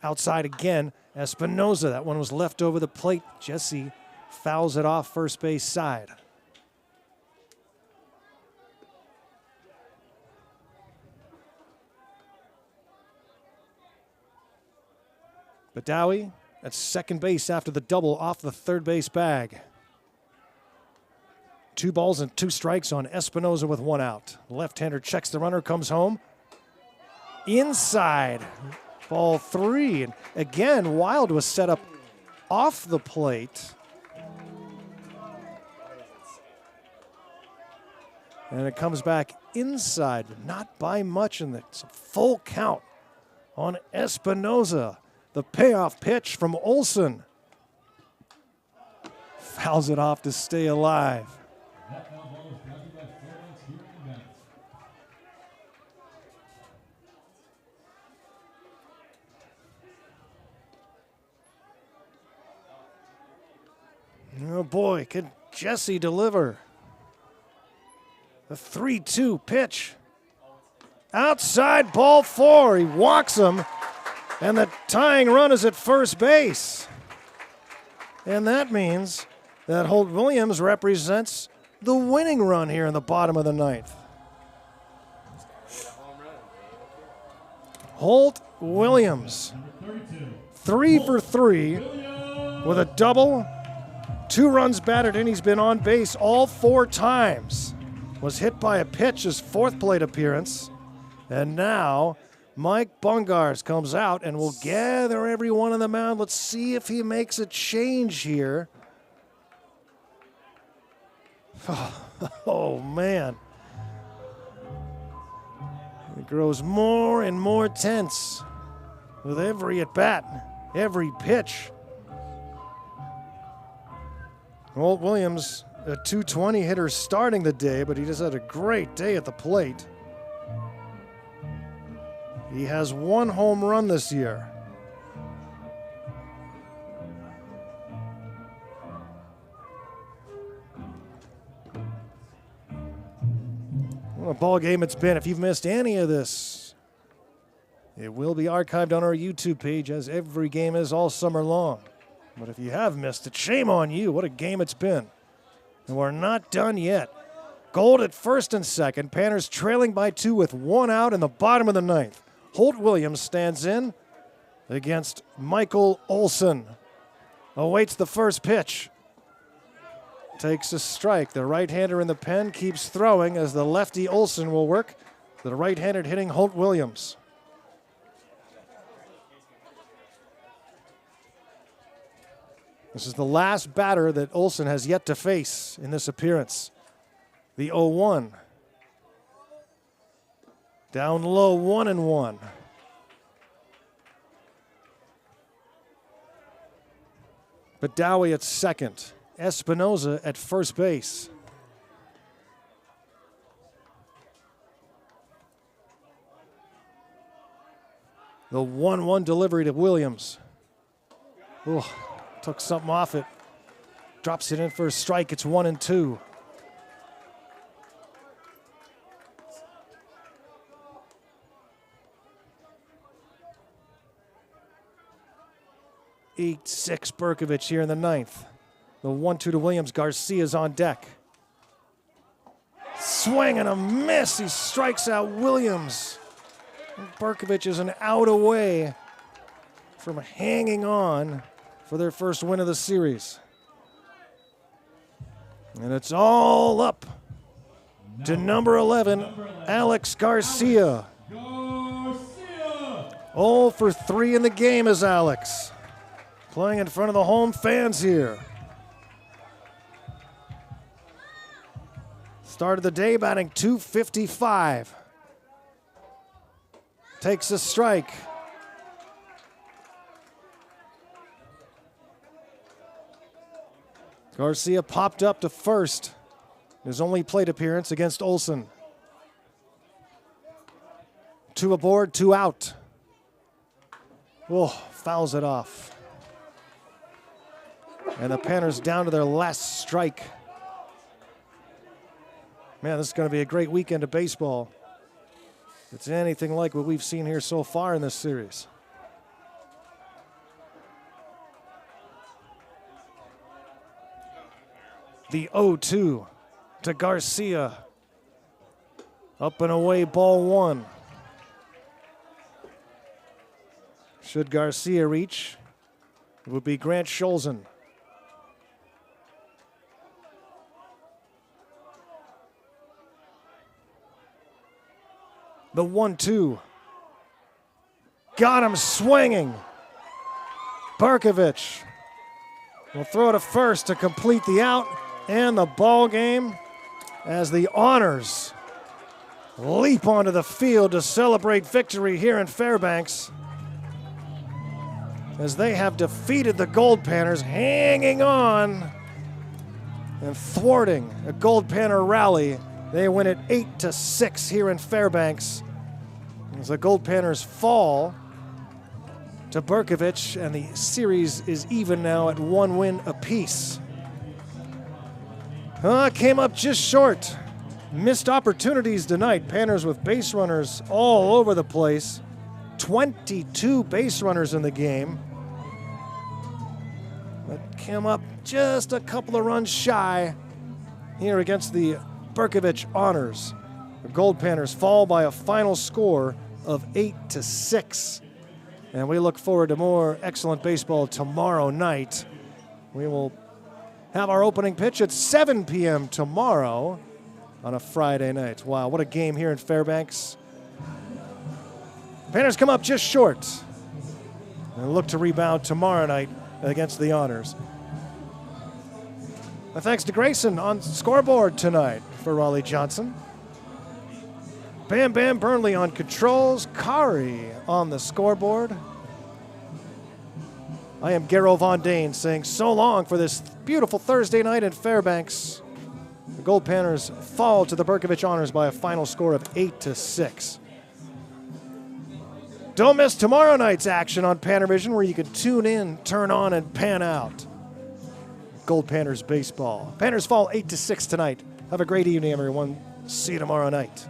Outside again, Espinoza. That one was left over the plate. Jesse fouls it off first base side. Badawi at second base after the double off the third base bag. 2 balls and 2 strikes on Espinoza with 1 out. Left-hander checks the runner, comes home. Inside. Ball 3. And again, Wild was set up off the plate. And it comes back inside, but not by much, and it's a full count on Espinoza. The payoff pitch from Olson. Fouls it off to stay alive. That foul ball is brought to you by Fairbanks here in Evans. Oh boy, can Jesse deliver? The 3-2 pitch. Outside, ball 4. He walks him, and the tying run is at first base. And that means that Holt Williams represents the winning run here in the bottom of the ninth. Holt Williams, 3 for 3. with a double, 2 runs batted in. He's been on base all 4 times. Was hit by a pitch, his 4th plate appearance. And now Mike Bungars comes out and will gather everyone on the mound. Let's see if he makes a change here. Oh, man. It grows more and more tense with every at-bat, every pitch. Walt Williams, a .220 hitter starting the day, but he just had a great day at the plate. He has 1 home run this year. What a ball game it's been. If you've missed any of this, it will be archived on our YouTube page, as every game is all summer long. But if you have missed it, shame on you. What a game it's been. And we're not done yet. Gold at first and second. Panners trailing by 2 with 1 out in the bottom of the 9th. Holt Williams stands in against Michael Olson. Awaits the first pitch. Takes a strike. The right-hander in the pen keeps throwing as the lefty Olson will work. The right-handed hitting Holt Williams. This is the last batter that Olson has yet to face in this appearance. The 0-1. Down low, 1-1. Badawi at second. Espinoza at first base. The 1-1 delivery to Williams. Oh, took something off it. Drops it in for a strike. It's 1-2. Eight-6 Bercovich here in the 9th. The 1-2 to Williams. Garcia's on deck. Swing and a miss. He strikes out Williams. Bercovich is an out away from hanging on for their first win of the series. And it's all up to number 11, Alex Garcia. 0 for 3 in the game is Alex. Playing in front of the home fans here. Started the day batting .255. Takes a strike. Garcia popped up to first. His only plate appearance against Olson. 2 aboard, 2 out. Oh, fouls it off. And the Panners down to their last strike. Man, this is going to be a great weekend of baseball. If it's anything like what we've seen here so far in this series. The 0-2 to Garcia. Up and away, ball 1. Should Garcia reach, it would be Grant Scholzen. The 1-2. Got him swinging. Bercovich will throw to first to complete the out and the ball game as the Honors leap onto the field to celebrate victory here in Fairbanks as they have defeated the Goldpanners, hanging on and thwarting a Goldpanner rally. They win it 8-6 here in Fairbanks as the Goldpanners fall to Bercovich, and the series is even now at 1 win apiece. Came up just short. Missed opportunities tonight. Panners with base runners all over the place. 22 base runners in the game. But came up just a couple of runs shy here against the Bercovich Honors. The Goldpanners fall by a final score of 8-6. And we look forward to more excellent baseball tomorrow night We will have our opening pitch at 7 p.m. tomorrow on a Friday night. Wow, what a game here in Fairbanks. Panners come up just short and look to rebound tomorrow night against the Honors. Thanks to Grayson on scoreboard tonight for Raleigh Johnson. Bam Bam Burnley on controls. Kari on the scoreboard. I am Garo Von Dane saying so long for this beautiful Thursday night in Fairbanks. The Goldpanners fall to the Bercovich Honors by a final score of 8-6. Don't miss tomorrow night's action on PannerVision, where you can tune in, turn on, and pan out. Goldpanners baseball. Panners fall 8-6 tonight. Have a great evening, everyone. See you tomorrow night.